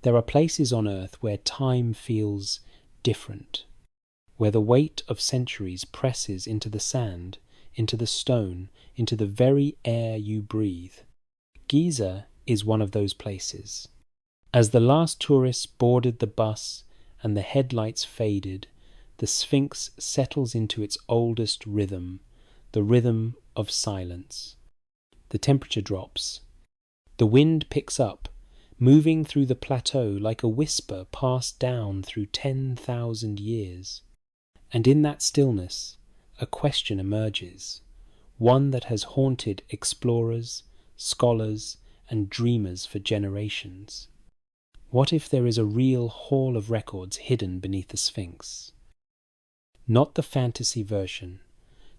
There are places on Earth where time feels different, where the weight of centuries presses into the sand, into the stone, into the very air you breathe. Giza is one of those places. As the last tourists boarded the bus and the headlights faded, the Sphinx settles into its oldest rhythm, the rhythm of silence. The temperature drops. The wind picks up, moving through the plateau like a whisper passed down through 10,000 years. And in that stillness, a question emerges, one that has haunted explorers, scholars, and dreamers for generations. What if there is a real hall of records hidden beneath the Sphinx? Not the fantasy version,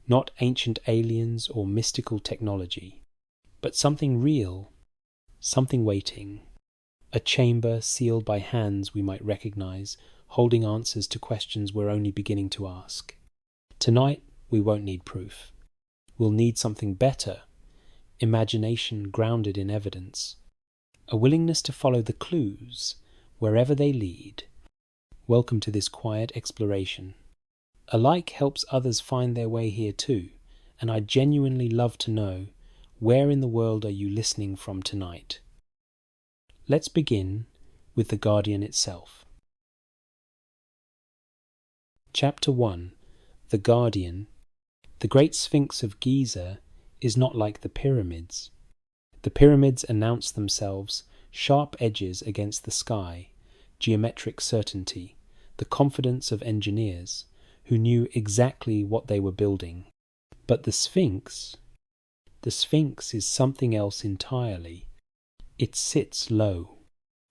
not ancient aliens or mystical technology, but something real, something waiting, a chamber sealed by hands we might recognize, holding answers to questions we're only beginning to ask. Tonight, we won't need proof. We'll need something better, imagination grounded in evidence, a willingness to follow the clues wherever they lead. Welcome to this quiet exploration. A like helps others find their way here too, and I genuinely love to know, where in the world are you listening from tonight? Let's begin with the Guardian itself. Chapter 1. The Guardian. The Great Sphinx of Giza is not like the pyramids. The pyramids announce themselves, sharp edges against the sky, geometric certainty, the confidence of engineers who knew exactly what they were building. But the Sphinx is something else entirely. It sits low,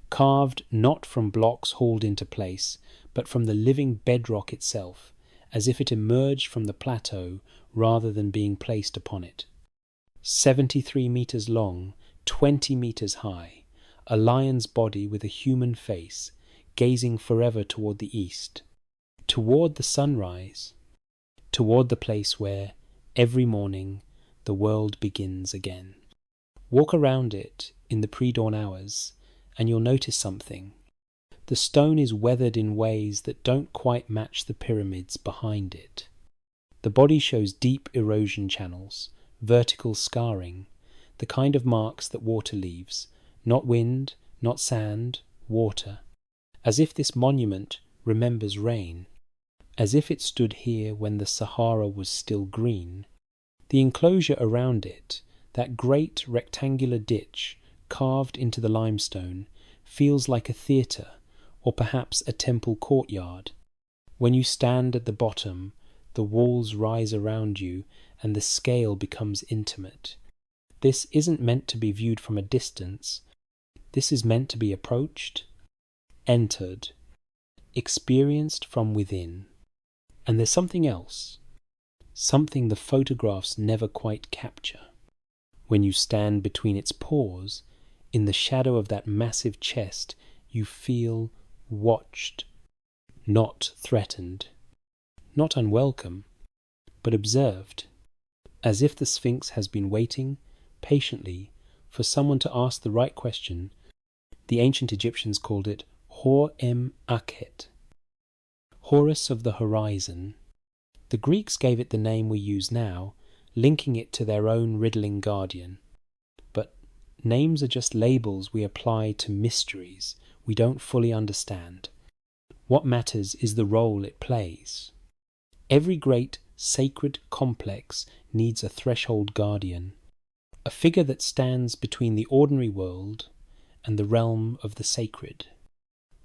carved not from blocks hauled into place, but from the living bedrock itself, as if it emerged from the plateau rather than being placed upon it. 73 meters long, 20 meters high, a lion's body with a human face, gazing forever toward the east, toward the sunrise, toward the place where, every morning, the world begins again. Walk around it in the pre-dawn hours, and you'll notice something. The stone is weathered in ways that don't quite match the pyramids behind it. The body shows deep erosion channels, vertical scarring, the kind of marks that water leaves, not wind, not sand, water. As if this monument remembers rain, as if it stood here when the Sahara was still green. The enclosure around it, that great rectangular ditch carved into the limestone, feels like a theatre, or perhaps a temple courtyard. When you stand at the bottom, the walls rise around you and the scale becomes intimate. This isn't meant to be viewed from a distance. This is meant to be approached, entered, experienced from within. And there's something else, something the photographs never quite capture. When you stand between its paws, in the shadow of that massive chest, you feel watched, not threatened, not unwelcome, but observed, as if the Sphinx has been waiting patiently for someone to ask the right question. The ancient Egyptians called it Hor-em-Akhet, Horus of the horizon. The Greeks gave it the name we use now, linking it to their own riddling guardian. But names are just labels we apply to mysteries we don't fully understand. What matters is the role it plays. Every great sacred complex needs a threshold guardian, a figure that stands between the ordinary world and the realm of the sacred.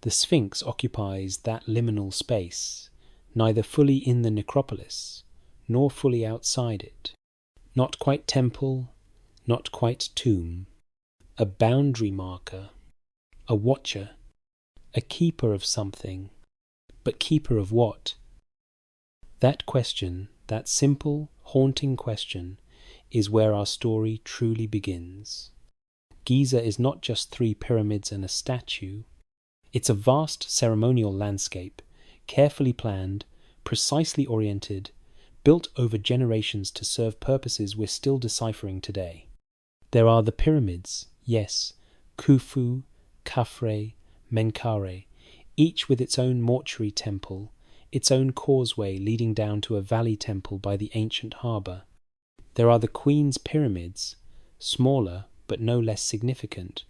The Sphinx occupies that liminal space, neither fully in the necropolis, nor fully outside it. Not quite temple, not quite tomb. A boundary marker, a watcher, a keeper of something. But keeper of what? That question, that simple, haunting question, is where our story truly begins. Giza is not just 3 pyramids and a statue. It's a vast ceremonial landscape, carefully planned, precisely oriented, built over generations to serve purposes we're still deciphering today. There are the pyramids, yes, Khufu, Khafre, Menkaure, each with its own mortuary temple, its own causeway leading down to a valley temple by the ancient harbour. There are the Queen's Pyramids, smaller but no less significant,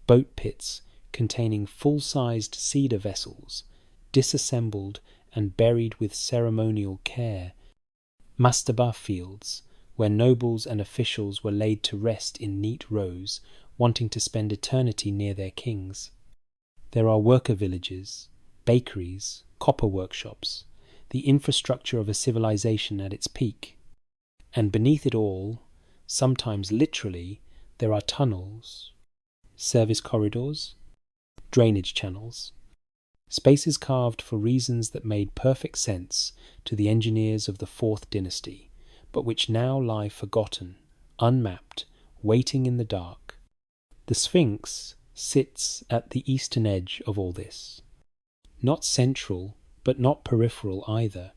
boat pits containing full-sized cedar vessels, disassembled and buried with ceremonial care, mastaba fields, where nobles and officials were laid to rest in neat rows, wanting to spend eternity near their kings. There are worker villages, bakeries, copper workshops, the infrastructure of a civilization at its peak. And beneath it all, sometimes literally, there are tunnels, service corridors, drainage channels, spaces carved for reasons that made perfect sense to the engineers of the Fourth Dynasty, but which now lie forgotten, unmapped, waiting in the dark. The Sphinx sits at the eastern edge of all this. Not central, but not peripheral either.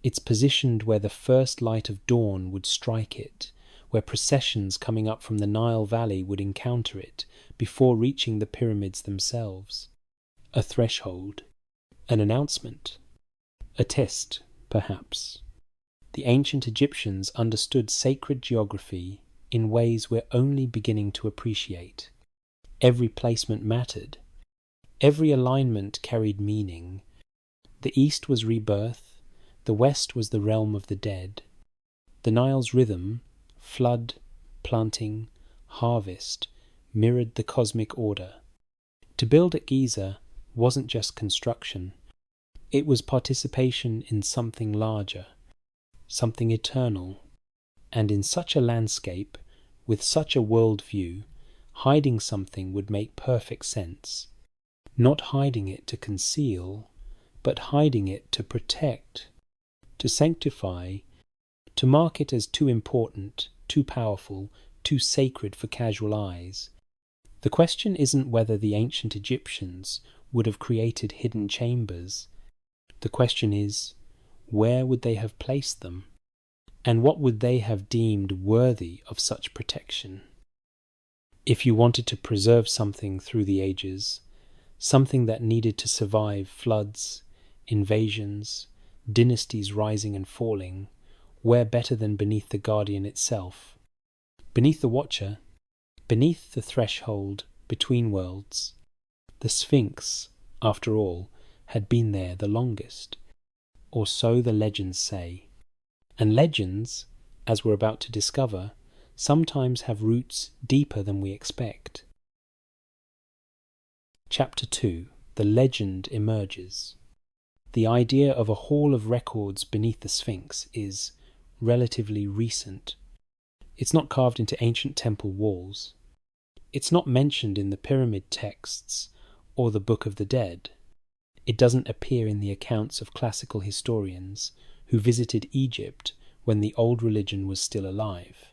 It's positioned where the first light of dawn would strike it, where processions coming up from the Nile Valley would encounter it before reaching the pyramids themselves. A threshold, an announcement, a test, perhaps. The ancient Egyptians understood sacred geography in ways we're only beginning to appreciate. Every placement mattered. Every alignment carried meaning. The east was rebirth, the west was the realm of the dead. The Nile's rhythm, flood, planting, harvest, mirrored the cosmic order. To build at Giza wasn't just construction. It was participation in something larger, something eternal. And in such a landscape, with such a worldview, hiding something would make perfect sense. Not hiding it to conceal, but hiding it to protect, to sanctify, to mark it as too important, too powerful, too sacred for casual eyes. The question isn't whether the ancient Egyptians would have created hidden chambers. The question is, where would they have placed them? And what would they have deemed worthy of such protection? If you wanted to preserve something through the ages, something that needed to survive floods, invasions, dynasties rising and falling, where better than beneath the Guardian itself? Beneath the Watcher, beneath the threshold between worlds. The Sphinx, after all, had been there the longest, or so the legends say. And legends, as we're about to discover, sometimes have roots deeper than we expect. Chapter 2. The legend emerges. The idea of a hall of records beneath the Sphinx is relatively recent. It's not carved into ancient temple walls. It's not mentioned in the pyramid texts or the Book of the Dead. It doesn't appear in the accounts of classical historians who visited Egypt when the old religion was still alive.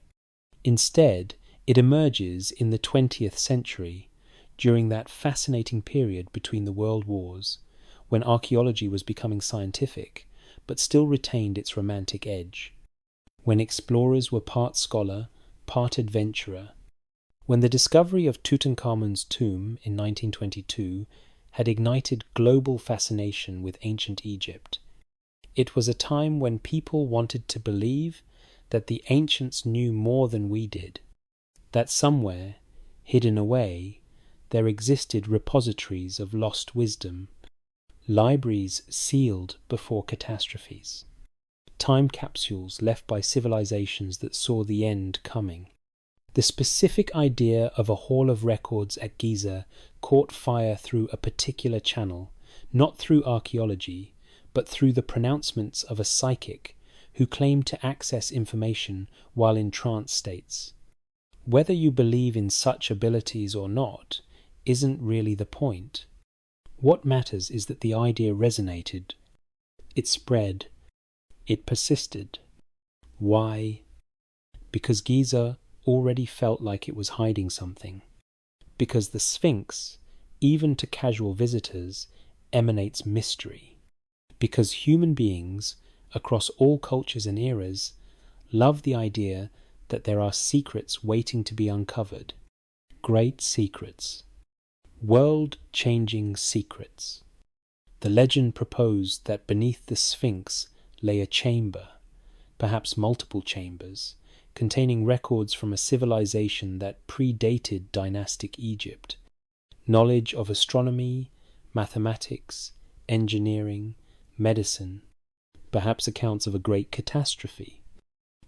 Instead, it emerges in the 20th century, during that fascinating period between the world wars, when archaeology was becoming scientific, but still retained its romantic edge, when explorers were part scholar, part adventurer, when the discovery of Tutankhamun's tomb in 1922 had ignited global fascination with ancient Egypt. It was a time when people wanted to believe that the ancients knew more than we did, that somewhere, hidden away, there existed repositories of lost wisdom, libraries sealed before catastrophes, time capsules left by civilizations that saw the end coming. The specific idea of a hall of records at Giza caught fire through a particular channel, not through archaeology, but through the pronouncements of a psychic who claimed to access information while in trance states. Whether you believe in such abilities or not isn't really the point. What matters is that the idea resonated. It spread. It persisted. Why? Because Giza already felt like it was hiding something. Because the Sphinx, even to casual visitors, emanates mystery. Because human beings, across all cultures and eras, love the idea that there are secrets waiting to be uncovered. Great secrets. World-changing secrets. The legend proposed that beneath the Sphinx lay a chamber, perhaps multiple chambers, containing records from a civilization that predated dynastic Egypt, knowledge of astronomy, mathematics, engineering, medicine, perhaps accounts of a great catastrophe,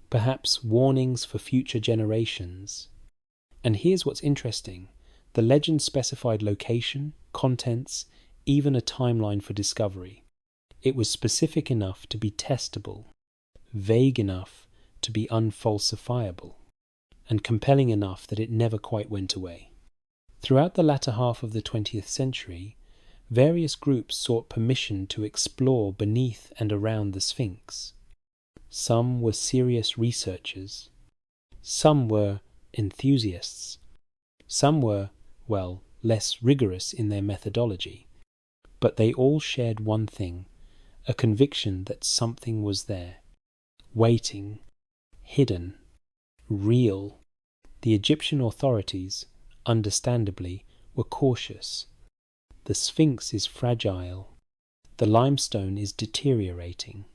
perhaps warnings for future generations. And here's what's interesting. The legend specified location, contents, even a timeline for discovery. It was specific enough to be testable, vague enough to be unfalsifiable, and compelling enough that it never quite went away. Throughout the latter half of the 20th century, various groups sought permission to explore beneath and around the Sphinx. Some were serious researchers. Some were enthusiasts. Some were, well, less rigorous in their methodology. But they all shared one thing, a conviction that something was there, waiting, hidden, real. The Egyptian authorities, understandably, were cautious. The Sphinx is fragile. The limestone is deteriorating.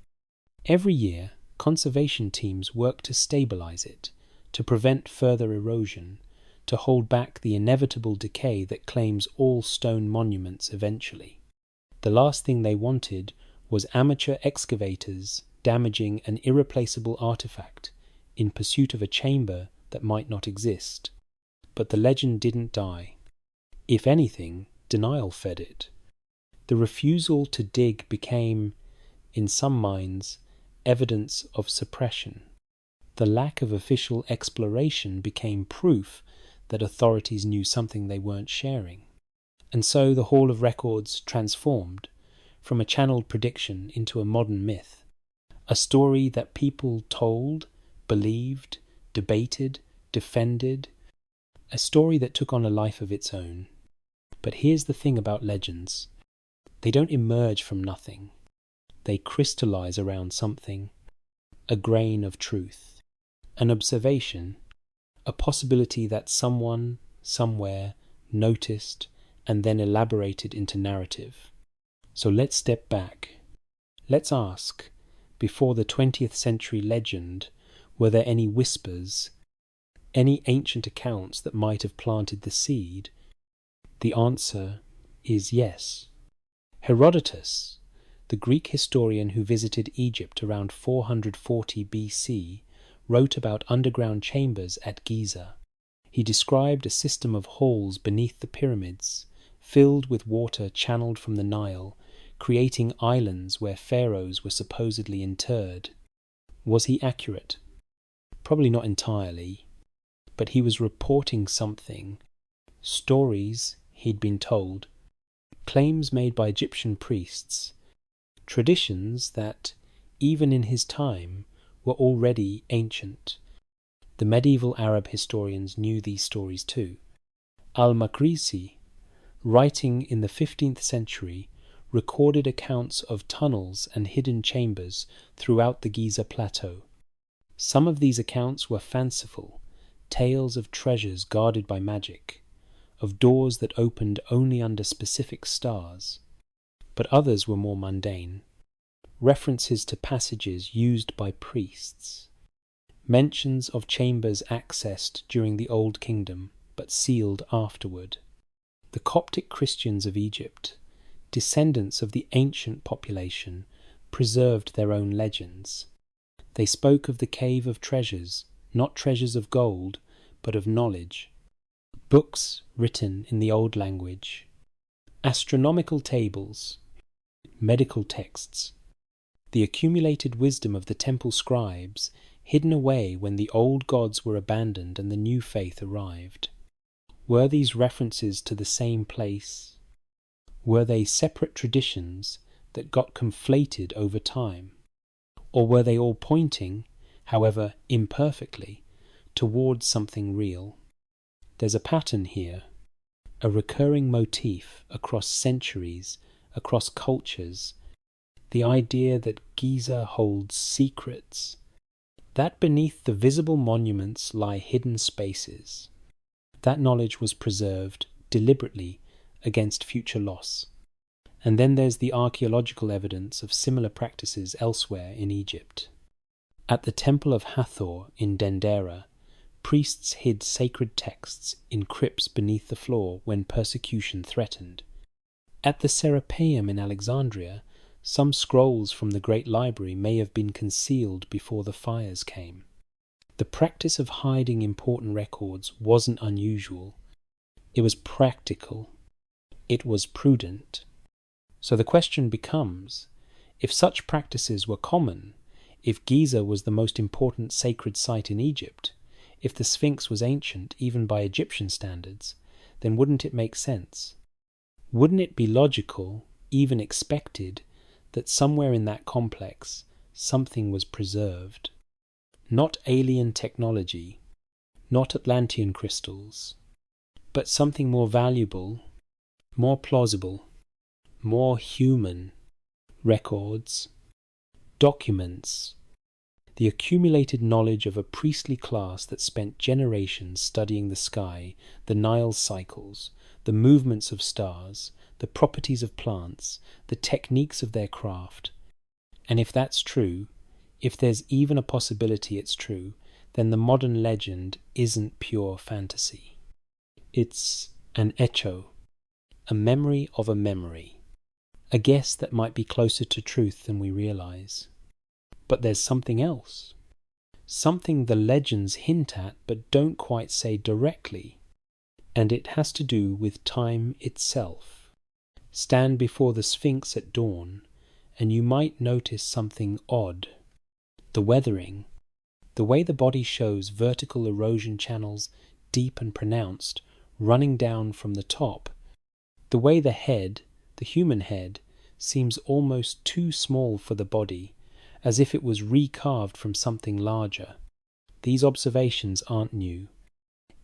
Every year, conservation teams work to stabilize it, to prevent further erosion, to hold back the inevitable decay that claims all stone monuments eventually. The last thing they wanted was amateur excavators damaging an irreplaceable artifact in pursuit of a chamber that might not exist. But the legend didn't die. If anything, denial fed it. The refusal to dig became, in some minds, evidence of suppression. The lack of official exploration became proof that authorities knew something they weren't sharing. And so the Hall of Records transformed from a channeled prediction into a modern myth, a story that people told, believed, debated, defended, a story that took on a life of its own. But here's the thing about legends. They don't emerge from nothing. They crystallize around something, a grain of truth, an observation, a possibility that someone, somewhere, noticed and then elaborated into narrative. So let's step back. Let's ask, before the 20th century legend, were there any whispers, any ancient accounts that might have planted the seed? The answer is yes. Herodotus, the Greek historian who visited Egypt around 440 BC, wrote about underground chambers at Giza. He described a system of halls beneath the pyramids, filled with water channeled from the Nile, creating islands where pharaohs were supposedly interred. Was he accurate? Probably not entirely, but he was reporting something. Stories he'd been told, claims made by Egyptian priests, traditions that, even in his time, were already ancient. The medieval Arab historians knew these stories too. Al-Makrisi, writing in the 15th century, recorded accounts of tunnels and hidden chambers throughout the Giza plateau. Some of these accounts were fanciful, tales of treasures guarded by magic, of doors that opened only under specific stars. But others were more mundane, references to passages used by priests, mentions of chambers accessed during the Old Kingdom but sealed afterward. The Coptic Christians of Egypt, descendants of the ancient population, preserved their own legends. They spoke of the cave of treasures, not treasures of gold, but of knowledge. Books written in the old language, astronomical tables, medical texts, the accumulated wisdom of the temple scribes, hidden away when the old gods were abandoned and the new faith arrived. Were these references to the same place? Were they separate traditions that got conflated over time? Or were they all pointing, however imperfectly, towards something real? There's a pattern here, a recurring motif across centuries, across cultures, the idea that Giza holds secrets, that beneath the visible monuments lie hidden spaces. That knowledge was preserved deliberately against future loss. And then there's the archaeological evidence of similar practices elsewhere in Egypt. At the Temple of Hathor in Dendera, priests hid sacred texts in crypts beneath the floor when persecution threatened. At the Serapeum in Alexandria, some scrolls from the Great Library may have been concealed before the fires came. The practice of hiding important records wasn't unusual. It was practical. It was prudent. So the question becomes, if such practices were common, if Giza was the most important sacred site in Egypt, if the Sphinx was ancient even by Egyptian standards, then wouldn't it make sense? Wouldn't it be logical, even expected, that somewhere in that complex something was preserved? Not alien technology, not Atlantean crystals, but something more valuable, more plausible, more human: records, documents, the accumulated knowledge of a priestly class that spent generations studying the sky, the Nile cycles, the movements of stars, the properties of plants, the techniques of their craft. And if that's true, if there's even a possibility it's true, then the modern legend isn't pure fantasy. It's an echo, a memory of a memory, a guess that might be closer to truth than we realize. But there's something else, something the legends hint at but don't quite say directly, and it has to do with time itself. Stand before the Sphinx at dawn, and you might notice something odd. The weathering, the way the body shows vertical erosion channels deep and pronounced, running down from the top, the way the head, the human head, seems almost too small for the body, as if it was recarved from something larger. These observations aren't new.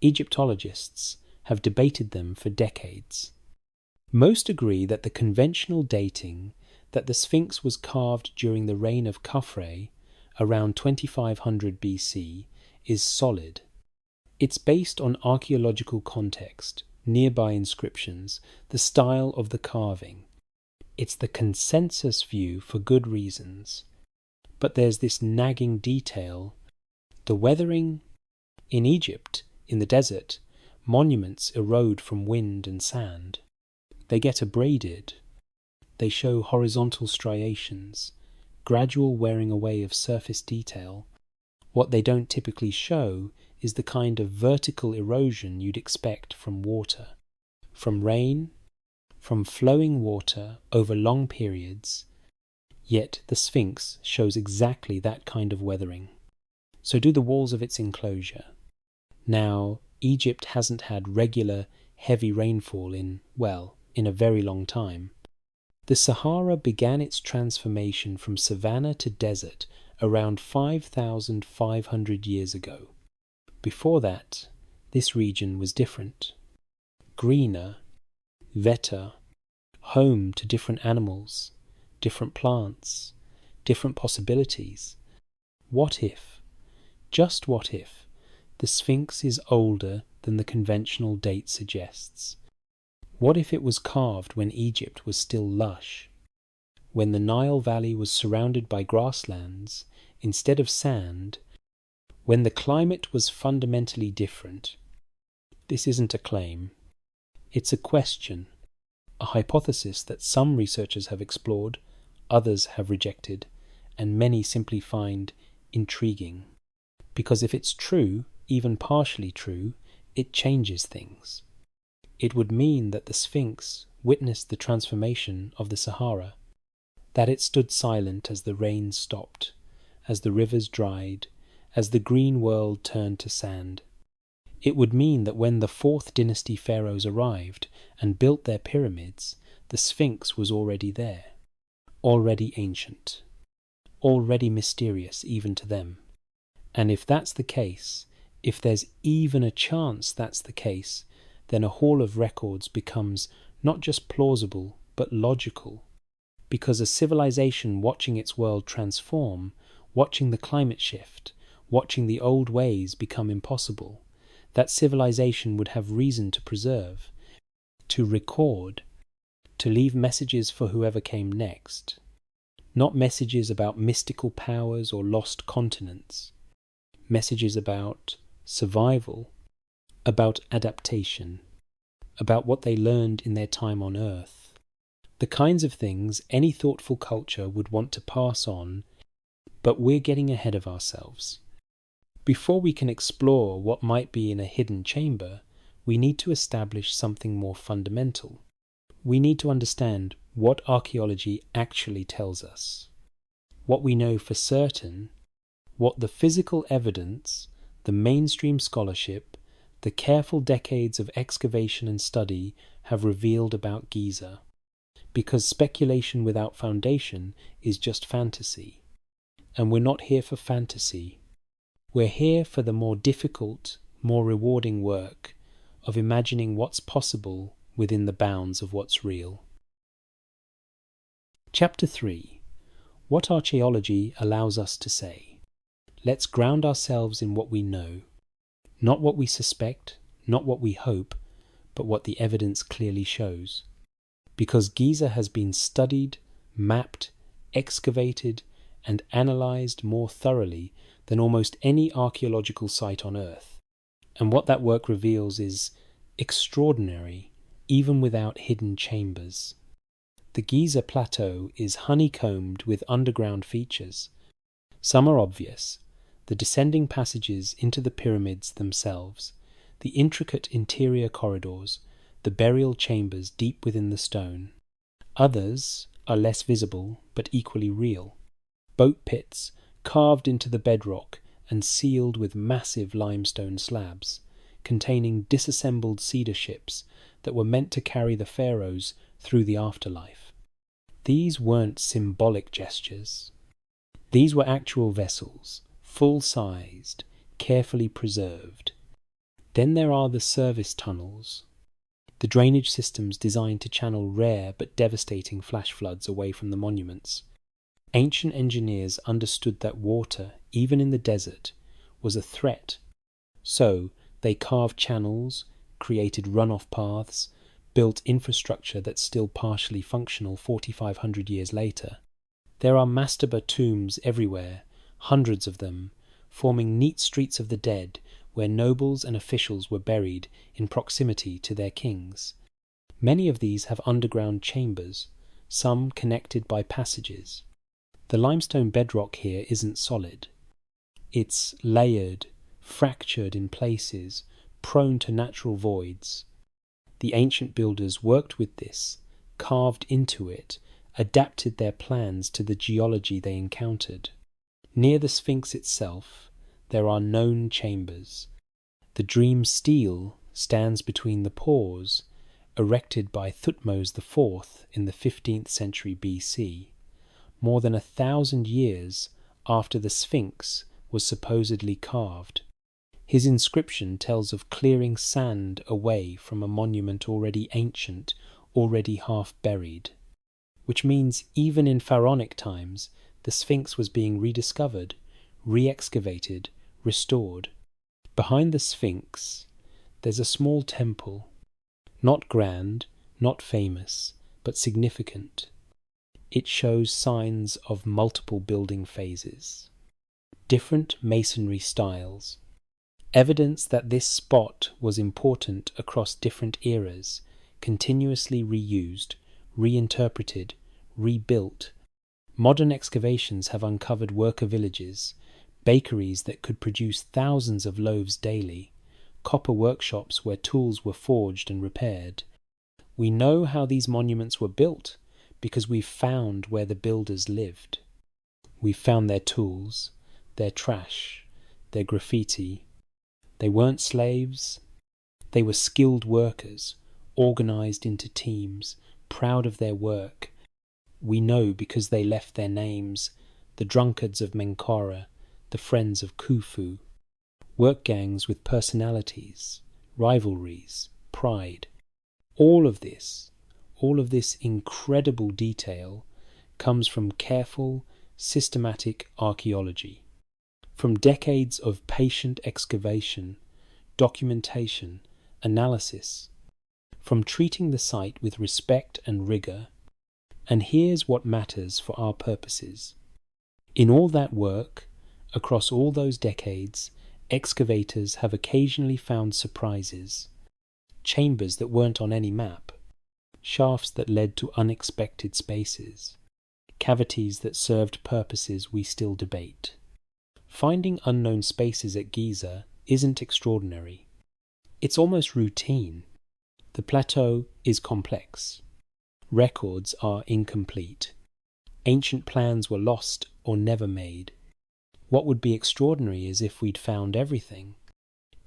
Egyptologists have debated them for decades. Most agree that the conventional dating that the Sphinx was carved during the reign of Khafre, around 2500 BC, is solid. It's based on archaeological context, nearby inscriptions, the style of the carving. It's the consensus view for good reasons. But there's this nagging detail. The weathering. In Egypt, in the desert, monuments erode from wind and sand. They get abraded. They show horizontal striations, gradual wearing away of surface detail. What they don't typically show is the kind of vertical erosion you'd expect from water, from rain, from flowing water over long periods. Yet the Sphinx shows exactly that kind of weathering. So do the walls of its enclosure. Now, Egypt hasn't had regular, heavy rainfall in a very long time. The Sahara began its transformation from savanna to desert around 5,500 years ago. Before that, this region was different. Greener, wetter, home to different animals, different plants, different possibilities. What if, just what if, the Sphinx is older than the conventional date suggests? What if it was carved when Egypt was still lush, when the Nile Valley was surrounded by grasslands instead of sand, when the climate was fundamentally different? This isn't a claim. It's a question, a hypothesis that some researchers have explored, others have rejected, and many simply find intriguing. Because if it's true, even partially true, it changes things. It would mean that the Sphinx witnessed the transformation of the Sahara, that it stood silent as the rain stopped, as the rivers dried, as the green world turned to sand. It would mean that when the 4th dynasty pharaohs arrived and built their pyramids, the Sphinx was already there, already ancient, already mysterious even to them. And if that's the case, if there's even a chance that's the case, then a hall of records becomes not just plausible, but logical. Because a civilization watching its world transform, watching the climate shift, watching the old ways become impossible, that civilization would have reason to preserve. to record, to leave messages for whoever came next. Not messages about mystical powers or lost continents. Messages about survival, about adaptation, about what they learned in their time on Earth. The kinds of things any thoughtful culture would want to pass on, but we're getting ahead of ourselves. Before we can explore what might be in a hidden chamber, we need to establish something more fundamental. We need to understand what archaeology actually tells us, what we know for certain, what the physical evidence, the mainstream scholarship, the careful decades of excavation and study have revealed about Giza. Because speculation without foundation is just fantasy. And we're not here for fantasy. We're here for the more difficult, more rewarding work of imagining what's possible within the bounds of what's real. Chapter 3. What archaeology allows us to say. Let's ground ourselves in what we know. Not what we suspect, not what we hope, but what the evidence clearly shows. Because Giza has been studied, mapped, excavated, and analysed more thoroughly than almost any archaeological site on Earth. And what that work reveals is extraordinary, even without hidden chambers. The Giza plateau is honeycombed with underground features. Some are obvious: the descending passages into the pyramids themselves, the intricate interior corridors, the burial chambers deep within the stone. Others are less visible, but equally real. Boat pits carved into the bedrock and sealed with massive limestone slabs, containing disassembled cedar ships that were meant to carry the pharaohs through the afterlife. These weren't symbolic gestures. These were actual vessels, full-sized, carefully preserved. Then there are the service tunnels, the drainage systems designed to channel rare but devastating flash floods away from the monuments. Ancient engineers understood that water, even in the desert, was a threat. So they carved channels, created runoff paths, built infrastructure that's still partially functional 4,500 years later. There are mastaba tombs everywhere, hundreds of them, forming neat streets of the dead where nobles and officials were buried in proximity to their kings. Many of these have underground chambers, some connected by passages. The limestone bedrock here isn't solid. It's layered, fractured in places, prone to natural voids. The ancient builders worked with this, carved into it, adapted their plans to the geology they encountered. Near the Sphinx itself, there are known chambers. The dream stele stands between the pores, erected by Thutmose IV in the 15th century BC, more than 1,000 years after the Sphinx was supposedly carved. His inscription tells of clearing sand away from a monument already ancient, already half buried. Which means even in pharaonic times, the Sphinx was being rediscovered, re-excavated, restored. Behind the Sphinx, there's a small temple, not grand, not famous, but significant. It shows signs of multiple building phases, different masonry styles, evidence that this spot was important across different eras, continuously reused, reinterpreted, rebuilt. Modern excavations have uncovered worker villages, bakeries that could produce thousands of loaves daily, copper workshops where tools were forged and repaired. We know how these monuments were built because we've found where the builders lived. We've found their tools, their trash, their graffiti. They weren't slaves. They were skilled workers, organized into teams, proud of their work. We know because they left their names, the drunkards of Menkara, the friends of Khufu. Work gangs with personalities, rivalries, pride. All of this incredible detail comes from careful, systematic archaeology, from decades of patient excavation, documentation, analysis, from treating the site with respect and rigour. And here's what matters for our purposes. In all that work, across all those decades, excavators have occasionally found surprises. Chambers that weren't on any map, shafts that led to unexpected spaces, cavities that served purposes we still debate. Finding unknown spaces at Giza isn't extraordinary. It's almost routine. The plateau is complex. Records are incomplete. Ancient plans were lost or never made. What would be extraordinary is if we'd found everything,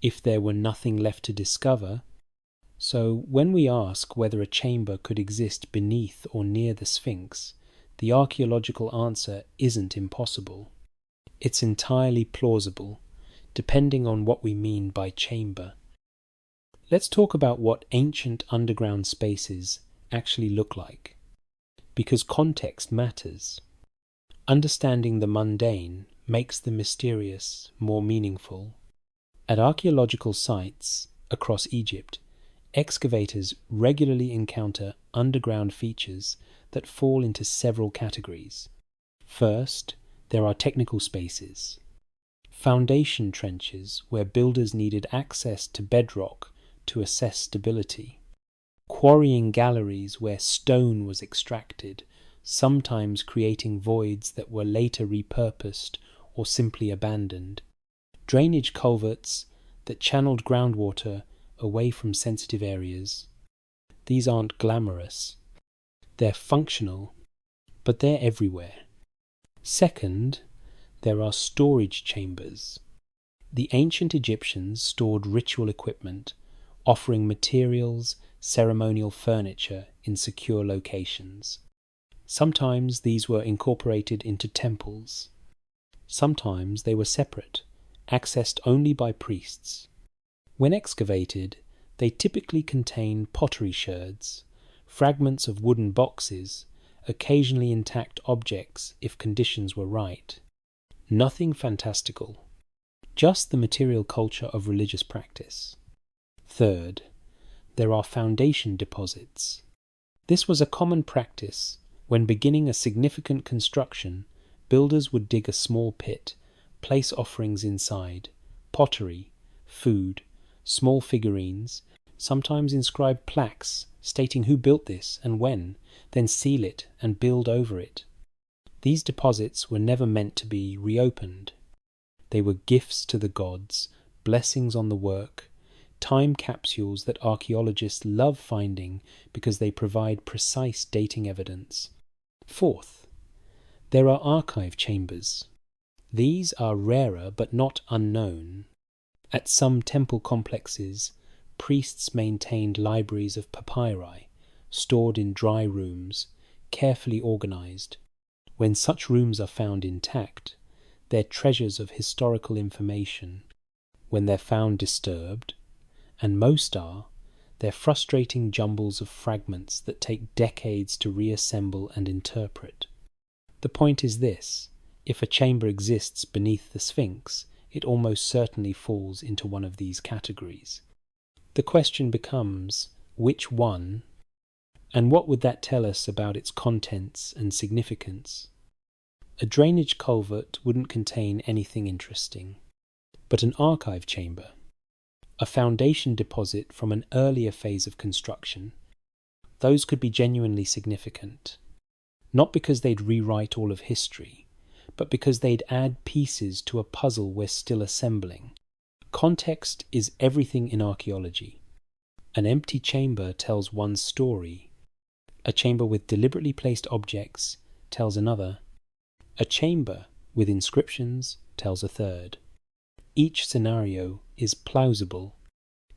if there were nothing left to discover. So when we ask whether a chamber could exist beneath or near the Sphinx, the archaeological answer isn't impossible. It's entirely plausible, depending on what we mean by chamber. Let's talk about what ancient underground spaces actually look like, because context matters. Understanding the mundane makes the mysterious more meaningful. At archaeological sites across Egypt, excavators regularly encounter underground features that fall into several categories. First, there are technical spaces. Foundation trenches where builders needed access to bedrock to assess stability. Quarrying galleries where stone was extracted, sometimes creating voids that were later repurposed or simply abandoned. Drainage culverts that channeled groundwater away from sensitive areas. These aren't glamorous. They're functional, but they're everywhere. Second, there are storage chambers. The ancient Egyptians stored ritual equipment, offering materials, ceremonial furniture in secure locations. Sometimes these were incorporated into temples. Sometimes they were separate, accessed only by priests. When excavated, they typically contain pottery sherds, fragments of wooden boxes, occasionally intact objects if conditions were right. Nothing fantastical, just the material culture of religious practice. Third, there are foundation deposits. This was a common practice. When beginning a significant construction, builders would dig a small pit, place offerings inside, pottery, food, small figurines, sometimes inscribed plaques stating who built this and when, then seal it and build over it. These deposits were never meant to be reopened. They were gifts to the gods, blessings on the work, time capsules that archaeologists love finding because they provide precise dating evidence. Fourth, there are archive chambers. These are rarer but not unknown. At some temple complexes, priests maintained libraries of papyri, stored in dry rooms, carefully organized. When such rooms are found intact, they're treasures of historical information. When they're found disturbed, and most are, they're frustrating jumbles of fragments that take decades to reassemble and interpret. The point is this: if a chamber exists beneath the Sphinx, it almost certainly falls into one of these categories. The question becomes, which one? And what would that tell us about its contents and significance? A drainage culvert wouldn't contain anything interesting, but an archive chamber, a foundation deposit from an earlier phase of construction, those could be genuinely significant. Not because they'd rewrite all of history, but because they'd add pieces to a puzzle we're still assembling. Context is everything in archaeology. An empty chamber tells one story. A chamber with deliberately placed objects tells another. A chamber with inscriptions tells a third. Each scenario is plausible.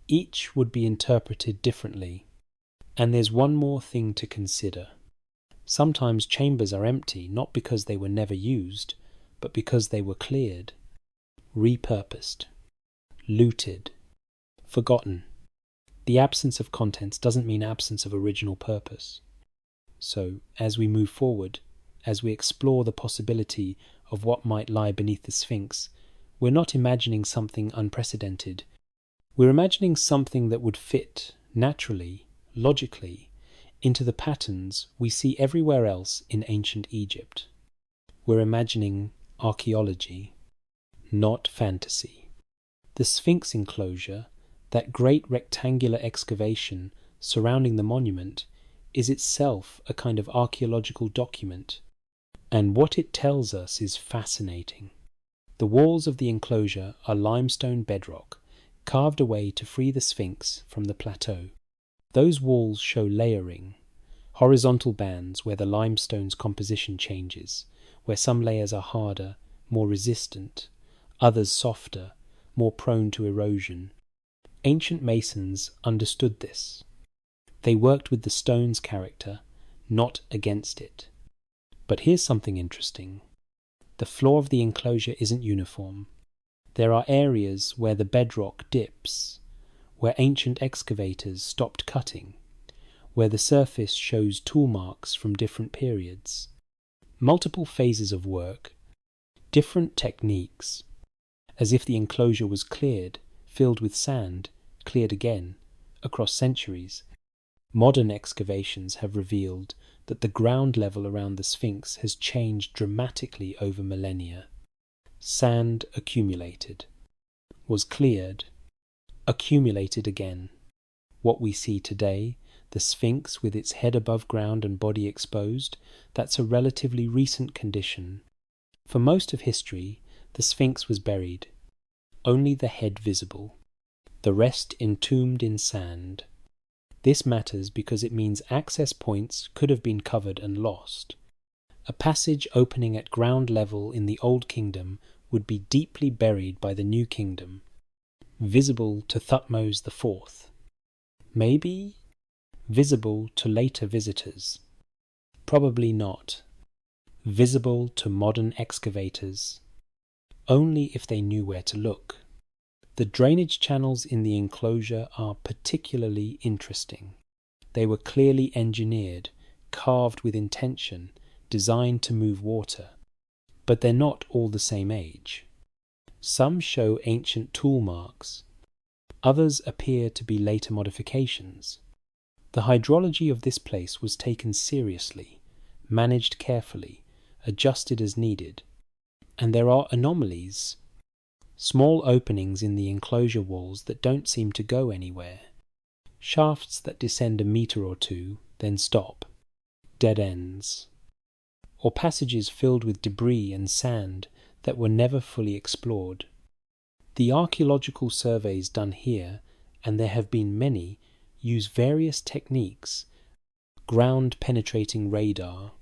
Each would be interpreted differently. And there's one more thing to consider. Sometimes chambers are empty not because they were never used, but because they were cleared, repurposed, looted, forgotten. The absence of contents doesn't mean absence of original purpose. So, as we move forward, as we explore the possibility of what might lie beneath the Sphinx, we're not imagining something unprecedented. We're imagining something that would fit, naturally, logically, into the patterns we see everywhere else in ancient Egypt. We're imagining archaeology, not fantasy. The Sphinx enclosure, that great rectangular excavation surrounding the monument, is itself a kind of archaeological document, and what it tells us is fascinating. The walls of the enclosure are limestone bedrock, carved away to free the Sphinx from the plateau. Those walls show layering, horizontal bands where the limestone's composition changes, where some layers are harder, more resistant, others softer, more prone to erosion. Ancient masons understood this. They worked with the stone's character, not against it. But here's something interesting. The floor of the enclosure isn't uniform. There are areas where the bedrock dips, where ancient excavators stopped cutting, where the surface shows tool marks from different periods. Multiple phases of work, different techniques, as if the enclosure was cleared, filled with sand, cleared again, across centuries. Modern excavations have revealed that the ground level around the Sphinx has changed dramatically over millennia. Sand accumulated, was cleared, accumulated again. What we see today, the Sphinx with its head above ground and body exposed, that's a relatively recent condition. For most of history, the Sphinx was buried, only the head visible, the rest entombed in sand. This matters because it means access points could have been covered and lost. A passage opening at ground level in the Old Kingdom would be deeply buried by the New Kingdom, visible to Thutmose IV. Maybe visible to later visitors. Probably not. Visible to modern excavators. Only if they knew where to look. The drainage channels in the enclosure are particularly interesting. They were clearly engineered, carved with intention, designed to move water. But they're not all the same age. Some show ancient tool marks. Others appear to be later modifications. The hydrology of this place was taken seriously, managed carefully, adjusted as needed. And there are anomalies. Small openings in the enclosure walls that don't seem to go anywhere. Shafts that descend a metre or two, then stop. Dead ends. Or passages filled with debris and sand that were never fully explored. The archaeological surveys done here, and there have been many, use various techniques: ground-penetrating radar,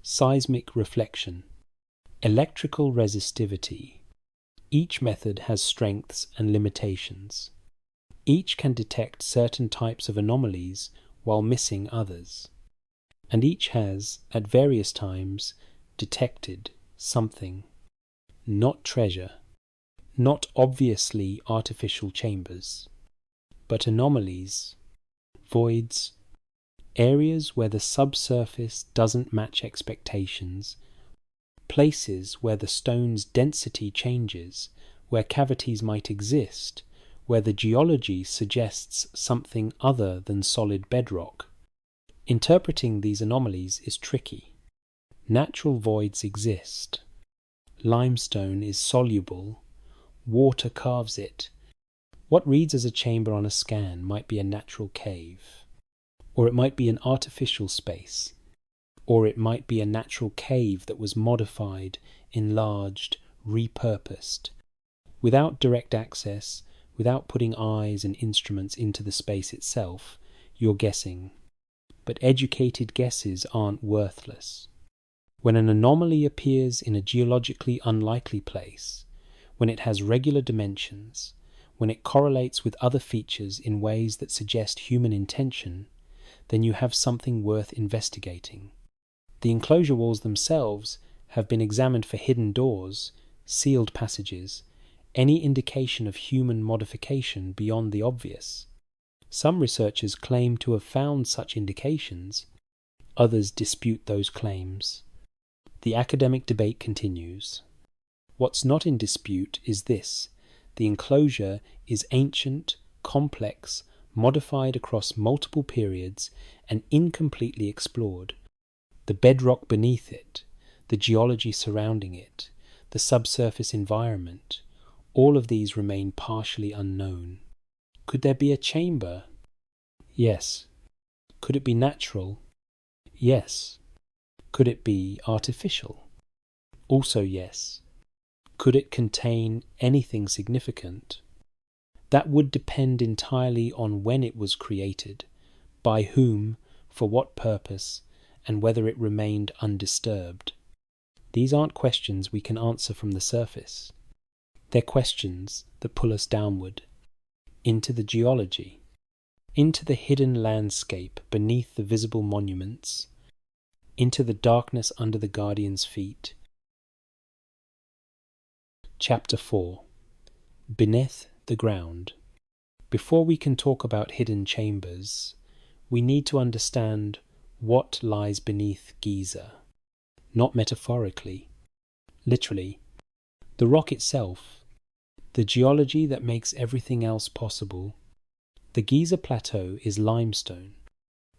seismic reflection, electrical resistivity. Each method has strengths and limitations. Each can detect certain types of anomalies while missing others. And each has, at various times, detected something. Not treasure, not obviously artificial chambers, but anomalies, voids, areas where the subsurface doesn't match expectations, places where the stone's density changes, where cavities might exist, where the geology suggests something other than solid bedrock. Interpreting these anomalies is tricky. Natural voids exist. Limestone is soluble. Water carves it. What reads as a chamber on a scan might be a natural cave, or it might be an artificial space, or it might be a natural cave that was modified, enlarged, repurposed. Without direct access, without putting eyes and instruments into the space itself, you're guessing. But educated guesses aren't worthless. When an anomaly appears in a geologically unlikely place, when it has regular dimensions, when it correlates with other features in ways that suggest human intention, then you have something worth investigating. The enclosure walls themselves have been examined for hidden doors, sealed passages, any indication of human modification beyond the obvious. Some researchers claim to have found such indications. Others dispute those claims. The academic debate continues. What's not in dispute is this: the enclosure is ancient, complex, modified across multiple periods and incompletely explored. The bedrock beneath it, the geology surrounding it, the subsurface environment, all of these remain partially unknown. Could there be a chamber? Yes. Could it be natural? Yes. Could it be artificial? Also yes. Could it contain anything significant? That would depend entirely on when it was created, by whom, for what purpose, and whether it remained undisturbed. These aren't questions we can answer from the surface. They're questions that pull us downward, into the geology, into the hidden landscape beneath the visible monuments, into the darkness under the Guardian's feet. Chapter 4. Beneath the Ground. Before we can talk about hidden chambers, we need to understand what lies beneath Giza. Not metaphorically, literally. The rock itself, the geology that makes everything else possible. The Giza Plateau is limestone.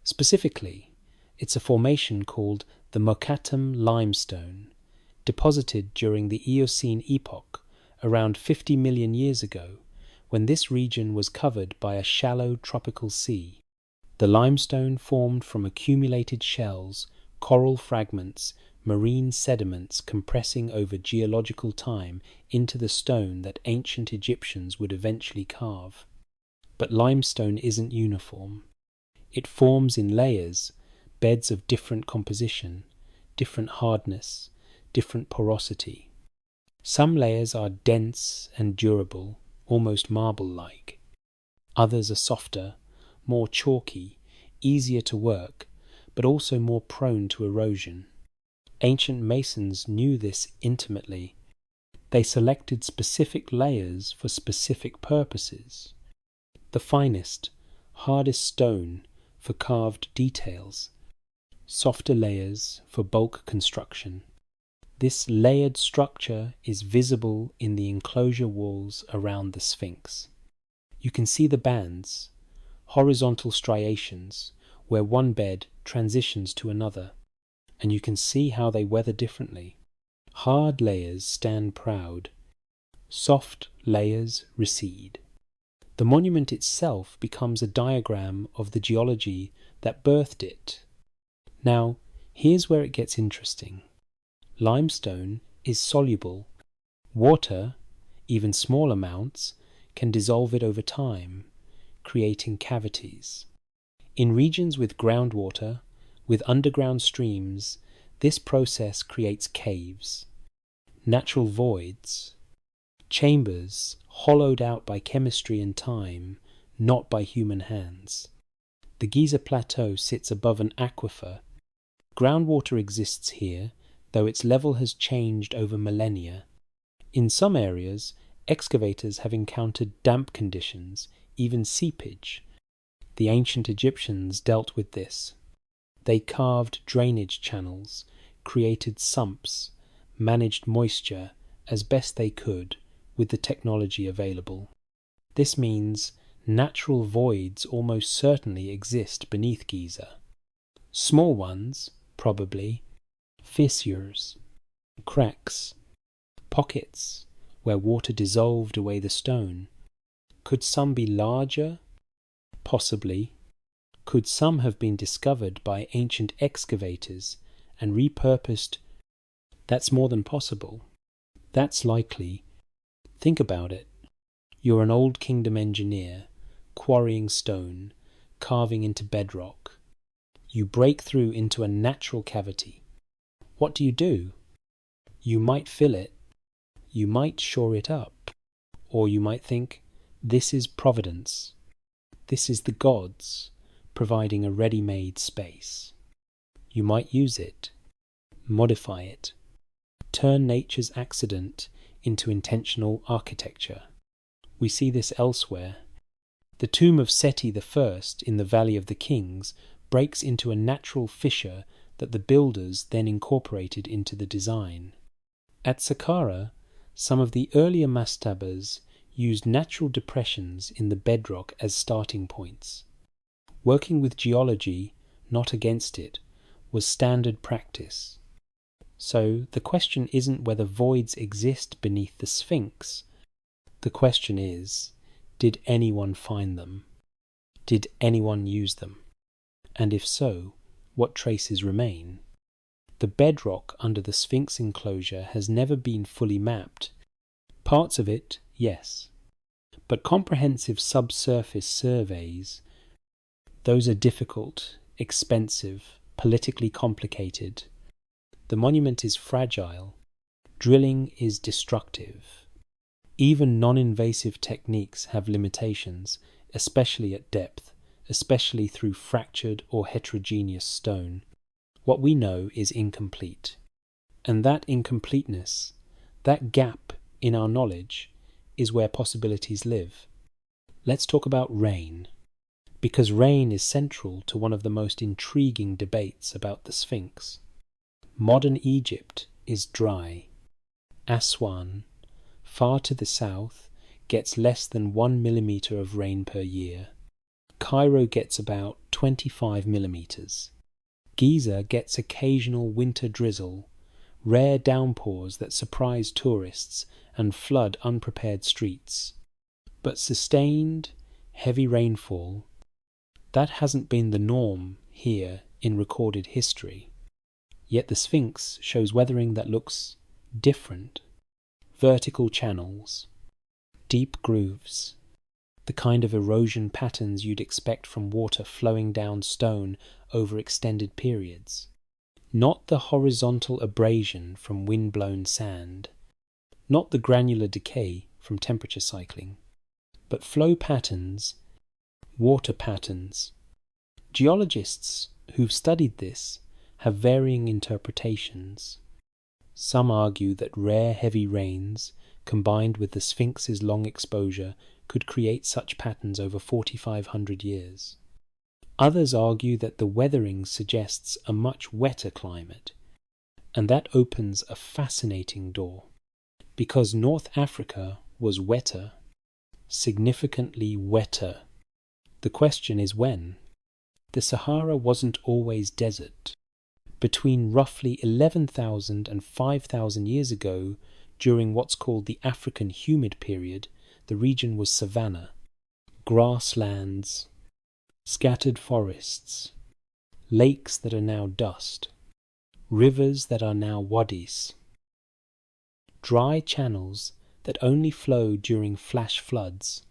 Specifically, it's a formation called the Mokattam limestone, deposited during the Eocene epoch around 50 million years ago, when this region was covered by a shallow tropical sea. The limestone formed from accumulated shells, coral fragments, marine sediments compressing over geological time into the stone that ancient Egyptians would eventually carve. But limestone isn't uniform. It forms in layers, beds of different composition, different hardness, different porosity. Some layers are dense and durable, almost marble-like. Others are softer, more chalky, easier to work, but also more prone to erosion. Ancient masons knew this intimately. They selected specific layers for specific purposes. The finest, hardest stone for carved details, softer layers for bulk construction. This layered structure is visible in the enclosure walls around the Sphinx. You can see the bands, horizontal striations, where one bed transitions to another, and you can see how they weather differently. Hard layers stand proud, soft layers recede. The monument itself becomes a diagram of the geology that birthed it. Now, here's where it gets interesting. Limestone is soluble. Water, even small amounts, can dissolve it over time, creating cavities. In regions with groundwater, with underground streams, this process creates caves, natural voids, chambers hollowed out by chemistry and time, not by human hands. The Giza Plateau sits above an aquifer. Groundwater exists here, though its level has changed over millennia. In some areas, excavators have encountered damp conditions, even seepage. The ancient Egyptians dealt with this. They carved drainage channels, created sumps, managed moisture as best they could with the technology available. This means natural voids almost certainly exist beneath Giza. Small ones, probably, fissures, cracks, pockets where water dissolved away the stone. Could some be larger? Possibly. Could some have been discovered by ancient excavators and repurposed? That's more than possible. That's likely. Think about it. You're an old kingdom engineer, quarrying stone, carving into bedrock. You break through into a natural cavity. What do? You might fill it. You might shore it up. Or you might think, this is providence. This is the gods providing a ready-made space. You might use it, modify it, turn nature's accident into intentional architecture. We see this elsewhere. The tomb of Seti I in the Valley of the Kings breaks into a natural fissure that the builders then incorporated into the design. At Saqqara, some of the earlier mastabas used natural depressions in the bedrock as starting points. Working with geology, not against it, was standard practice. So the question isn't whether voids exist beneath the Sphinx. The question is, did anyone find them? Did anyone use them? And if so, what traces remain? The bedrock under the Sphinx enclosure has never been fully mapped. Parts of it, yes. But comprehensive subsurface surveys, those are difficult, expensive, politically complicated. The monument is fragile. Drilling is destructive. Even non-invasive techniques have limitations, especially at depth, especially through fractured or heterogeneous stone. What we know is incomplete. And that incompleteness, that gap in our knowledge, is where possibilities live. Let's talk about rain, because rain is central to one of the most intriguing debates about the Sphinx. Modern Egypt is dry. Aswan, far to the south, gets less than 1 millimeter of rain per year. Cairo gets about 25 millimeters. Giza gets occasional winter drizzle, rare downpours that surprise tourists and flood unprepared streets. But sustained, heavy rainfall, that hasn't been the norm here in recorded history. Yet the Sphinx shows weathering that looks different. Vertical channels, deep grooves, the kind of erosion patterns you'd expect from water flowing down stone over extended periods. Not the horizontal abrasion from wind-blown sand, not the granular decay from temperature cycling, but flow patterns, water patterns. Geologists who've studied this have varying interpretations. Some argue that rare heavy rains, combined with the Sphinx's long exposure, could create such patterns over 4,500 years. Others argue that the weathering suggests a much wetter climate, and that opens a fascinating door. Because North Africa was wetter, significantly wetter. The question is when. The Sahara wasn't always desert. Between roughly 11,000 and 5,000 years ago, during what's called the African humid period, the region was savanna, grasslands, scattered forests, lakes that are now dust, rivers that are now wadis, dry channels that only flow during flash floods.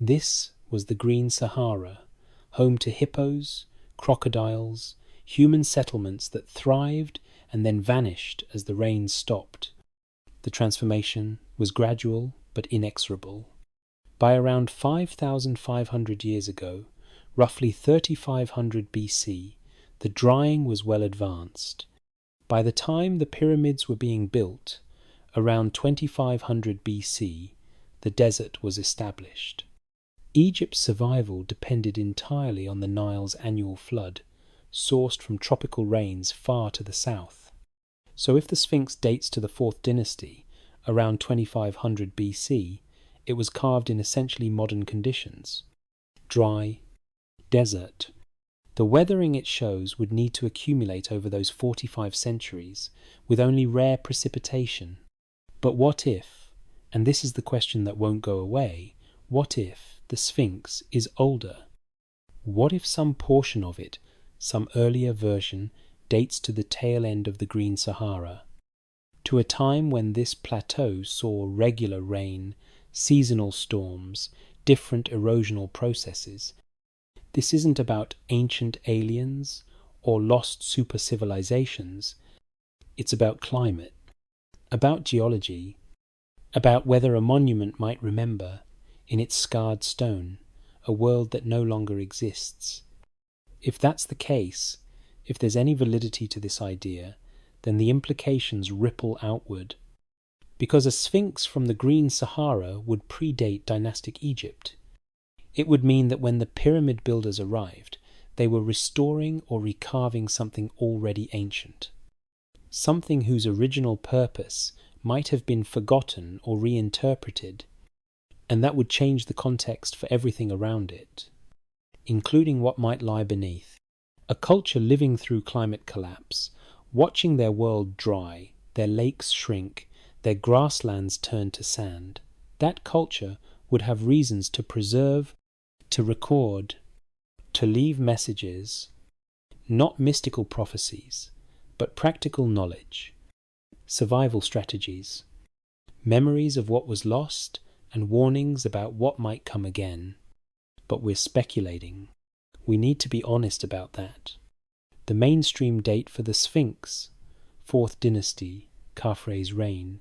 This was the Green Sahara, home to hippos, crocodiles, human settlements that thrived and then vanished as the rains stopped. The transformation was gradual but inexorable. By around 5,500 years ago, roughly 3,500 BC, the drying was well advanced. By the time the pyramids were being built, around 2,500 BC, the desert was established. Egypt's survival depended entirely on the Nile's annual flood, sourced from tropical rains far to the south. So if the Sphinx dates to the 4th dynasty, around 2,500 BC, it was carved in essentially modern conditions. Dry, desert. The weathering it shows would need to accumulate over those 45 centuries, with only rare precipitation. But what if, and this is the question that won't go away, what if the Sphinx is older? What if some portion of it, some earlier version, dates to the tail end of the Green Sahara, to a time when this plateau saw regular rain, seasonal storms, different erosional processes? This isn't about ancient aliens or lost super-civilizations. It's about climate, about geology, about whether a monument might remember, in its scarred stone, a world that no longer exists. If that's the case, if there's any validity to this idea, then the implications ripple outward. Because a Sphinx from the Green Sahara would predate dynastic Egypt. It would mean that when the pyramid builders arrived, they were restoring or recarving something already ancient. Something whose original purpose might have been forgotten or reinterpreted. and that would change the context for everything around it, including what might lie beneath. A culture living through climate collapse, watching their world dry, their lakes shrink, their grasslands turn to sand, that culture would have reasons to preserve, to record, to leave messages, not mystical prophecies, but practical knowledge, survival strategies, memories of what was lost, and warnings about what might come again. But we're speculating. We need to be honest about that. The mainstream date for the Sphinx, 4th dynasty, Khafre's reign,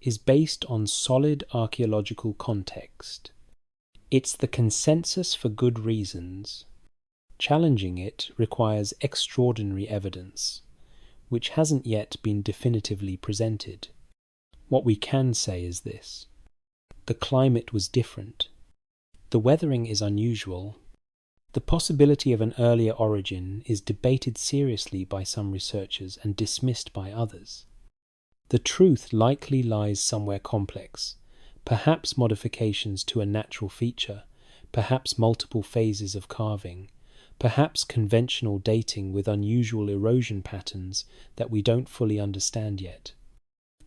is based on solid archaeological context. It's the consensus for good reasons. Challenging it requires extraordinary evidence, which hasn't yet been definitively presented. What we can say is this: the climate was different. The weathering is unusual. The possibility of an earlier origin is debated seriously by some researchers and dismissed by others. The truth likely lies somewhere complex, perhaps modifications to a natural feature, perhaps multiple phases of carving, perhaps conventional dating with unusual erosion patterns that we don't fully understand yet.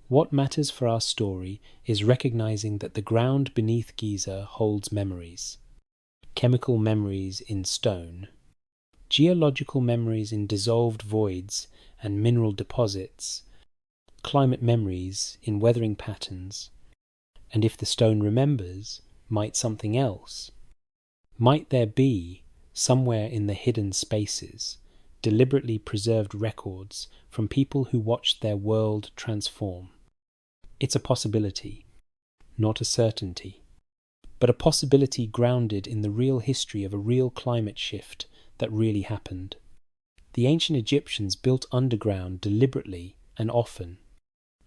What matters for our story is recognizing that the ground beneath Giza holds memories. Chemical memories in stone, geological memories in dissolved voids and mineral deposits, climate memories in weathering patterns, and if the stone remembers, might something else? Might there be, somewhere in the hidden spaces, deliberately preserved records from people who watched their world transform? It's a possibility, not a certainty, but a possibility grounded in the real history of a real climate shift that really happened. The ancient Egyptians built underground deliberately and often.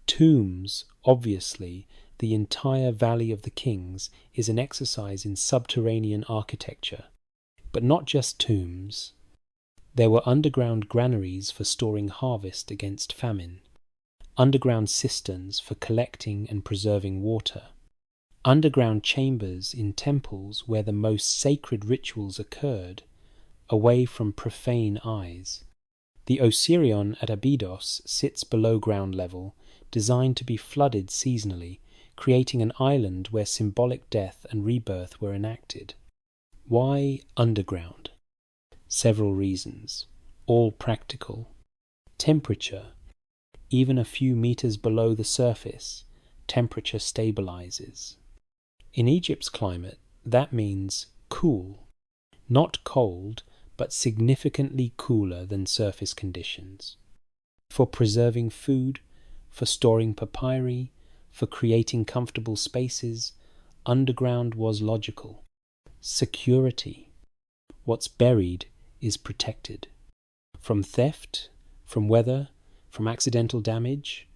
Tombs, obviously, the entire Valley of the Kings is an exercise in subterranean architecture. But not just tombs. There were underground granaries for storing harvest against famine, underground cisterns for collecting and preserving water, underground chambers in temples where the most sacred rituals occurred, away from profane eyes. The Osirion at Abydos sits below ground level, designed to be flooded seasonally, creating an island where symbolic death and rebirth were enacted. Why underground? Several reasons, all practical. Temperature. Even a few meters below the surface, temperature stabilizes. In Egypt's climate, that means cool. Not cold, but significantly cooler than surface conditions. For preserving food, for storing papyri, for creating comfortable spaces, underground was logical. Security. What's buried is protected. From theft, from weather, from accidental damage.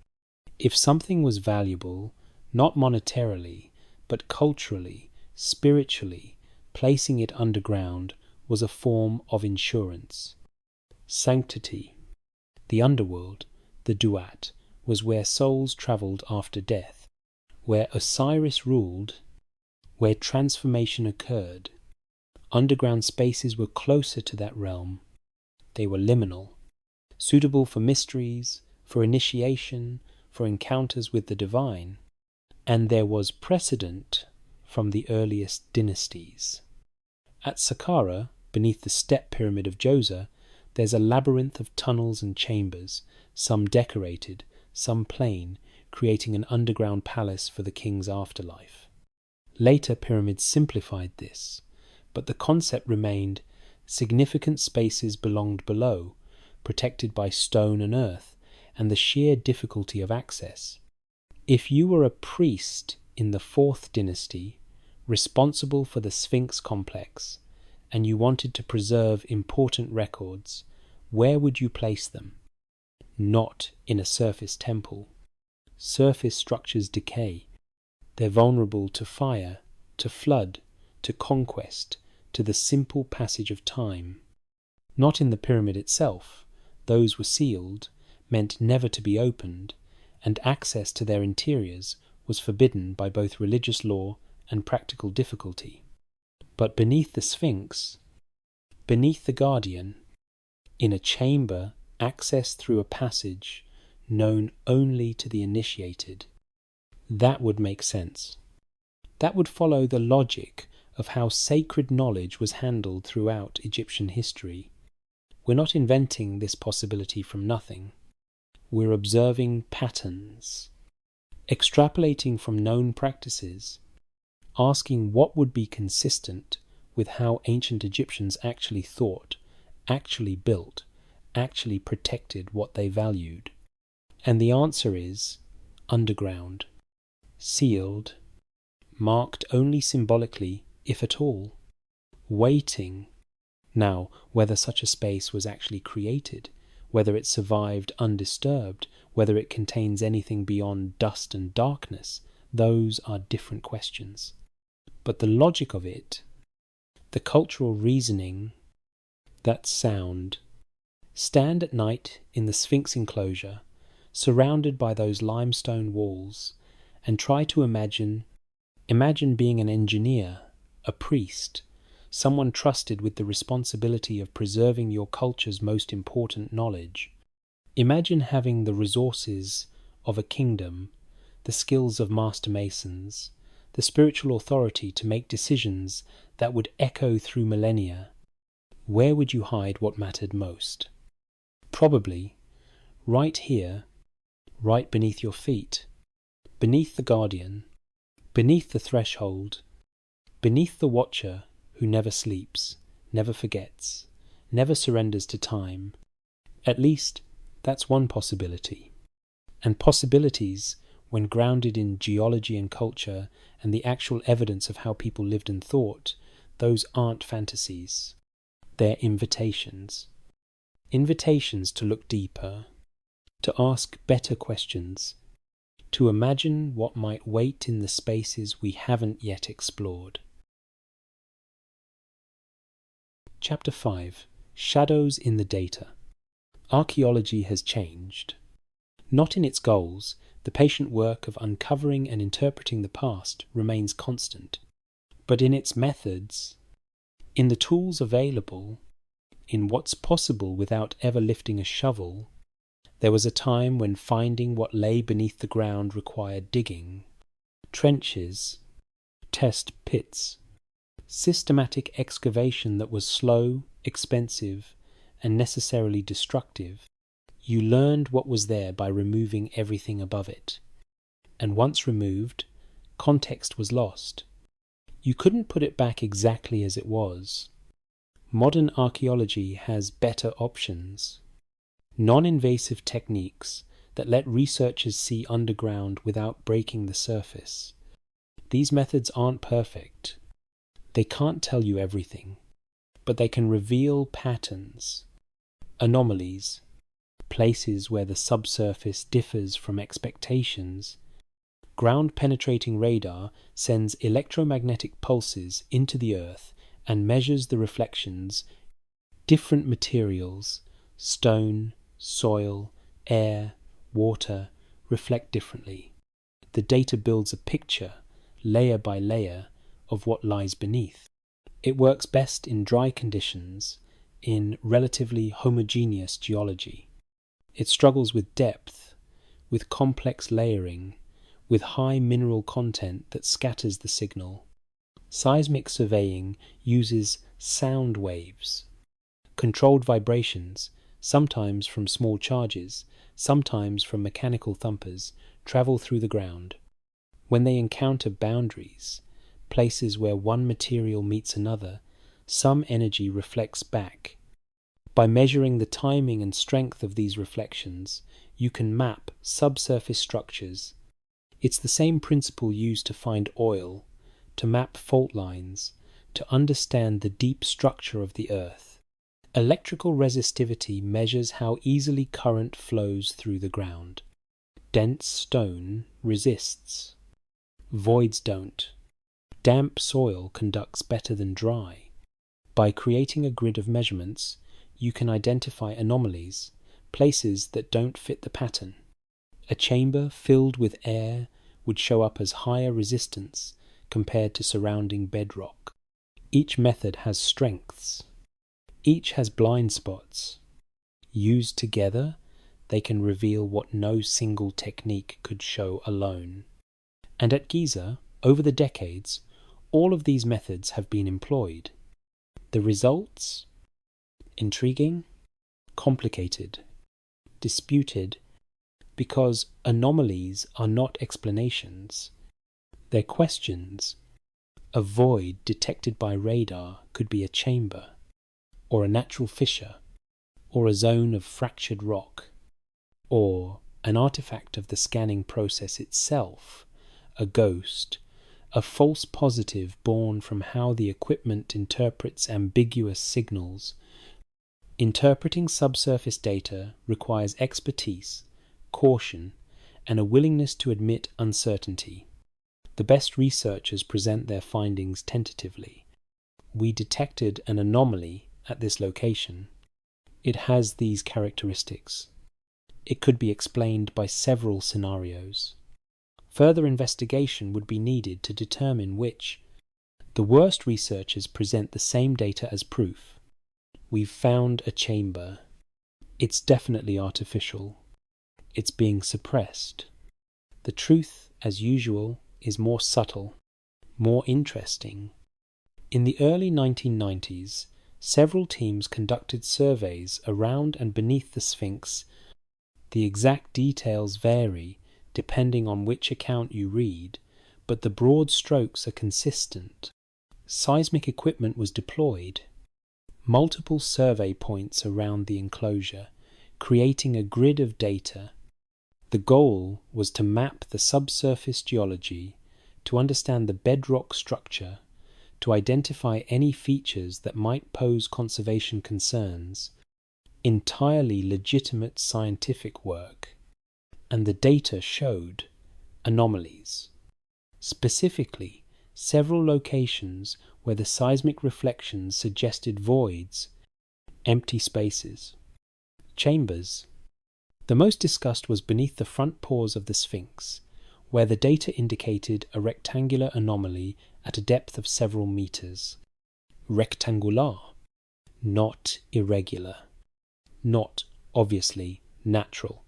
If something was valuable, not monetarily, but culturally, spiritually, placing it underground was a form of insurance. Sanctity. The underworld, the Duat, was where souls travelled after death, where Osiris ruled, where transformation occurred. Underground spaces were closer to that realm. They were liminal, suitable for mysteries, for initiation, for encounters with the divine. And there was precedent from the earliest dynasties. At Saqqara, beneath the step pyramid of Djoser, there's a labyrinth of tunnels and chambers, some decorated, some plain, creating an underground palace for the king's afterlife. Later pyramids simplified this, but the concept remained: significant spaces belonged below, protected by stone and earth, and the sheer difficulty of access. If you were a priest in the 4th dynasty, responsible for the Sphinx complex, and you wanted to preserve important records, where would you place them? Not in a surface temple. Surface structures decay. They're vulnerable to fire, to flood, to conquest, to the simple passage of time. Not in the pyramid itself. Those were sealed, meant never to be opened, and access to their interiors was forbidden by both religious law and practical difficulty. But beneath the Sphinx, beneath the Guardian, in a chamber accessed through a passage known only to the initiated, that would make sense. That would follow the logic of how sacred knowledge was handled throughout Egyptian history. We're not inventing this possibility from nothing. We're observing patterns, extrapolating from known practices, asking what would be consistent with how ancient Egyptians actually thought, actually built, actually protected what they valued. And the answer is underground, sealed, marked only symbolically, if at all, waiting. Now, whether such a space was actually created, whether it survived undisturbed, whether it contains anything beyond dust and darkness, those are different questions. But the logic of it, the cultural reasoning, that sound, stand at night in the Sphinx enclosure, surrounded by those limestone walls, and try to imagine being an engineer, a priest, someone trusted with the responsibility of preserving your culture's most important knowledge. Imagine having the resources of a kingdom, the skills of master masons, the spiritual authority to make decisions that would echo through millennia. Where would you hide what mattered most? Probably right here, right beneath your feet, beneath the Guardian, beneath the threshold, beneath the Watcher who never sleeps, never forgets, never surrenders to time. At least, that's one possibility. And possibilities, when grounded in geology and culture and the actual evidence of how people lived and thought, those aren't fantasies. They're invitations. Invitations to look deeper, to ask better questions, to imagine what might wait in the spaces we haven't yet explored. Chapter 5. Shadows in the Data. Archaeology has changed. Not in its goals, the patient work of uncovering and interpreting the past remains constant, but in its methods, in the tools available, in what's possible without ever lifting a shovel. There was a time when finding what lay beneath the ground required digging, trenches, test pits, systematic excavation that was slow, expensive, and necessarily destructive. You learned what was there by removing everything above it. And once removed, context was lost. You couldn't put it back exactly as it was. Modern archaeology has better options. Non-invasive techniques that let researchers see underground without breaking the surface. These methods aren't perfect. They can't tell you everything, but they can reveal patterns, anomalies, places where the subsurface differs from expectations. Ground-penetrating radar sends electromagnetic pulses into the earth and measures the reflections. Different materials, stone, soil, air, water, reflect differently. The data builds a picture, layer by layer, of what lies beneath. It works best in dry conditions, in relatively homogeneous geology. It struggles with depth, with complex layering, with high mineral content that scatters the signal. Seismic surveying uses sound waves, controlled vibrations, sometimes from small charges, sometimes from mechanical thumpers, travel through the ground. When they encounter boundaries, places where one material meets another, some energy reflects back. By measuring the timing and strength of these reflections, you can map subsurface structures. It's the same principle used to find oil, to map fault lines, to understand the deep structure of the earth. Electrical resistivity measures how easily current flows through the ground. Dense stone resists. Voids don't. Damp soil conducts better than dry. By creating a grid of measurements, you can identify anomalies, places that don't fit the pattern. A chamber filled with air would show up as higher resistance, compared to surrounding bedrock. Each method has strengths. Each has blind spots. Used together, they can reveal what no single technique could show alone. And at Giza, over the decades, all of these methods have been employed. The results? Intriguing, complicated, disputed, because anomalies are not explanations. They're questions. A void detected by radar could be a chamber, or a natural fissure, or a zone of fractured rock, or an artifact of the scanning process itself, a ghost, a false positive born from how the equipment interprets ambiguous signals. Interpreting subsurface data requires expertise, caution, and a willingness to admit uncertainty. The best researchers present their findings tentatively. We detected an anomaly at this location. It has these characteristics. It could be explained by several scenarios. Further investigation would be needed to determine which. The worst researchers present the same data as proof. We've found a chamber. It's definitely artificial. It's being suppressed. The truth, as usual, is more subtle, more interesting. In the early 1990s, several teams conducted surveys around and beneath the Sphinx. The exact details vary depending on which account you read, but the broad strokes are consistent. Seismic equipment was deployed. Multiple survey points around the enclosure, creating a grid of data. The goal was to map the subsurface geology, to understand the bedrock structure, to identify any features that might pose conservation concerns. Entirely legitimate scientific work. And the data showed anomalies. Specifically, several locations where the seismic reflections suggested voids, empty spaces, chambers. The most discussed was beneath the front paws of the Sphinx, where the data indicated a rectangular anomaly at a depth of several meters. Rectangular, not irregular, not obviously natural.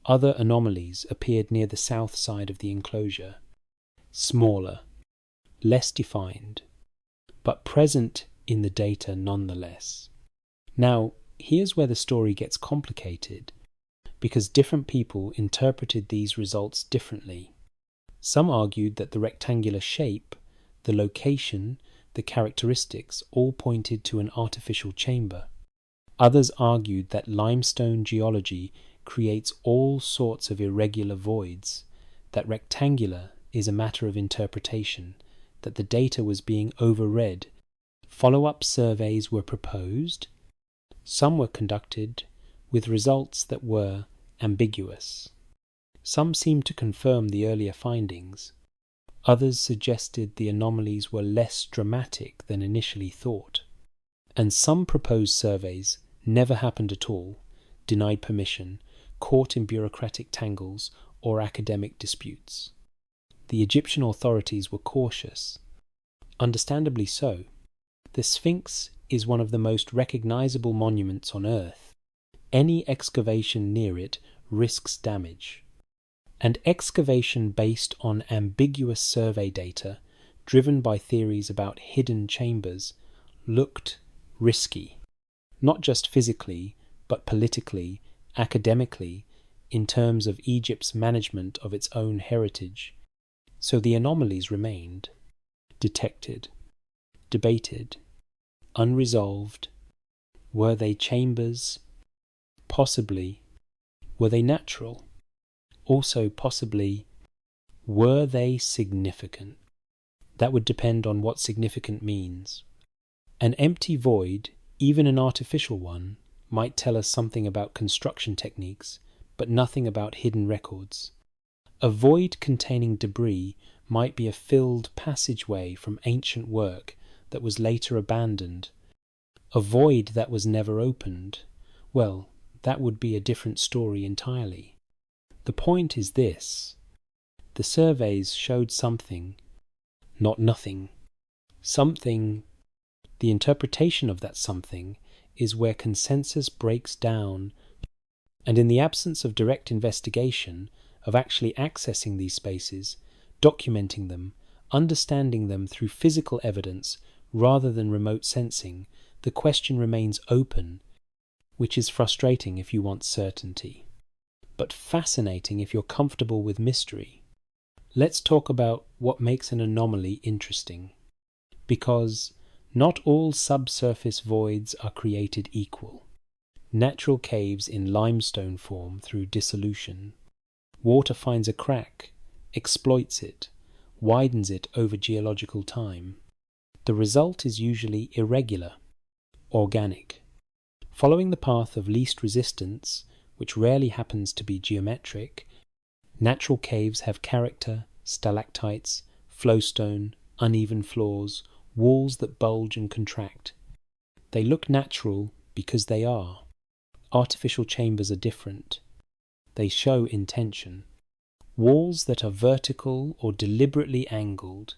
Other anomalies appeared near the south side of the enclosure, smaller, less defined, but present in the data nonetheless. Now, here's where the story gets complicated, because different people interpreted these results differently. Some argued that the rectangular shape, the location, the characteristics all pointed to an artificial chamber. Others argued that limestone geology creates all sorts of irregular voids, that rectangular is a matter of interpretation, that the data was being overread. Follow-up surveys were proposed. Some were conducted with results that were ambiguous. Some seemed to confirm the earlier findings. Others suggested the anomalies were less dramatic than initially thought. And some proposed surveys never happened at all, denied permission, caught in bureaucratic tangles or academic disputes. The Egyptian authorities were cautious. Understandably so. The Sphinx is one of the most recognizable monuments on Earth. Any excavation near it risks damage. And excavation based on ambiguous survey data, driven by theories about hidden chambers, looked risky. Not just physically, but politically, academically, in terms of Egypt's management of its own heritage. So the anomalies remained, detected, debated, unresolved. Were they chambers? Possibly. Were they natural? Also possibly. Were they significant? That would depend on what significant means. An empty void, even an artificial one, might tell us something about construction techniques, but nothing about hidden records. A void containing debris might be a filled passageway from ancient work that was later abandoned. A void that was never opened, well, that would be a different story entirely. The point is this. The surveys showed something. not nothing. Something, the interpretation of that something, is where consensus breaks down, and in the absence of direct investigation, of actually accessing these spaces, documenting them, understanding them through physical evidence rather than remote sensing, the question remains open, which is frustrating if you want certainty, but fascinating if you're comfortable with mystery. Let's talk about what makes an anomaly interesting, because not all subsurface voids are created equal. Natural caves in limestone form through dissolution. Water finds a crack, exploits it, widens it over geological time. The result is usually irregular, organic. Following the path of least resistance, which rarely happens to be geometric, natural caves have character, stalactites, flowstone, uneven floors, walls that bulge and contract. They look natural because they are. Artificial chambers are different. They show intention. Walls that are vertical or deliberately angled.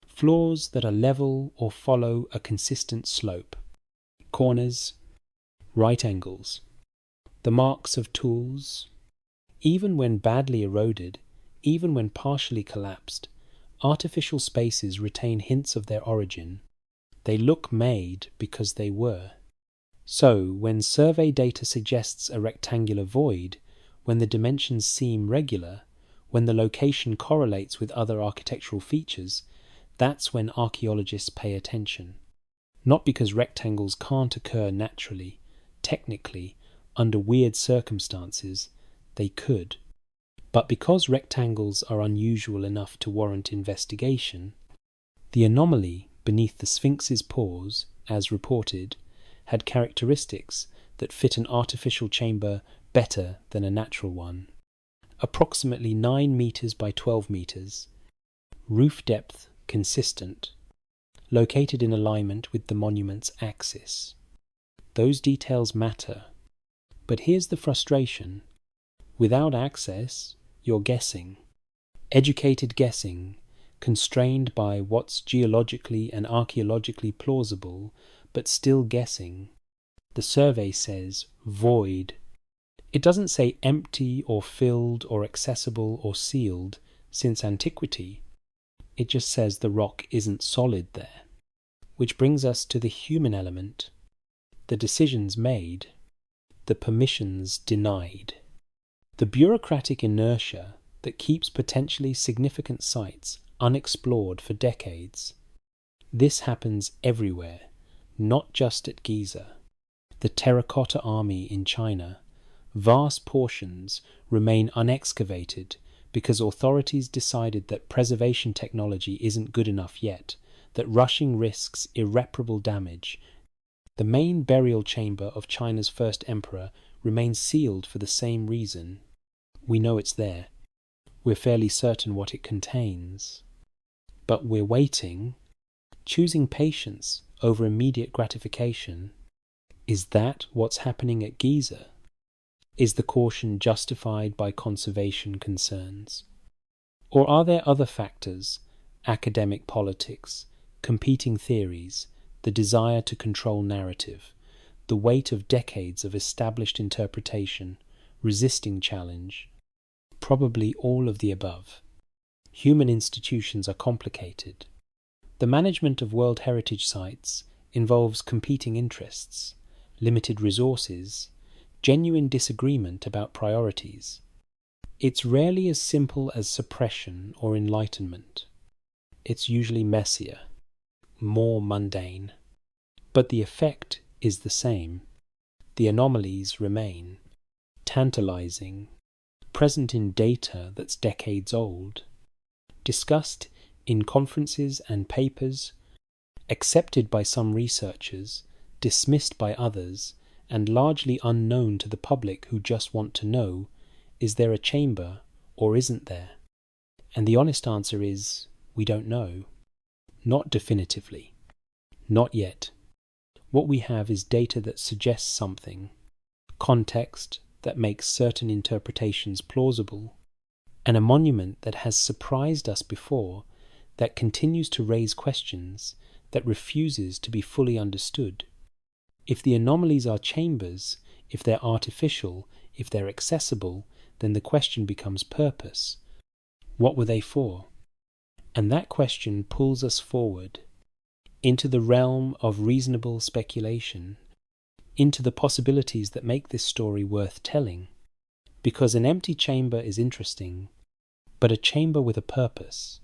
Floors that are level or follow a consistent slope. Corners, right angles. The marks of tools. Even when badly eroded, even when partially collapsed, artificial spaces retain hints of their origin. They look made because they were. So, when survey data suggests a rectangular void, when the dimensions seem regular, when the location correlates with other architectural features, that's when archaeologists pay attention. Not because rectangles can't occur naturally, technically, under weird circumstances, they could, but because rectangles are unusual enough to warrant investigation. The anomaly beneath the Sphinx's pores, as reported, had characteristics that fit an artificial chamber better than a natural one. Approximately 9 meters by 12 meters, roof depth consistent, located in alignment with the monument's axis. Those details matter. But here's the frustration. Without access, you're guessing. Educated guessing, constrained by what's geologically and archaeologically plausible, but still guessing. The survey says void. It doesn't say empty or filled or accessible or sealed since antiquity. It just says the rock isn't solid there. Which brings us to the human element. The decisions made. The permissions denied. The bureaucratic inertia that keeps potentially significant sites unexplored for decades. This happens everywhere, not just at Giza. The Terracotta Army in China. Vast portions remain unexcavated because authorities decided that preservation technology isn't good enough yet, that rushing risks irreparable damage. The main burial chamber of China's first emperor remains sealed for the same reason. We know it's there. We're fairly certain what it contains. But we're waiting, choosing patience over immediate gratification. Is that what's happening at Giza? Is the caution justified by conservation concerns? Or are there other factors, academic politics, competing theories, the desire to control narrative, the weight of decades of established interpretation, resisting challenge? Probably all of the above. Human institutions are complicated. The management of World Heritage Sites involves competing interests, limited resources, genuine disagreement about priorities. It's rarely as simple as suppression or enlightenment. It's usually messier, more mundane. But the effect is the same. The anomalies remain, tantalizing, present in data that's decades old, discussed in conferences and papers, accepted by some researchers, dismissed by others, and largely unknown to the public who just want to know, is there a chamber or isn't there? And the honest answer is, we don't know. Not definitively. Not yet. What we have is data that suggests something, context that makes certain interpretations plausible, and a monument that has surprised us before, that continues to raise questions, that refuses to be fully understood. If the anomalies are chambers, if they're artificial, if they're accessible, then the question becomes purpose. What were they for? And that question pulls us forward into the realm of reasonable speculation, into the possibilities that make this story worth telling. Because an empty chamber is interesting, but a chamber with a purpose,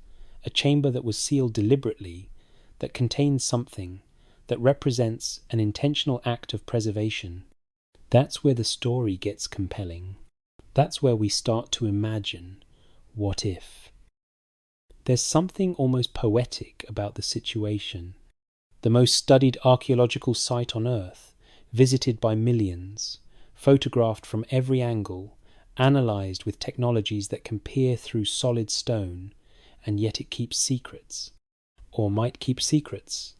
a chamber that was sealed deliberately, that contains something, that represents an intentional act of preservation, that's where the story gets compelling. That's where we start to imagine, what if? There's something almost poetic about the situation. The most studied archaeological site on Earth, visited by millions, photographed from every angle, analysed with technologies that can peer through solid stone, and yet it keeps secrets, or might keep secrets.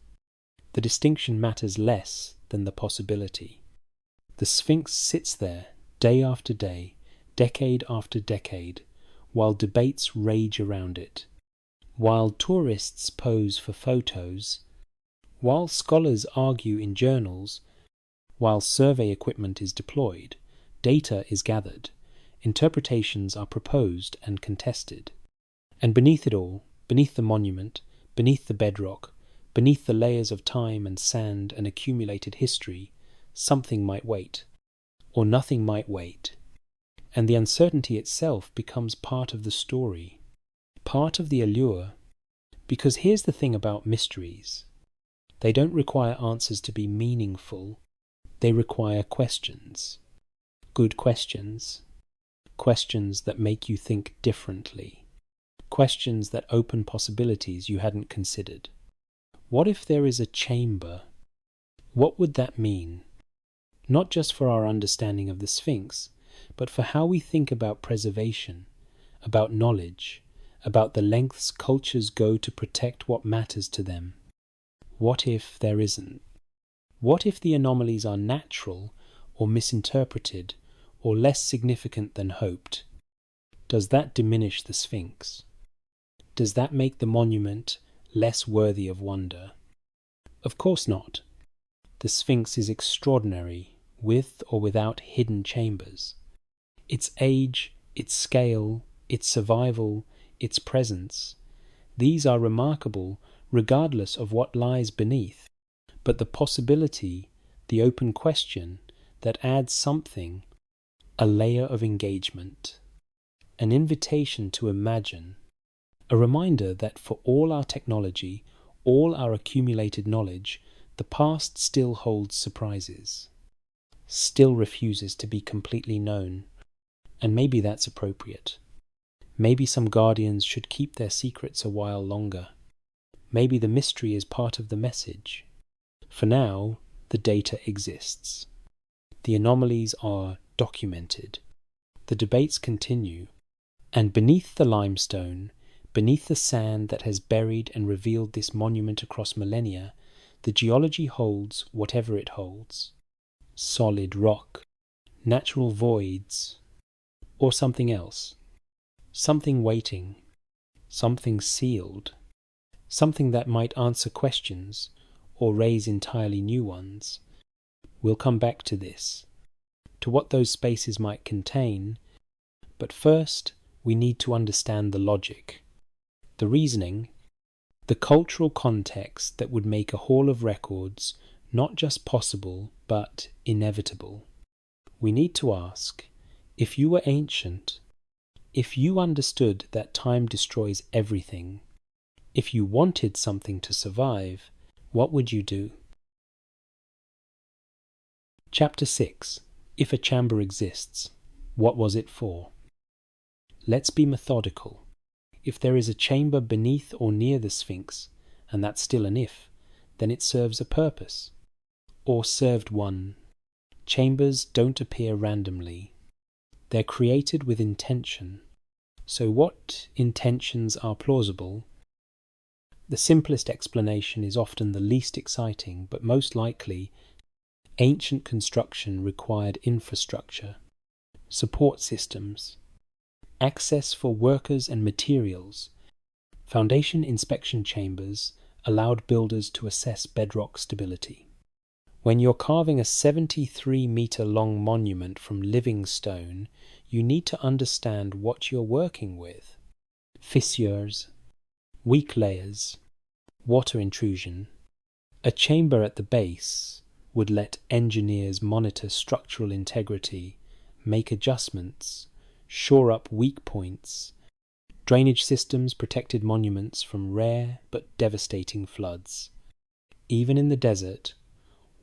The distinction matters less than the possibility. The Sphinx sits there, day after day, decade after decade, while debates rage around it, while tourists pose for photos, while scholars argue in journals, while survey equipment is deployed, data is gathered, interpretations are proposed and contested. And beneath it all, beneath the monument, beneath the bedrock, beneath the layers of time and sand and accumulated history, something might wait, or nothing might wait. And the uncertainty itself becomes part of the story, part of the allure. Because here's the thing about mysteries. They don't require answers to be meaningful. They require questions. Good questions. Questions that make you think differently. Questions that open possibilities you hadn't considered. What if there is a chamber? What would that mean? Not just for our understanding of the Sphinx, but for how we think about preservation, about knowledge, about the lengths cultures go to protect what matters to them. What if there isn't? What if the anomalies are natural or misinterpreted or less significant than hoped? Does that diminish the Sphinx? Does that make the monument less worthy of wonder? Of course not. The Sphinx is extraordinary, with or without hidden chambers. Its age, its scale, its survival, its presence, these are remarkable regardless of what lies beneath. But the possibility, the open question, that adds something, a layer of engagement, an invitation to imagine, a reminder that for all our technology, all our accumulated knowledge, the past still holds surprises, still refuses to be completely known. And maybe that's appropriate. Maybe some guardians should keep their secrets a while longer. Maybe the mystery is part of the message. For now, the data exists. The anomalies are documented. The debates continue. And beneath the limestone, beneath the sand that has buried and revealed this monument across millennia, the geology holds whatever it holds. Solid rock, natural voids, or something else. Something waiting, something sealed, something that might answer questions or raise entirely new ones. We'll come back to this, to what those spaces might contain, but first we need to understand the logic, the reasoning, the cultural context that would make a hall of records not just possible but inevitable. We need to ask, if you were ancient, if you understood that time destroys everything, if you wanted something to survive, what would you do? Chapter 6. If a chamber exists, what was it for? Let's be methodical. If there is a chamber beneath or near the Sphinx, and that's still an if, then it serves a purpose. Or served one. Chambers don't appear randomly. They're created with intention. So what intentions are plausible? The simplest explanation is often the least exciting, but most likely, ancient construction required infrastructure, support systems, access for workers and materials, Foundation inspection chambers allowed builders to assess bedrock stability. When you're carving a 73-meter-long monument from living stone, you need to understand what you're working with. Fissures, weak layers, water intrusion. A chamber at the base would let engineers monitor structural integrity, make adjustments, shore up weak points. Drainage systems protected monuments from rare but devastating floods. Even in the desert,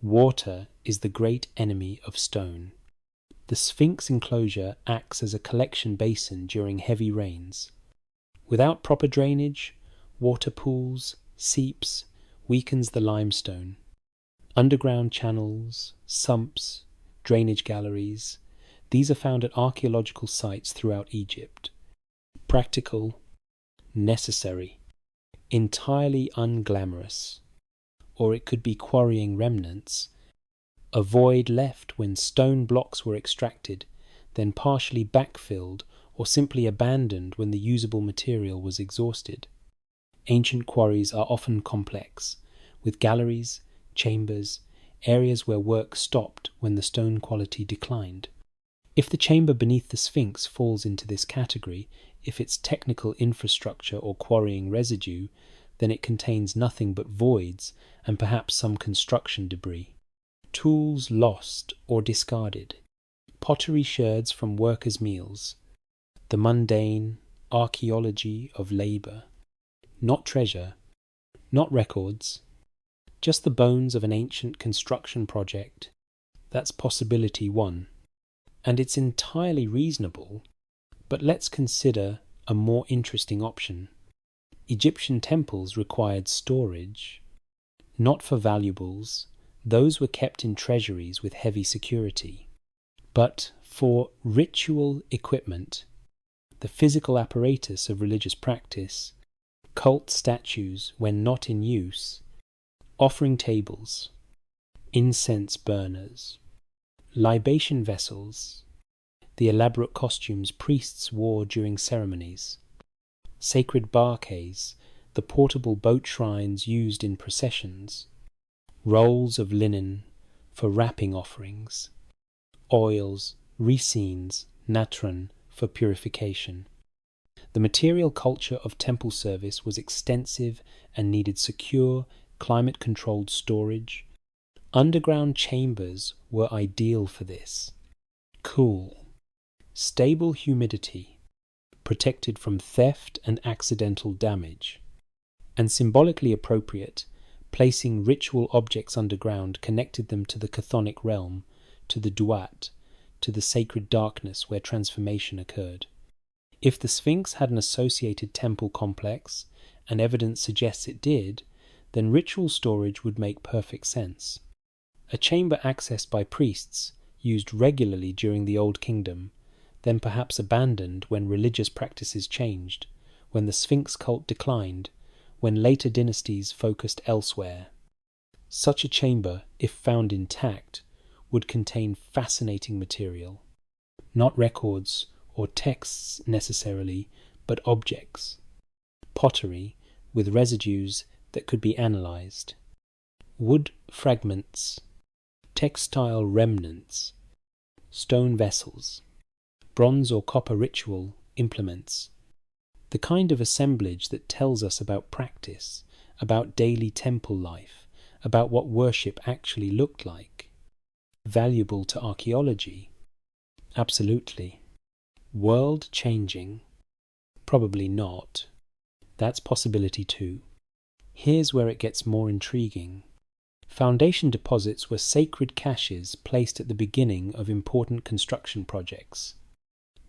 water is the great enemy of stone. The Sphinx enclosure acts as a collection basin during heavy rains. Without proper drainage, water pools, seeps, weakens the limestone. Underground channels, sumps, drainage galleries, these are found at archaeological sites throughout Egypt. Practical, necessary, entirely unglamorous. Or it could be quarrying remnants, a void left when stone blocks were extracted, then partially backfilled or simply abandoned when the usable material was exhausted. Ancient quarries are often complex, with galleries, chambers, areas where work stopped when the stone quality declined. If the chamber beneath the Sphinx falls into this category, if it's technical infrastructure or quarrying residue, then it contains nothing but voids and perhaps some construction debris. Tools lost or discarded. Pottery sherds from workers' meals. The mundane archaeology of labour. Not treasure, not records, just the bones of an ancient construction project. That's possibility one. And it's entirely reasonable, but let's consider a more interesting option. Egyptian temples required storage, not for valuables, those were kept in treasuries with heavy security, but for ritual equipment, the physical apparatus of religious practice, cult statues when not in use, offering tables, incense burners, libation vessels, the elaborate costumes priests wore during ceremonies, sacred barques, the portable boat shrines used in processions, rolls of linen for wrapping offerings, oils, resines, natron for purification. The material culture of temple service was extensive and needed secure, climate-controlled storage. Underground chambers were ideal for this. Cool, stable humidity, protected from theft and accidental damage, and symbolically appropriate, placing ritual objects underground connected them to the chthonic realm, to the duat, to the sacred darkness where transformation occurred. If the Sphinx had an associated temple complex, and evidence suggests it did, then ritual storage would make perfect sense. A chamber accessed by priests, used regularly during the Old Kingdom, then perhaps abandoned when religious practices changed, when the Sphinx cult declined, when later dynasties focused elsewhere. Such a chamber, if found intact, would contain fascinating material. Not records or texts necessarily, but objects. Pottery with residues that could be analysed. Wood fragments. Textile remnants. Stone vessels. Bronze or copper ritual implements. The kind of assemblage that tells us about practice, about daily temple life, about what worship actually looked like. Valuable to archaeology? Absolutely. World-changing? Probably not. That's possibility two. Here's where it gets more intriguing. Foundation deposits were sacred caches placed at the beginning of important construction projects.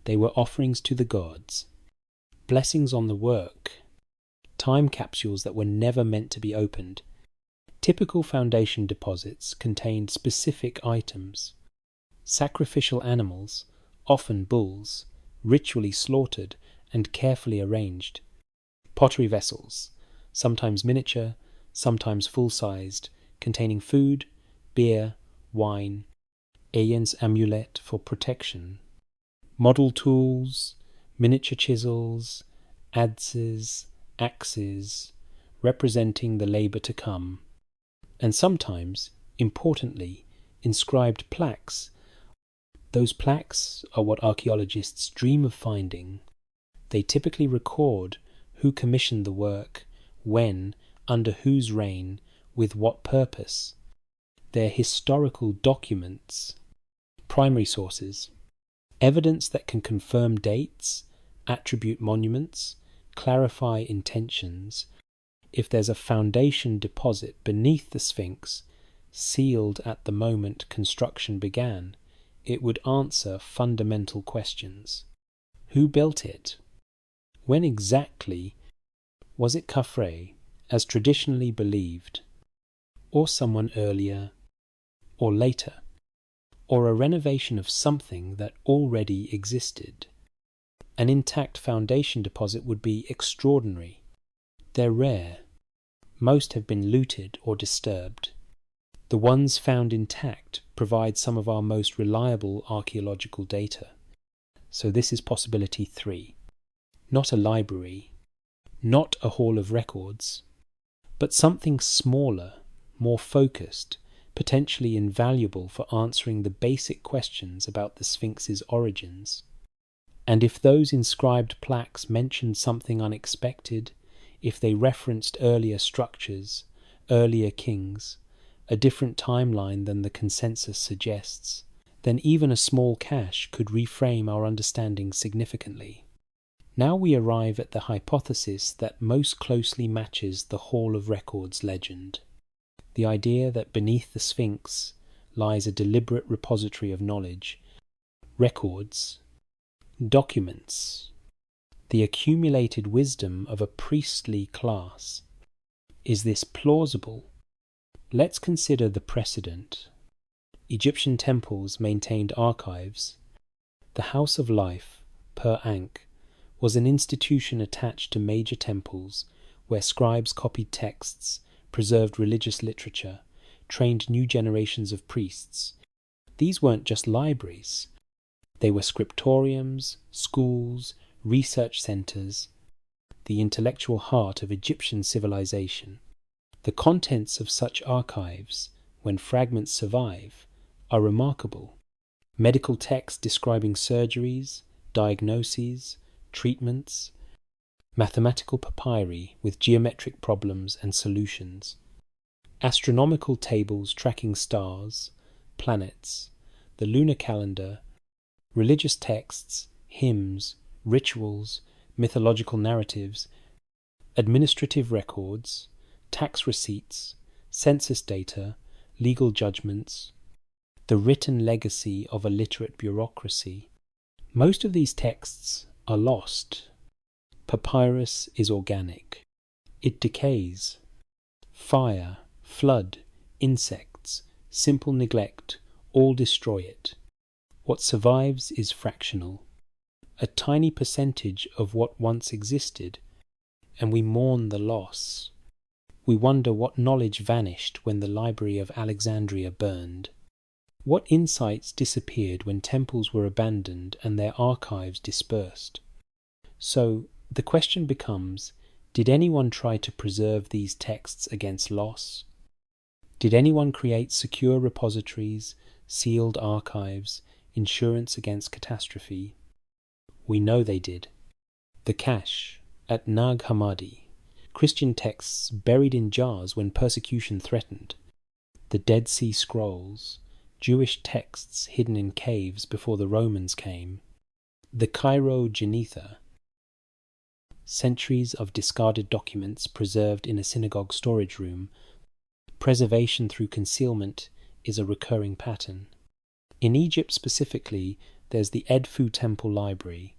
They were offerings to the gods, blessings on the work, time capsules that were never meant to be opened. Typical foundation deposits contained specific items, sacrificial animals, often bulls, ritually slaughtered and carefully arranged, pottery vessels, sometimes miniature, sometimes full-sized, containing food, beer, wine, Ayen's amulet for protection, model tools, miniature chisels, adzes, axes, representing the labour to come, and sometimes, importantly, inscribed plaques. Those plaques are what archaeologists dream of finding. They typically record who commissioned the work, when, under whose reign, with what purpose. They're historical documents, primary sources, evidence that can confirm dates, attribute monuments, clarify intentions. If there's a foundation deposit beneath the Sphinx, sealed at the moment construction began, it would answer fundamental questions. Who built it? When exactly? Was it Khafre, as traditionally believed, or someone earlier, or later, or a renovation of something that already existed? An intact foundation deposit would be extraordinary. They're rare. Most have been looted or disturbed. The ones found intact provide some of our most reliable archaeological data. So this is possibility 3. Not a library, not a hall of records, but something smaller, more focused, potentially invaluable for answering the basic questions about the Sphinx's origins. And if those inscribed plaques mentioned something unexpected, if they referenced earlier structures, earlier kings, a different timeline than the consensus suggests, then even a small cache could reframe our understanding significantly. Now we arrive at the hypothesis that most closely matches the Hall of Records legend. The idea that beneath the Sphinx lies a deliberate repository of knowledge, records, documents, the accumulated wisdom of a priestly class. Is this plausible? Let's consider the precedent. Egyptian temples maintained archives. The House of Life, per Ankh, was an institution attached to major temples where scribes copied texts, preserved religious literature, trained new generations of priests. These weren't just libraries. They were scriptoriums, schools, research centers, the intellectual heart of Egyptian civilization. The contents of such archives, when fragments survive, are remarkable. Medical texts describing surgeries, diagnoses, treatments, mathematical papyri with geometric problems and solutions, astronomical tables tracking stars, planets, the lunar calendar, religious texts, hymns, rituals, mythological narratives, administrative records, tax receipts, census data, legal judgments, the written legacy of a literate bureaucracy. Most of these texts are lost. Papyrus is organic. It decays. Fire, flood, insects, simple neglect, all destroy it. What survives is fractional, a tiny percentage of what once existed, and we mourn the loss. We wonder what knowledge vanished when the Library of Alexandria burned. What insights disappeared when temples were abandoned and their archives dispersed? So, the question becomes, did anyone try to preserve these texts against loss? Did anyone create secure repositories, sealed archives, insurance against catastrophe? We know they did. The cache at Nag Hammadi, Christian texts buried in jars when persecution threatened, the Dead Sea Scrolls, Jewish texts hidden in caves before the Romans came, the Cairo Genetha, centuries of discarded documents preserved in a synagogue storage room. Preservation through concealment is a recurring pattern. In Egypt specifically, there's the Edfu Temple Library.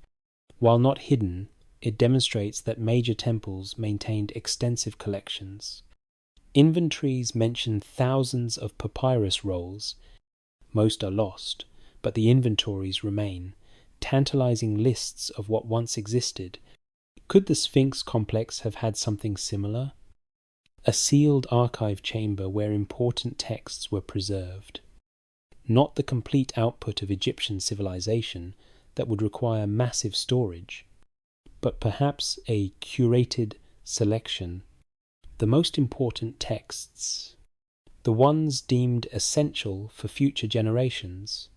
While not hidden, it demonstrates that major temples maintained extensive collections. Inventories mention thousands of papyrus rolls. Most are lost, but the inventories remain, tantalizing lists of what once existed. Could the Sphinx complex have had something similar? A sealed archive chamber where important texts were preserved. Not the complete output of Egyptian civilization that would require massive storage, but perhaps a curated, Selection. The most important texts. The ones deemed essential for future generations.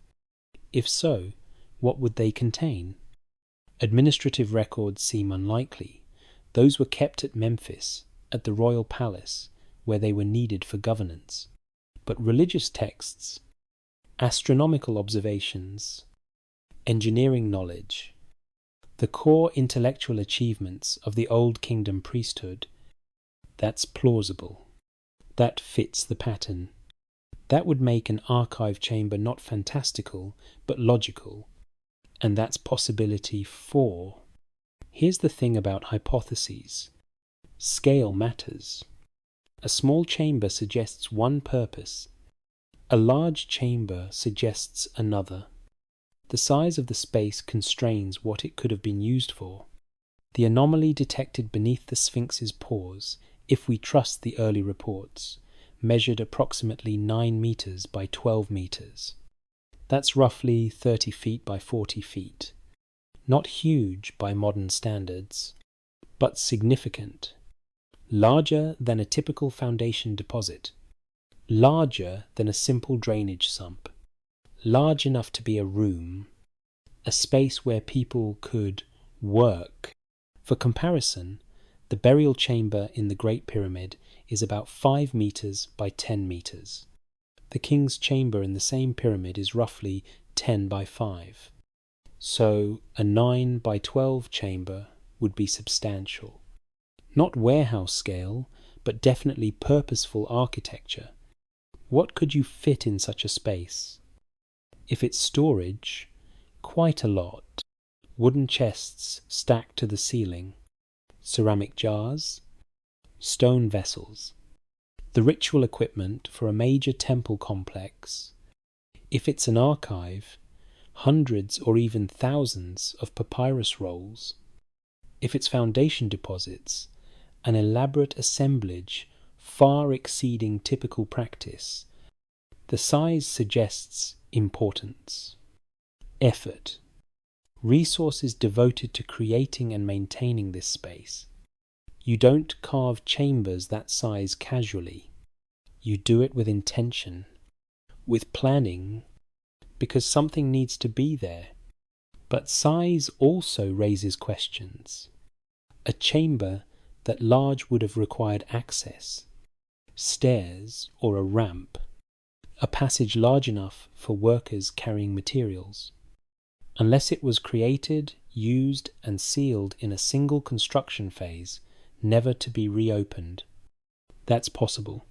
If so, what would they contain? Administrative records seem unlikely. Those were kept at Memphis, at the royal palace, where they were needed for governance. But religious texts, astronomical observations, engineering knowledge, the core intellectual achievements of the Old Kingdom priesthood, that's plausible. That fits the pattern. That would make an archive chamber not fantastical, but logical. And that's possibility 4. Here's the thing about hypotheses. Scale matters. A small chamber suggests one purpose. A large chamber suggests another. The size of the space constrains what it could have been used for. The anomaly detected beneath the Sphinx's pores, if we trust the early reports, measured approximately 9 meters by 12 meters. That's roughly 30 feet by 40 feet. Not huge by modern standards, but significant. Larger than a typical foundation deposit. Larger than a simple drainage sump. Large enough to be a room, a space where people could work. For comparison, the burial chamber in the Great Pyramid is about 5 meters by 10 meters. The king's chamber in the same pyramid is roughly 10 by 5. So a 9 by 12 chamber would be substantial. Not warehouse scale, but definitely purposeful architecture. What could you fit in such a space? If it's storage, quite a lot. Wooden chests stacked to the ceiling. Ceramic jars. Stone vessels. The ritual equipment for a major temple complex. If it's an archive, hundreds or even thousands of papyrus rolls. If it's foundation deposits, an elaborate assemblage far exceeding typical practice. The size suggests importance. Effort. Resources devoted to creating and maintaining this space. You don't carve chambers that size casually. You do it with intention, with planning, because something needs to be there. But size also raises questions. A chamber that large would have required access, stairs or a ramp, a passage large enough for workers carrying materials. Unless it was created, used and sealed in a single construction phase, never to be reopened. That's possible,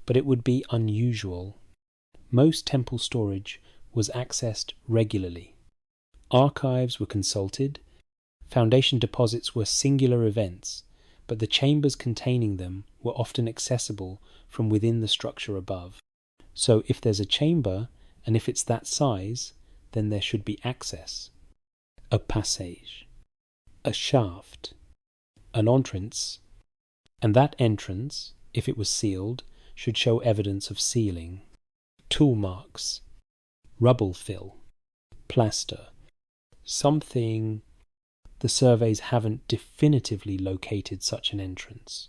but it would be unusual. Most temple storage was accessed regularly. Archives were consulted. Foundation deposits were singular events, but the chambers containing them were often accessible from within the structure above. So if there's a chamber, and if it's that size, then there should be access. A passage, a shaft, an entrance, and that entrance, if it was sealed, should show evidence of sealing. Tool marks, rubble fill, plaster, something. The surveys haven't definitively located such an entrance.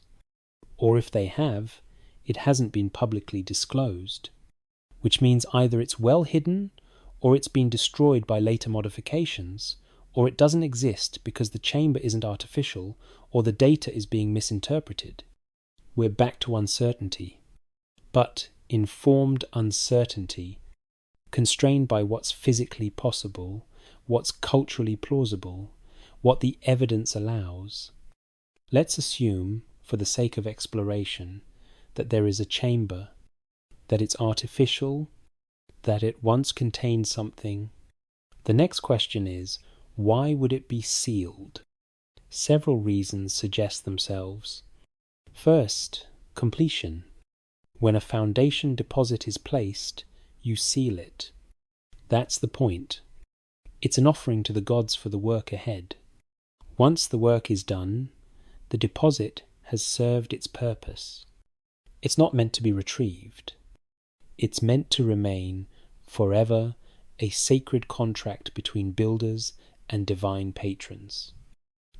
Or if they have, it hasn't been publicly disclosed, which means either it's well hidden, or it's been destroyed by later modifications, or it doesn't exist because the chamber isn't artificial, or the data is being misinterpreted. We're back to uncertainty. But informed uncertainty, constrained by what's physically possible, what's culturally plausible, what the evidence allows. Let's assume, for the sake of exploration, that there is a chamber, that it's artificial, that it once contained something. The next question is, why would it be sealed? Several reasons suggest themselves. First, completion. When a foundation deposit is placed, you seal it. That's the point. It's an offering to the gods for the work ahead. Once the work is done, the deposit has served its purpose. It's not meant to be retrieved. It's meant to remain forever a sacred contract between builders and divine patrons.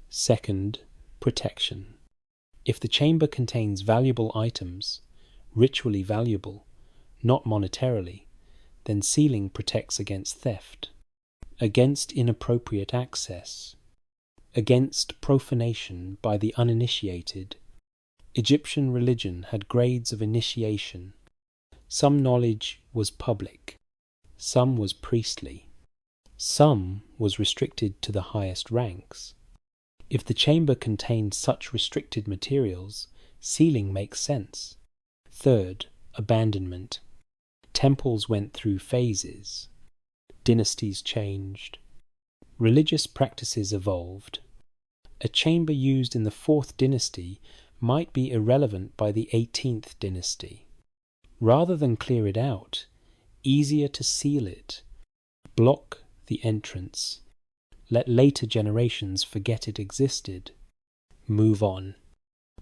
Second, protection. If the chamber contains valuable items, ritually valuable, not monetarily, then sealing protects against theft, against inappropriate access, against profanation by the uninitiated. Egyptian religion had grades of initiation. Some knowledge was public, some was priestly, some was restricted to the highest ranks. If the chamber contained such restricted materials, sealing makes sense. Third, abandonment. Temples went through phases. Dynasties changed. Religious practices evolved. A chamber used in the 4th dynasty might be irrelevant by the 18th dynasty. Rather than clear it out, easier to seal it, block the entrance, let later generations forget it existed, move on.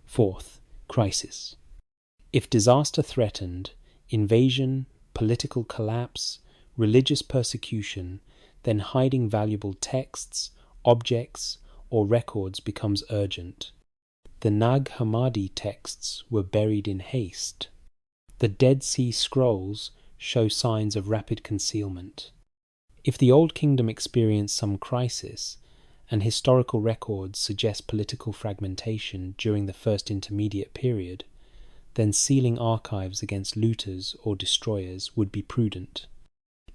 Fourth, crisis. If disaster threatened, invasion, political collapse, religious persecution, then hiding valuable texts, objects, or records becomes urgent. The Nag Hammadi texts were buried in haste. The Dead Sea Scrolls show signs of rapid concealment. If the Old Kingdom experienced some crisis, and historical records suggest political fragmentation during the First Intermediate Period, then sealing archives against looters or destroyers would be prudent.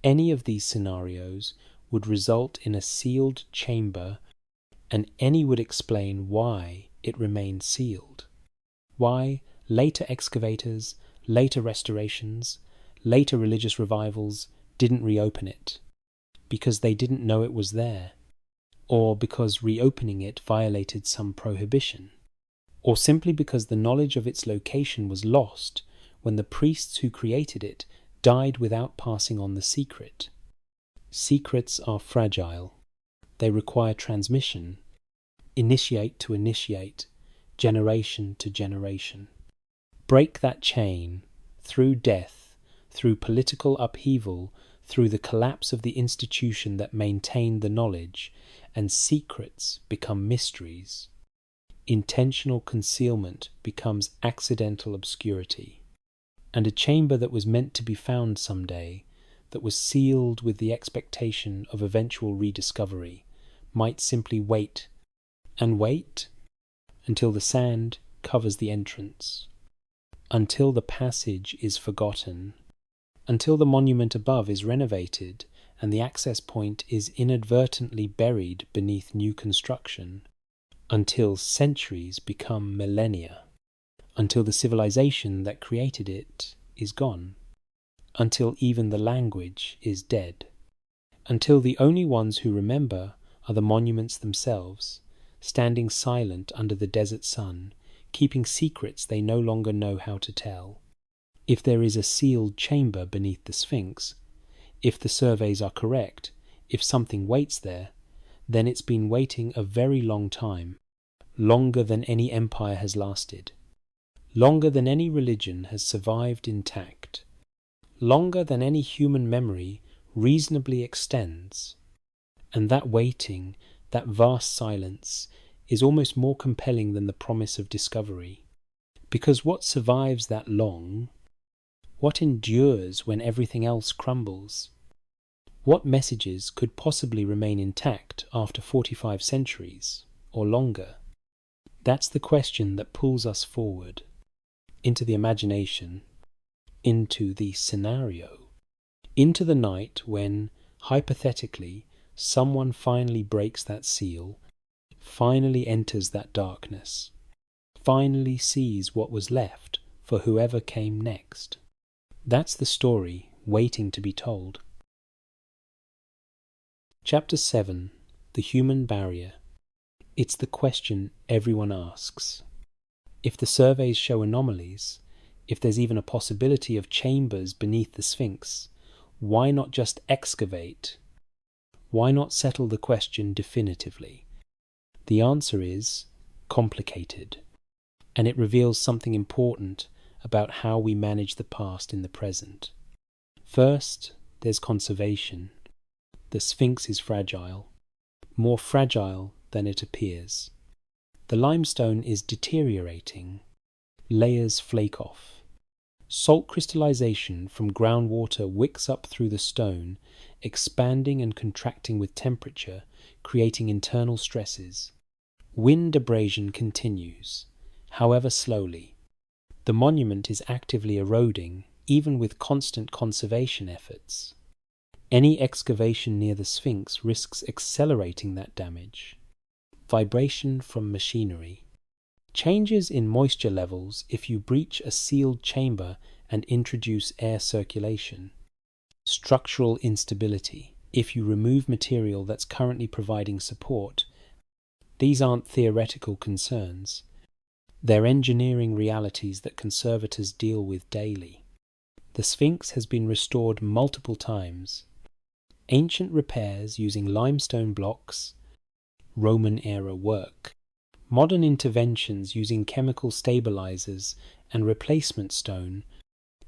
Any of these scenarios would result in a sealed chamber, and any would explain why it remained sealed. Why later excavators, later restorations, later religious revivals didn't reopen it. Because they didn't know it was there, or because reopening it violated some prohibition, or simply because the knowledge of its location was lost when the priests who created it died without passing on the secret. Secrets are fragile. They require transmission, initiate to initiate, generation to generation. Break that chain, through death, through political upheaval, through the collapse of the institution that maintained the knowledge, and secrets become mysteries. Intentional concealment becomes accidental obscurity. And a chamber that was meant to be found someday, that was sealed with the expectation of eventual rediscovery, might simply wait, and wait, until the sand covers the entrance, until the passage is forgotten, until the monument above is renovated and the access point is inadvertently buried beneath new construction, until centuries become millennia, until the civilization that created it is gone, until even the language is dead, until the only ones who remember are the monuments themselves, standing silent under the desert sun, keeping secrets they no longer know how to tell. If there is a sealed chamber beneath the Sphinx, if the surveys are correct, if something waits there, then it's been waiting a very long time, longer than any empire has lasted, longer than any religion has survived intact, longer than any human memory reasonably extends. And that waiting, that vast silence, is almost more compelling than the promise of discovery, because what survives that long, what endures when everything else crumbles? What messages could possibly remain intact after 45 centuries, or longer? That's the question that pulls us forward, into the imagination, into the scenario, into the night when, hypothetically, someone finally breaks that seal, finally enters that darkness, finally sees what was left for whoever came next. That's the story waiting to be told. Chapter 7. The Human Barrier. It's the question everyone asks. If the surveys show anomalies, if there's even a possibility of chambers beneath the Sphinx, why not just excavate? Why not settle the question definitively? The answer is complicated, and it reveals something important about how we manage the past in the present. First, there's conservation. The Sphinx is fragile, more fragile than it appears. The limestone is deteriorating. Layers flake off. Salt crystallization from groundwater wicks up through the stone, expanding and contracting with temperature, creating internal stresses. Wind abrasion continues, however slowly. The monument is actively eroding, even with constant conservation efforts. Any excavation near the Sphinx risks accelerating that damage. Vibration from machinery. Changes in moisture levels if you breach a sealed chamber and introduce air circulation. Structural instability. If you remove material that's currently providing support. These aren't theoretical concerns. They're engineering realities that conservators deal with daily. The Sphinx has been restored multiple times. Ancient repairs using limestone blocks, Roman-era work. Modern interventions using chemical stabilizers and replacement stone.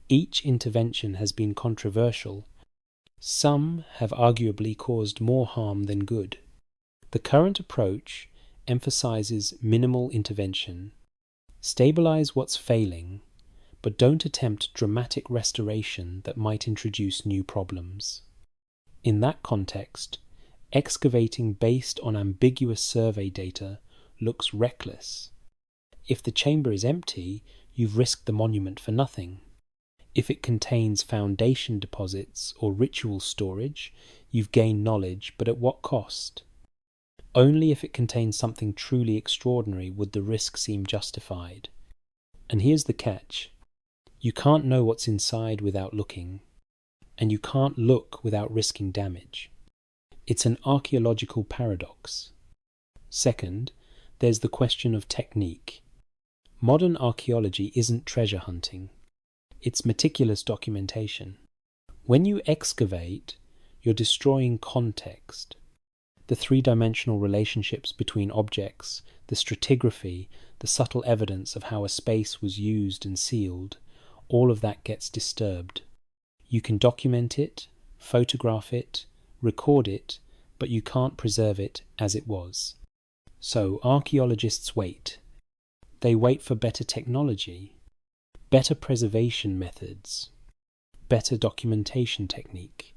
Each intervention has been controversial. Some have arguably caused more harm than good. The current approach emphasizes minimal intervention. Stabilize what's failing, but don't attempt dramatic restoration that might introduce new problems. In that context, excavating based on ambiguous survey data looks reckless. If the chamber is empty, you've risked the monument for nothing. If it contains foundation deposits or ritual storage, you've gained knowledge, but at what cost? Only if it contains something truly extraordinary would the risk seem justified. And here's the catch. You can't know what's inside without looking, and you can't look without risking damage. It's an archaeological paradox. Second, there's the question of technique. Modern archaeology isn't treasure hunting. It's meticulous documentation. When you excavate, you're destroying context. The three-dimensional relationships between objects, the stratigraphy, the subtle evidence of how a space was used and sealed, all of that gets disturbed. You can document it, photograph it, record it, but you can't preserve it as it was. So archaeologists wait. They wait for better technology, better preservation methods, better documentation technique.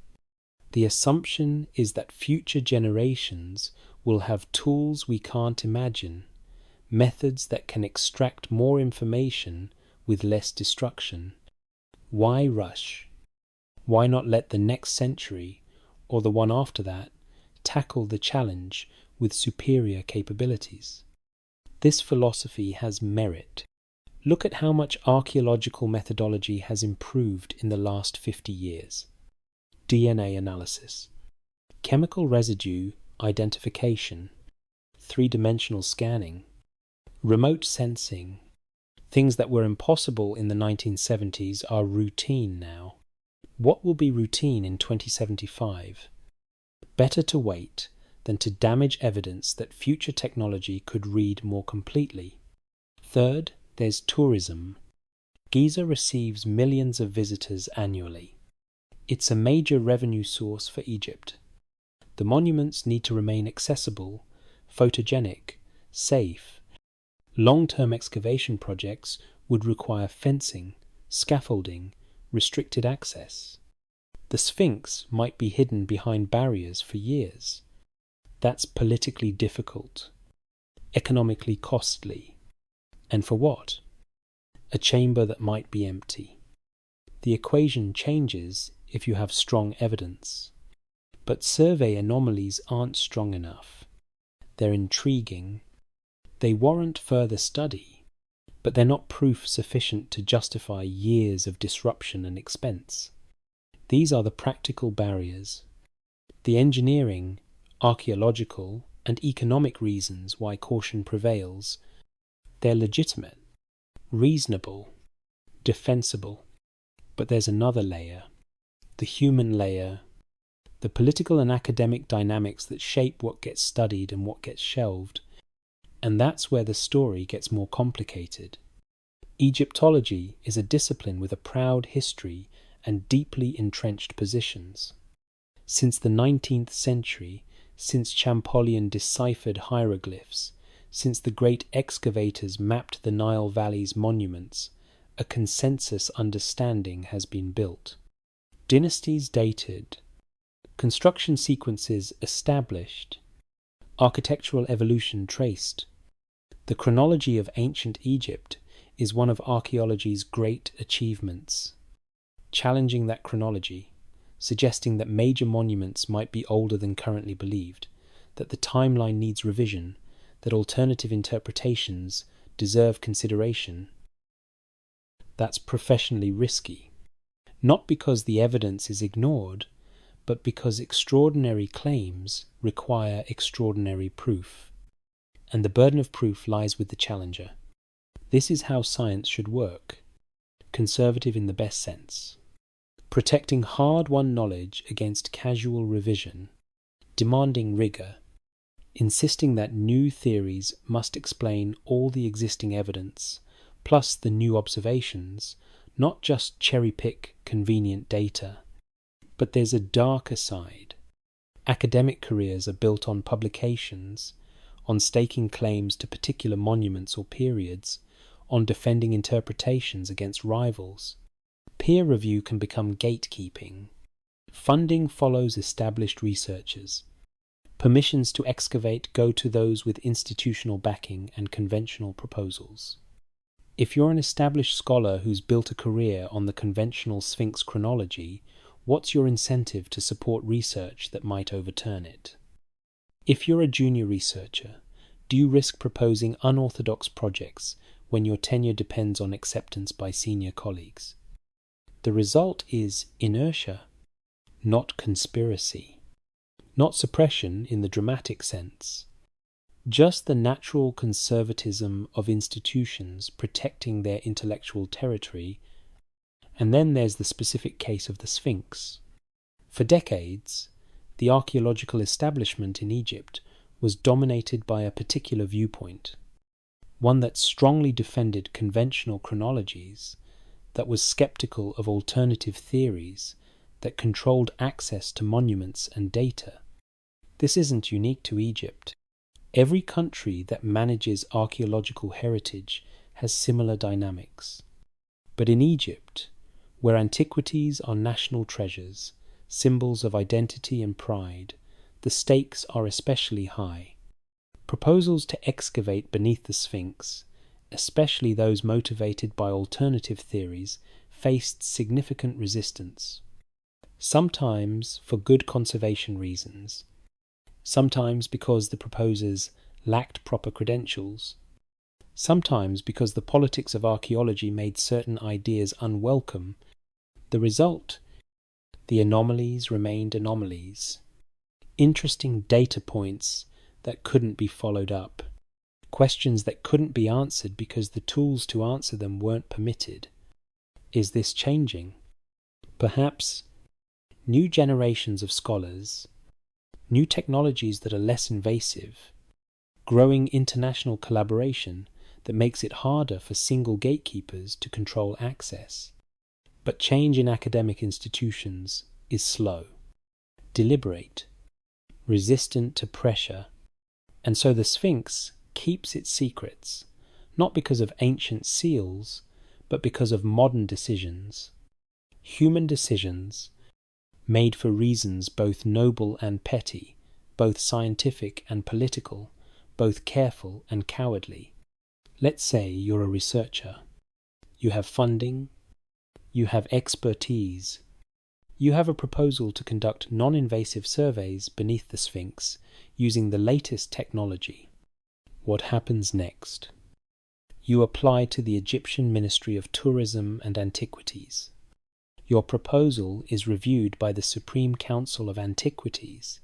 The assumption is that future generations will have tools we can't imagine, methods that can extract more information with less destruction. Why rush? Why not let the next century, or the one after that, tackle the challenge with superior capabilities? This philosophy has merit. Look at how much archaeological methodology has improved in the last 50 years. DNA analysis, chemical residue identification, three-dimensional scanning, remote sensing. Things that were impossible in the 1970s are routine now. What will be routine in 2075? Better to wait than to damage evidence that future technology could read more completely. Third, there's tourism. Giza receives millions of visitors annually. It's a major revenue source for Egypt. The monuments need to remain accessible, photogenic, safe. Long-term excavation projects would require fencing, scaffolding, restricted access. The Sphinx might be hidden behind barriers for years. That's politically difficult, economically costly. And for what? A chamber that might be empty. The equation changes if you have strong evidence. But survey anomalies aren't strong enough. They're intriguing. They warrant further study, but they're not proof sufficient to justify years of disruption and expense. These are the practical barriers. The engineering, archaeological, and economic reasons why caution prevails, they're legitimate, reasonable, defensible. But there's another layer, the human layer, the political and academic dynamics that shape what gets studied and what gets shelved. And that's where the story gets more complicated. Egyptology is a discipline with a proud history and deeply entrenched positions. Since the 19th century, since Champollion deciphered hieroglyphs, Since the great excavators mapped the Nile Valley's monuments, a consensus understanding has been built. Dynasties dated, construction sequences established, architectural evolution traced. The chronology of ancient Egypt is one of archaeology's great achievements. Challenging that chronology, suggesting that major monuments might be older than currently believed, that the timeline needs revision, that alternative interpretations deserve consideration. That's professionally risky, not because the evidence is ignored, but because extraordinary claims require extraordinary proof. And the burden of proof lies with the challenger. This is how science should work, conservative in the best sense, protecting hard-won knowledge against casual revision, demanding rigor, insisting that new theories must explain all the existing evidence, plus the new observations, not just cherry-pick convenient data. But there's a darker side. Academic careers are built on publications, on staking claims to particular monuments or periods, on defending interpretations against rivals. Peer review can become gatekeeping. Funding follows established researchers. Permissions to excavate go to those with institutional backing and conventional proposals. If you're an established scholar who's built a career on the conventional Sphinx chronology, what's your incentive to support research that might overturn it? If you're a junior researcher, do you risk proposing unorthodox projects when your tenure depends on acceptance by senior colleagues? The result is inertia, not conspiracy. Not suppression in the dramatic sense, just the natural conservatism of institutions protecting their intellectual territory. And then there's the specific case of the Sphinx. For decades, the archaeological establishment in Egypt was dominated by a particular viewpoint, one that strongly defended conventional chronologies, that was skeptical of alternative theories, that controlled access to monuments and data. This isn't unique to Egypt. Every country that manages archaeological heritage has similar dynamics. But in Egypt, where antiquities are national treasures, symbols of identity and pride, the stakes are especially high. Proposals to excavate beneath the Sphinx, especially those motivated by alternative theories, faced significant resistance. Sometimes for good conservation reasons, sometimes because the proposers lacked proper credentials, sometimes because the politics of archaeology made certain ideas unwelcome. The result? The anomalies remained anomalies. Interesting data points that couldn't be followed up. Questions that couldn't be answered because the tools to answer them weren't permitted. Is this changing? Perhaps new generations of scholars, new technologies that are less invasive, growing international collaboration that makes it harder for single gatekeepers to control access. But change in academic institutions is slow, deliberate, resistant to pressure, and so the Sphinx keeps its secrets, not because of ancient seals, but because of modern decisions, human decisions, made for reasons both noble and petty, both scientific and political, both careful and cowardly. Let's say you're a researcher. You have funding, you have expertise, you have a proposal to conduct non-invasive surveys beneath the Sphinx using the latest technology. What happens next? You apply to the Egyptian Ministry of Tourism and Antiquities. Your proposal is reviewed by the Supreme Council of Antiquities.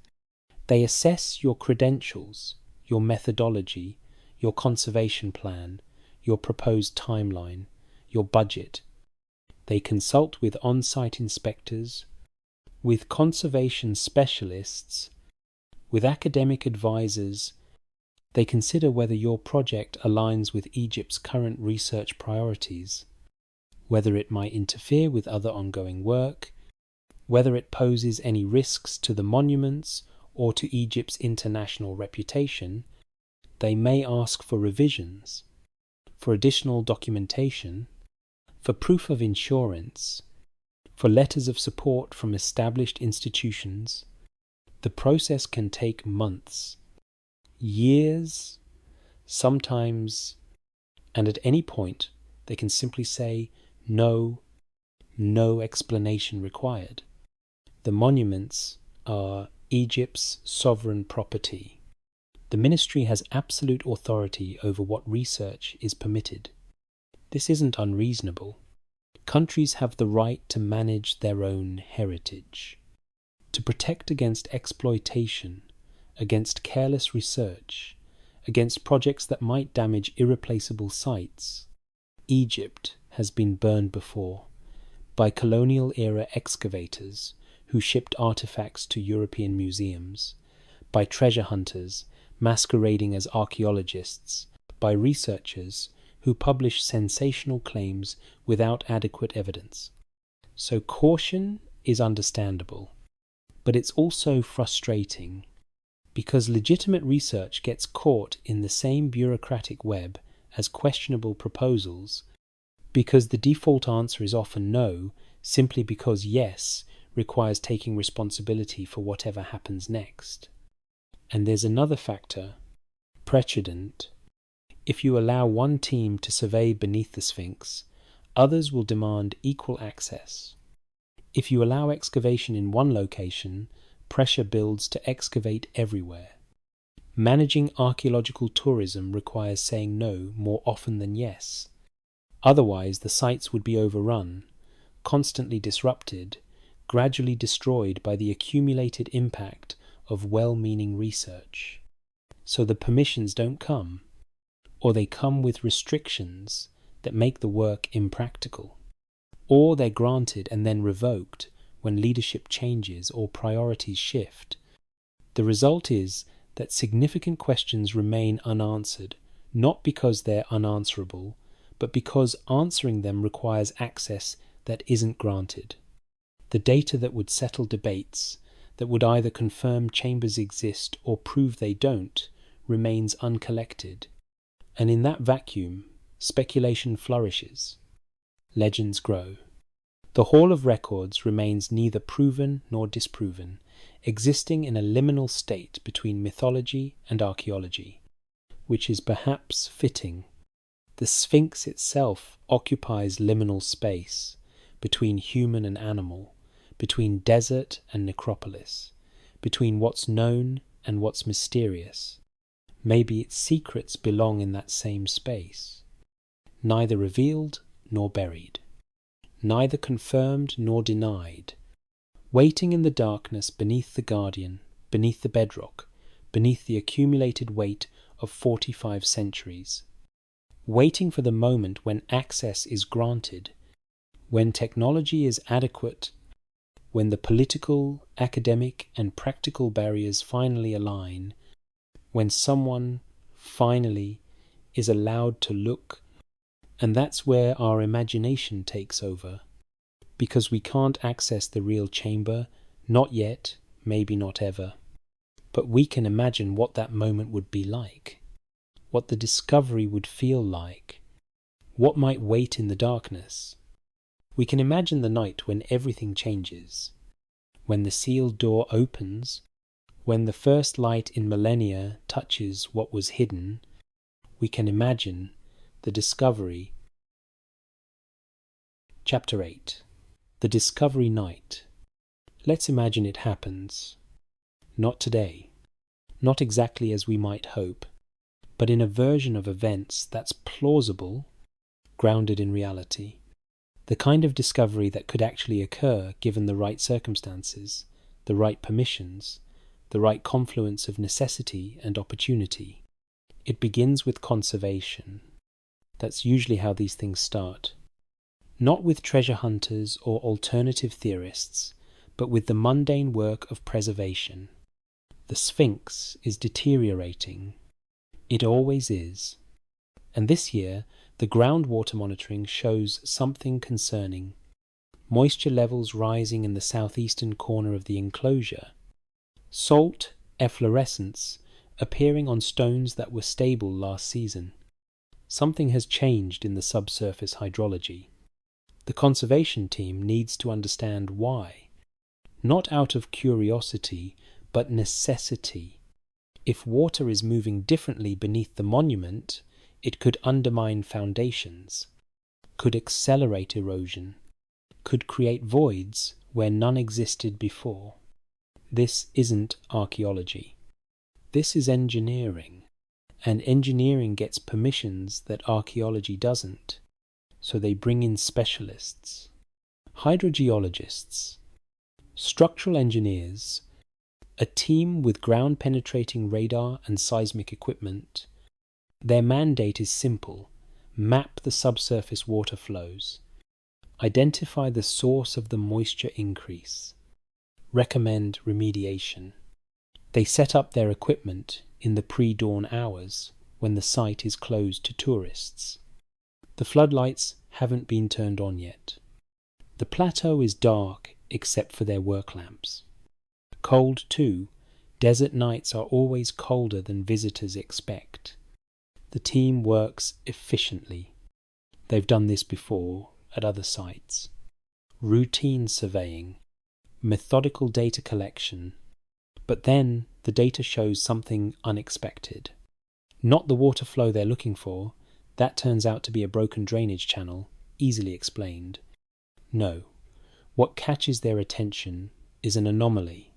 They assess your credentials, your methodology, your conservation plan, your proposed timeline, your budget. They consult with on-site inspectors, with conservation specialists, with academic advisors. They consider whether your project aligns with Egypt's current research priorities, whether it might interfere with other ongoing work, whether it poses any risks to the monuments or to Egypt's international reputation. they may ask for revisions, for additional documentation, for proof of insurance, for letters of support from established institutions. The process can take months, years, sometimes, and at any point they can simply say, no, no explanation required. The monuments are Egypt's sovereign property. The ministry has absolute authority over what research is permitted. This isn't unreasonable. Countries have the right to manage their own heritage, to protect against exploitation, against careless research, against projects that might damage irreplaceable sites. Egypt has been burned before by colonial-era excavators who shipped artifacts to European museums, by treasure hunters masquerading as archaeologists, by researchers who publish sensational claims without adequate evidence. So caution is understandable, but it's also frustrating, because legitimate research gets caught in the same bureaucratic web as questionable proposals, because the default answer is often no, simply because yes requires taking responsibility for whatever happens next. And there's another factor, precedent. If you allow one team to survey beneath the Sphinx, others will demand equal access. If you allow excavation in one location, pressure builds to excavate everywhere. Managing archaeological tourism requires saying no more often than yes. Otherwise, the sites would be overrun, constantly disrupted, gradually destroyed by the accumulated impact of well-meaning research. So the permissions don't come, or they come with restrictions that make the work impractical, or they're granted and then revoked when leadership changes or priorities shift. The result is that significant questions remain unanswered, not because they're unanswerable, but because answering them requires access that isn't granted. The data that would settle debates, that would either confirm chambers exist or prove they don't, remains uncollected. And in that vacuum, speculation flourishes. Legends grow. The Hall of Records remains neither proven nor disproven, existing in a liminal state between mythology and archaeology, which is perhaps fitting. The Sphinx itself occupies liminal space between human and animal, between desert and necropolis, between what's known and what's mysterious. Maybe its secrets belong in that same space, neither revealed nor buried, neither confirmed nor denied, waiting in the darkness beneath the guardian, beneath the bedrock, beneath the accumulated weight of 45 centuries, waiting for the moment when access is granted, when technology is adequate, when the political, academic, and practical barriers finally align, when someone finally is allowed to look. And that's where our imagination takes over, because we can't access the real chamber, not yet, maybe not ever. But we can imagine what that moment would be like, what the discovery would feel like, what might wait in the darkness. We can imagine the night when everything changes, when the sealed door opens, when the first light in millennia touches what was hidden. We can imagine the discovery. Chapter 8. The Discovery Night. Let's imagine it happens. Not today. Not exactly as we might hope, but in a version of events that's plausible, grounded in reality. The kind of discovery that could actually occur given the right circumstances, the right permissions, the right confluence of necessity and opportunity. It begins with conservation. That's usually how these things start. Not with treasure hunters or alternative theorists, but with the mundane work of preservation. The Sphinx is deteriorating. It always is. And this year, the groundwater monitoring shows something concerning. Moisture levels rising in the southeastern corner of the enclosure. Salt efflorescence appearing on stones that were stable last season. Something has changed in the subsurface hydrology. The conservation team needs to understand why, not out of curiosity, but necessity. If water is moving differently beneath the monument, it could undermine foundations, could accelerate erosion, could create voids where none existed before. This isn't archaeology. This is engineering, and engineering gets permissions that archaeology doesn't, so they bring in specialists, hydrogeologists, structural engineers, a team with ground-penetrating radar and seismic equipment. Their mandate is simple: map the subsurface water flows, identify the source of the moisture increase, recommend remediation. They set up their equipment in the pre-dawn hours when the site is closed to tourists. The floodlights haven't been turned on yet. The plateau is dark except for their work lamps. Cold too. Desert nights are always colder than visitors expect. The team works efficiently. They've done this before at other sites. Routine surveying, methodical data collection, but then the data shows something unexpected. Not the water flow they're looking for. That turns out to be a broken drainage channel, easily explained. No, what catches their attention is an anomaly,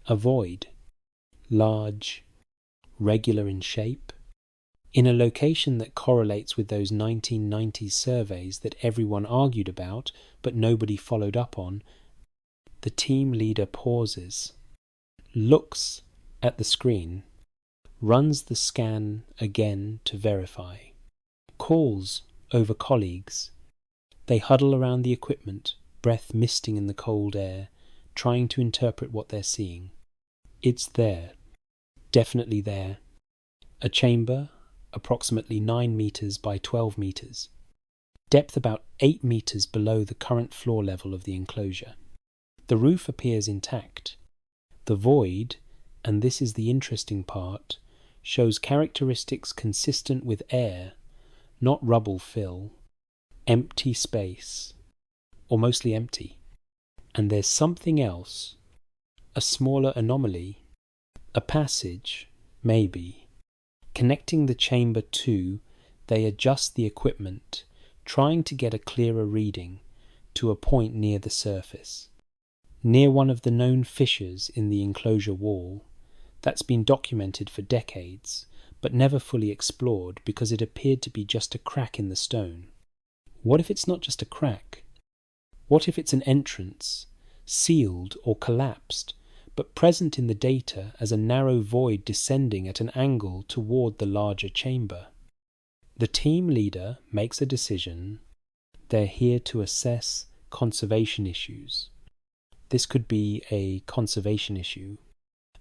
a void, large, regular in shape, in a location that correlates with those 1990s surveys that everyone argued about but nobody followed up on. The team leader pauses, looks at the screen, runs the scan again to verify, calls over colleagues. They huddle around the equipment, breath misting in the cold air, trying to interpret what they're seeing. It's there, definitely there. A chamber, approximately 9 meters by 12 meters. Depth about 8 meters below the current floor level of the enclosure. The roof appears intact. The void, and this is the interesting part, shows characteristics consistent with air, not rubble fill. Empty space, or mostly empty. And there's something else, a smaller anomaly, a passage, maybe. Connecting the chamber to, they adjust the equipment, trying to get a clearer reading, to a point near the surface. Near one of the known fissures in the enclosure wall, that's been documented for decades, but never fully explored because it appeared to be just a crack in the stone. What if it's not just a crack? What if it's an entrance, sealed or collapsed, but present in the data as a narrow void descending at an angle toward the larger chamber? The team leader makes a decision. They're here to assess conservation issues. This could be a conservation issue.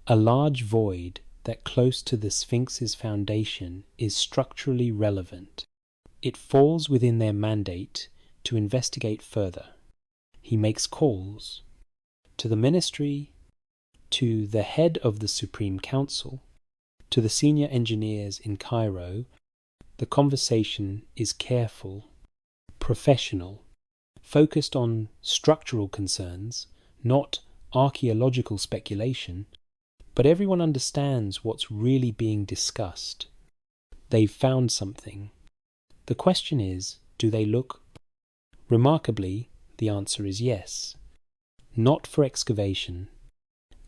A large void that close to the Sphinx's foundation is structurally relevant. It falls within their mandate to investigate further. He makes calls to the ministry, to the head of the Supreme Council, to the senior engineers in Cairo. The conversation is careful, professional, focused on structural concerns, not archaeological speculation, but everyone understands what's really being discussed. They've found something. The question is, do they look? Remarkably, the answer is yes. Not for excavation.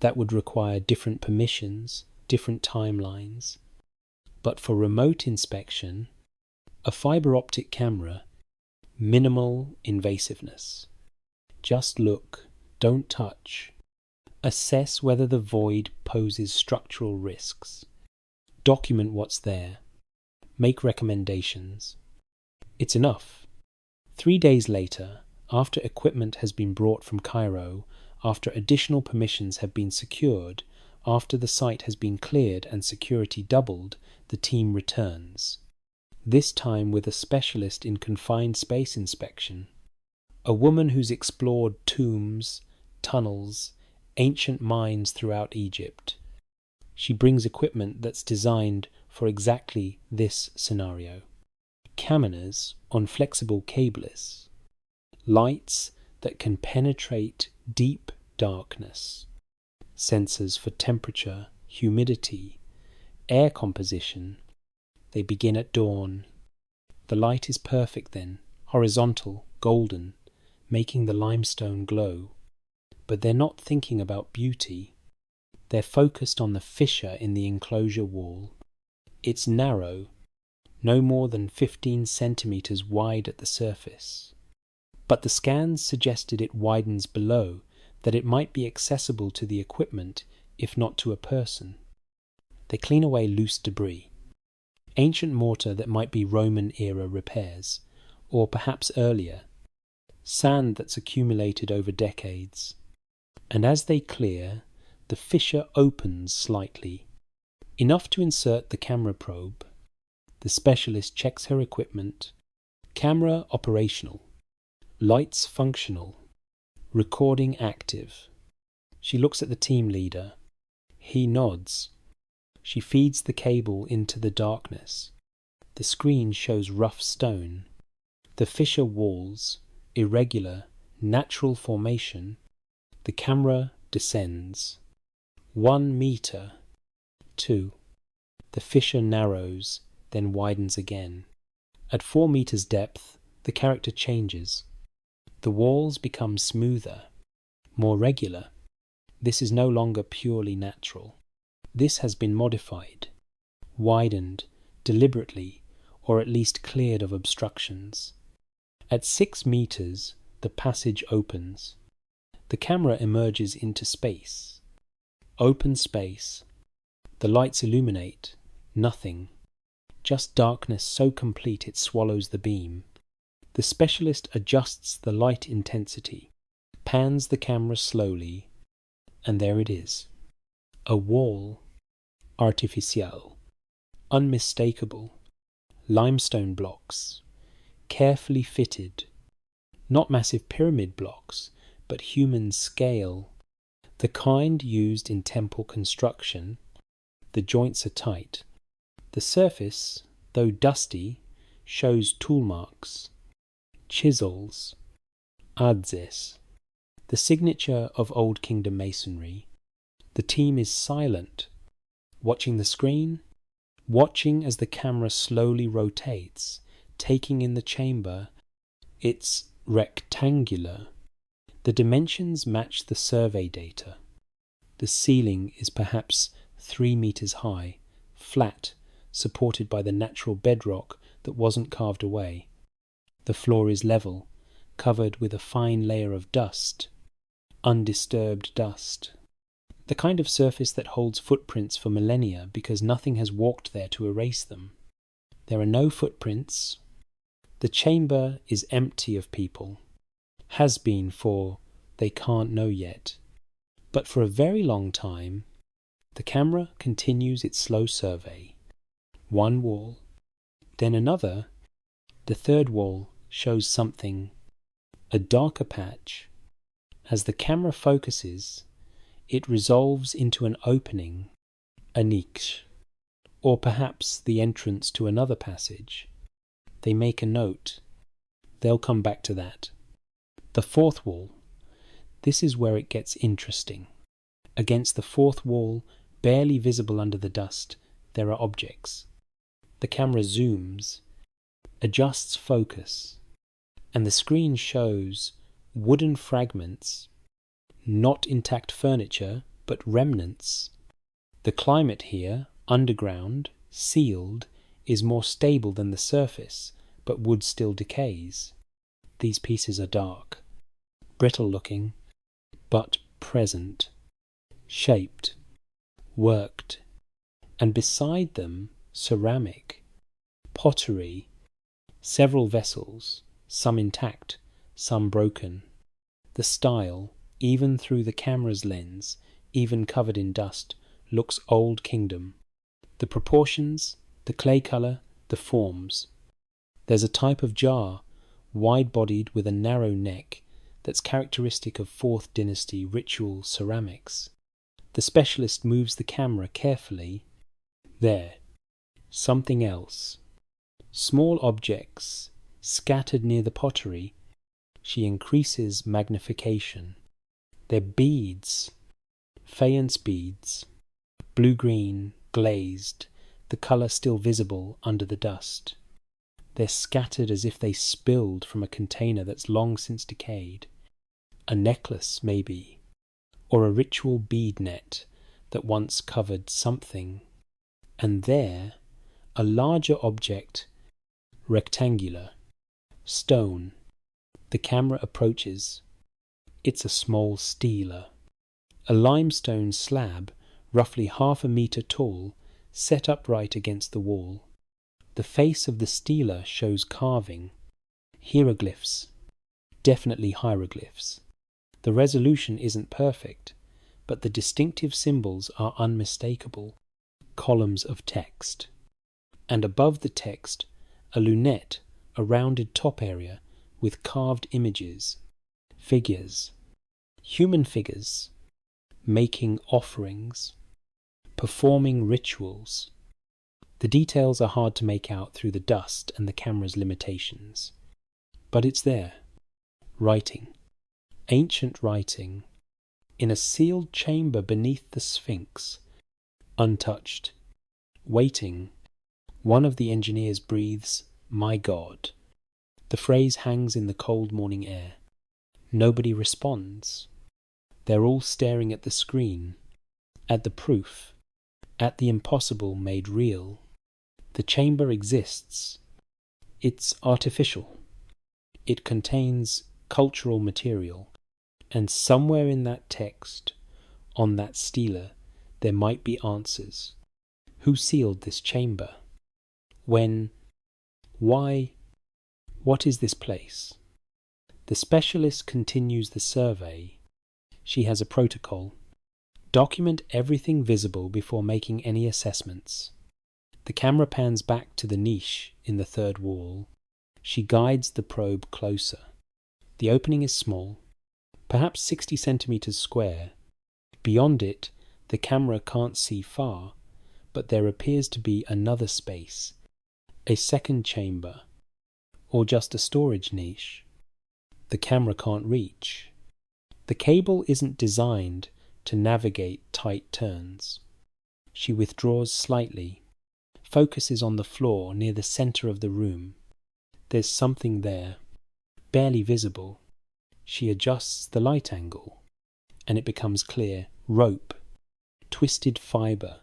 That would require different permissions, different timelines. But for remote inspection, a fiber optic camera, minimal invasiveness. Just look, don't touch. Assess whether the void poses structural risks. Document what's there. Make recommendations. It's enough. 3 days later, after equipment has been brought from Cairo, after additional permissions have been secured, after the site has been cleared and security doubled, the team returns. This time with a specialist in confined space inspection. A woman who's explored tombs, tunnels, ancient mines throughout Egypt. She brings equipment that's designed for exactly this scenario. Cameras on flexible cables. Lights that can penetrate deep darkness. Sensors for temperature, humidity, air composition. They begin at dawn. The light is perfect then, horizontal, golden, making the limestone glow. But they're not thinking about beauty. They're focused on the fissure in the enclosure wall. It's narrow, no more than 15 centimeters wide at the surface. But the scans suggested it widens below, that it might be accessible to the equipment, if not to a person. They clean away loose debris. Ancient mortar that might be Roman-era repairs, or perhaps earlier. Sand that's accumulated over decades. And as they clear, the fissure opens slightly, enough to insert the camera probe. The specialist checks her equipment. Camera operational. Lights functional. Recording active. She looks at the team leader. He nods. She feeds the cable into the darkness. The screen shows rough stone. The fissure walls, irregular, natural formation. The camera descends. 1 meter. 2. The fissure narrows, then widens again. At 4 meters depth, the character changes. The walls become smoother, more regular. This is no longer purely natural. This has been modified, widened, deliberately, or at least cleared of obstructions. At 6 meters, the passage opens. The camera emerges into space. Open space. The lights illuminate. Nothing. Just darkness so complete it swallows the beam. The specialist adjusts the light intensity, pans the camera slowly, and there it is. A wall. Artificial. Unmistakable. Limestone blocks. Carefully fitted. Not massive pyramid blocks, but human scale. The kind used in temple construction. The joints are tight. The surface, though dusty, shows tool marks. Chisels. Adzes. The signature of Old Kingdom masonry. The team is silent, watching the screen, watching as the camera slowly rotates, taking in the chamber. It's rectangular. The dimensions match the survey data. The ceiling is perhaps 3 meters high, flat, supported by the natural bedrock that wasn't carved away. The floor is level, covered with a fine layer of dust. Undisturbed dust. The kind of surface that holds footprints for millennia because nothing has walked there to erase them. There are no footprints. The chamber is empty of people. Has been for they can't know yet. But for a very long time, the camera continues its slow survey. 1 wall, then another. The 3rd wall shows something, a darker patch. As the camera focuses, it resolves into an opening, a niche, or perhaps the entrance to another passage. They make a note. They'll come back to that. The 4th wall. This is where it gets interesting. Against the 4th wall, barely visible under the dust, there are objects. The camera zooms, adjusts focus, and the screen shows wooden fragments, not intact furniture, but remnants. The climate here, underground, sealed, is more stable than the surface, but wood still decays. These pieces are dark, brittle looking, but present, shaped, worked, and beside them ceramic, pottery, several vessels, some intact, some broken. The style, even through the camera's lens, even covered in dust, looks Old Kingdom. The proportions, the clay colour, the forms. There's a type of jar, wide-bodied with a narrow neck, that's characteristic of 4th dynasty ritual ceramics. The specialist moves the camera carefully. There. Something else. Small objects scattered near the pottery. She increases magnification. They're beads. Faience beads. Blue-green, glazed, the colour still visible under the dust. They're scattered as if they spilled from a container that's long since decayed. A necklace, maybe, or a ritual bead net that once covered something. And there, a larger object, rectangular, stone. The camera approaches. It's a small stela. A limestone slab, roughly 1/2 metre tall, set upright against the wall. The face of the stela shows carving. Hieroglyphs. Definitely hieroglyphs. The resolution isn't perfect, but the distinctive symbols are unmistakable. Columns of text. And above the text, a lunette, a rounded top area with carved images. Figures. Human figures. Making offerings. Performing rituals. The details are hard to make out through the dust and the camera's limitations. But it's there. Writing. Ancient writing. In a sealed chamber beneath the Sphinx. Untouched. Waiting. One of the engineers breathes, "My God." The phrase hangs in the cold morning air. Nobody responds. They're all staring at the screen, at the proof, at the impossible made real. The chamber exists. It's artificial. It contains cultural material. And somewhere in that text, on that stela, there might be answers. Who sealed this chamber? When? Why? What is this place? The specialist continues the survey. She has a protocol. Document everything visible before making any assessments. The camera pans back to the niche in the third wall. She guides the probe closer. The opening is small, perhaps 60 centimeters square. Beyond it, the camera can't see far, but there appears to be another space, a second chamber, or just a storage niche. The camera can't reach. The cable isn't designed to navigate tight turns. She withdraws slightly, focuses on the floor near the center of the room. There's something there, barely visible. She adjusts the light angle, and it becomes clear. Rope, twisted fiber,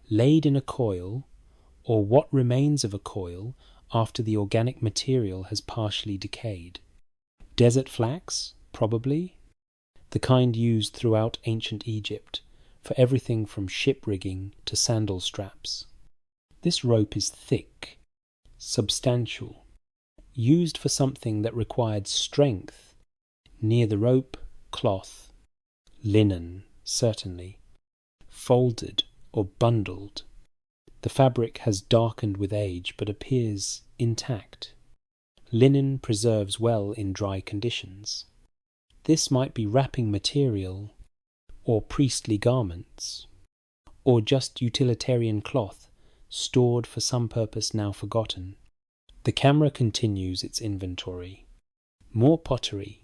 laid in a coil, or what remains of a coil after the organic material has partially decayed. Desert flax, probably, the kind used throughout ancient Egypt for everything from ship rigging to sandal straps. This rope is thick, substantial, used for something that required strength. Near the rope, cloth, linen, certainly, folded or bundled. The fabric has darkened with age but appears intact. Linen preserves well in dry conditions. This might be wrapping material, or priestly garments, or just utilitarian cloth stored for some purpose now forgotten. The camera continues its inventory. More pottery,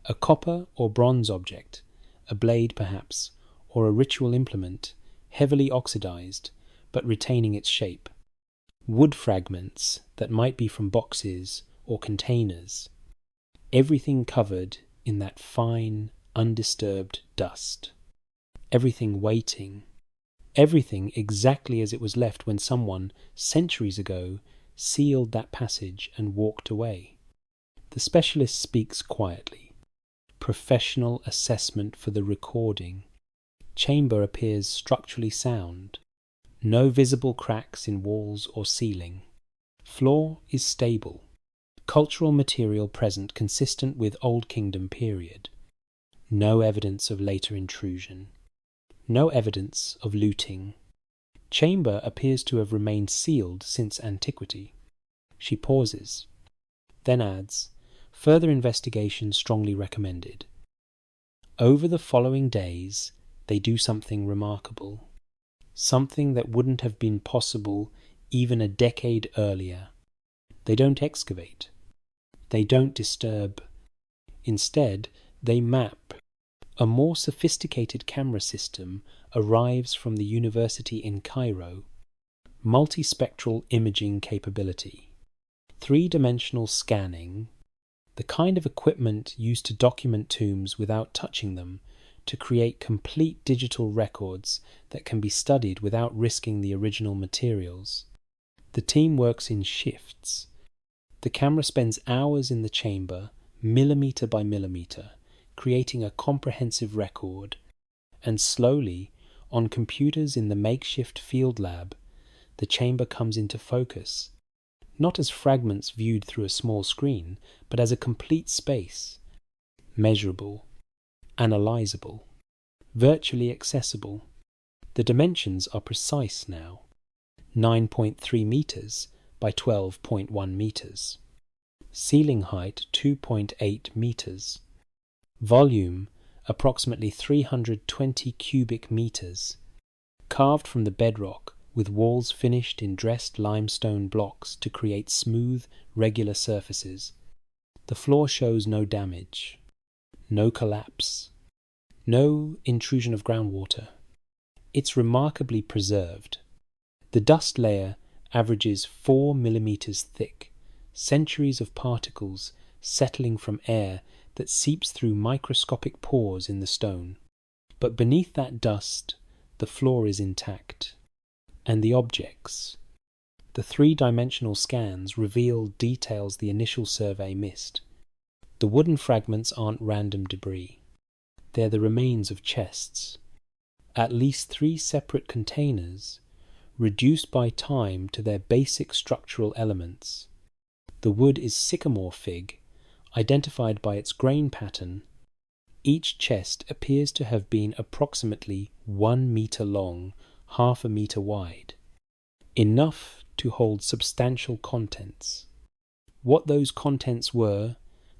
a copper or bronze object, a blade perhaps, or a ritual implement, heavily oxidized, but retaining its shape. Wood fragments that might be from boxes or containers. Everything covered in that fine, undisturbed dust. Everything waiting. Everything exactly as it was left when someone, centuries ago, sealed that passage and walked away. The specialist speaks quietly. Professional assessment for the recording. Chamber appears structurally sound. No visible cracks in walls or ceiling. Floor is stable. Cultural material present consistent with Old Kingdom period. No evidence of later intrusion. No evidence of looting. Chamber appears to have remained sealed since antiquity. She pauses, then adds, further investigation strongly recommended. Over the following days, they do something remarkable. Something that wouldn't have been possible even a decade earlier. They don't excavate. They don't disturb. Instead, they map. A more sophisticated camera system arrives from the university in Cairo. Multispectral imaging capability. Three-dimensional scanning, the kind of equipment used to document tombs without touching them, to create complete digital records that can be studied without risking the original materials. The team works in shifts. The camera spends hours in the chamber, millimeter by millimeter, creating a comprehensive record, and slowly, on computers in the makeshift field lab, the chamber comes into focus, not as fragments viewed through a small screen, but as a complete space, measurable, analyzable, virtually accessible. The dimensions are precise now, 9.3 meters by 12.1 meters. Ceiling height 2.8 meters. Volume approximately 320 cubic meters. Carved from the bedrock, with walls finished in dressed limestone blocks to create smooth, regular surfaces. The floor shows no damage, no collapse, no intrusion of groundwater. It's remarkably preserved. The dust layer averages 4 millimeters thick, centuries of particles settling from air that seeps through microscopic pores in the stone. But beneath that dust, the floor is intact. And the objects. The three-dimensional scans reveal details the initial survey missed. The wooden fragments aren't random debris. They're the remains of chests. At least 3 separate containers, reduced by time to their basic structural elements. The wood is sycamore fig, identified by its grain pattern. Each chest appears to have been approximately 1 meter long, half a meter wide. Enough to hold substantial contents. What those contents were,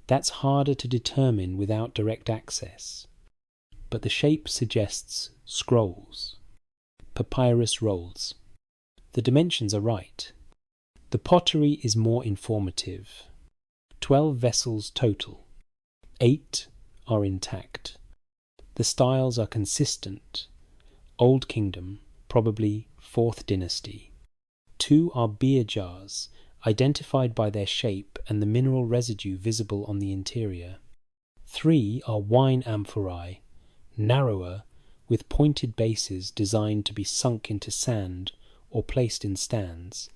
that's harder to determine without direct access. But the shape suggests scrolls, papyrus rolls. The dimensions are right. The pottery is more informative. 12 vessels total. 8 are intact. The styles are consistent. Old Kingdom, probably 4th dynasty. 2 are beer jars, identified by their shape and the mineral residue visible on the interior. 3 are wine amphorae, narrower, with pointed bases designed to be sunk into sand or placed in stands.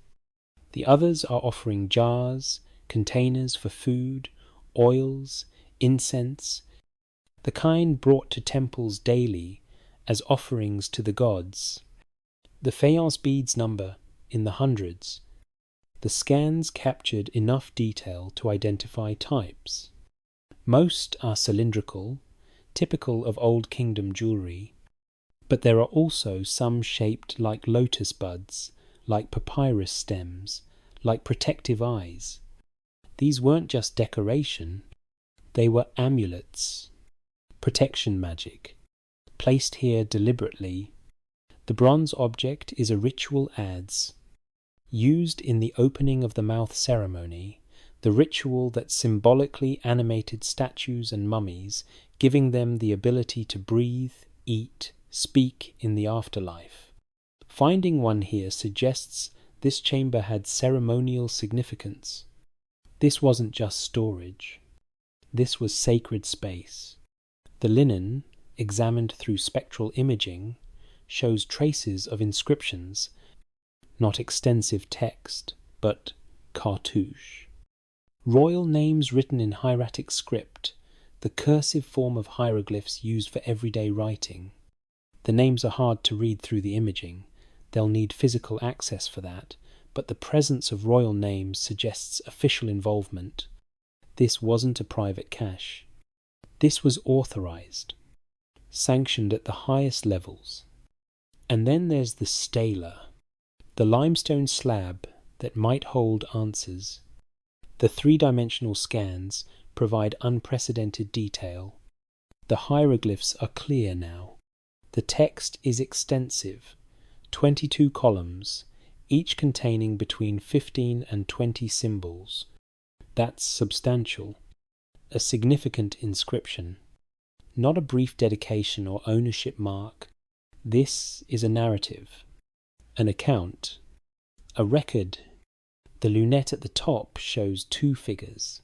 The others are offering jars, containers for food, oils, incense, the kind brought to temples daily as offerings to the gods. The faience beads number in the hundreds. The scans captured enough detail to identify types. Most are cylindrical, typical of Old Kingdom jewellery, but there are also some shaped like lotus buds, like papyrus stems, like protective eyes. These weren't just decoration, they were amulets, protection magic, placed here deliberately. The bronze object is a ritual adze, used in the opening of the mouth ceremony, the ritual that symbolically animated statues and mummies, giving them the ability to breathe, eat, speak in the afterlife. Finding one here suggests this chamber had ceremonial significance. This wasn't just storage. This was sacred space. The linen, examined through spectral imaging, shows traces of inscriptions, not extensive text, but cartouche. Royal names written in hieratic script, the cursive form of hieroglyphs used for everyday writing. The names are hard to read through the imaging. They'll need physical access for that, but the presence of royal names suggests official involvement. This wasn't a private cache. This was authorized, sanctioned at the highest levels. And then there's the stela, the limestone slab that might hold answers. The three-dimensional scans provide unprecedented detail. The hieroglyphs are clear now. The text is extensive, 22 columns, each containing between 15 and 20 symbols. That's substantial. A significant inscription. Not a brief dedication or ownership mark. This is a narrative, an account, a record. The lunette at the top shows two figures.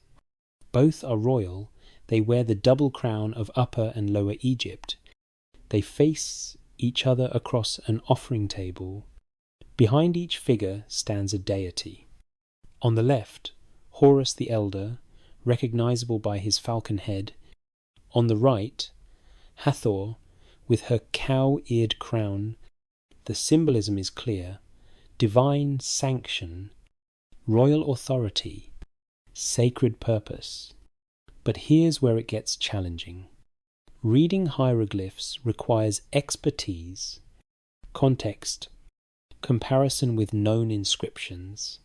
Both are royal. They wear the double crown of Upper and Lower Egypt. They face each other across an offering table. Behind each figure stands a deity. On the left, Horus the Elder, recognizable by his falcon head. On the right, Hathor, with her cow-eared crown. The symbolism is clear. Divine sanction, royal authority, sacred purpose. But here's where it gets challenging. Reading hieroglyphs requires expertise, context, comparison with known inscriptions.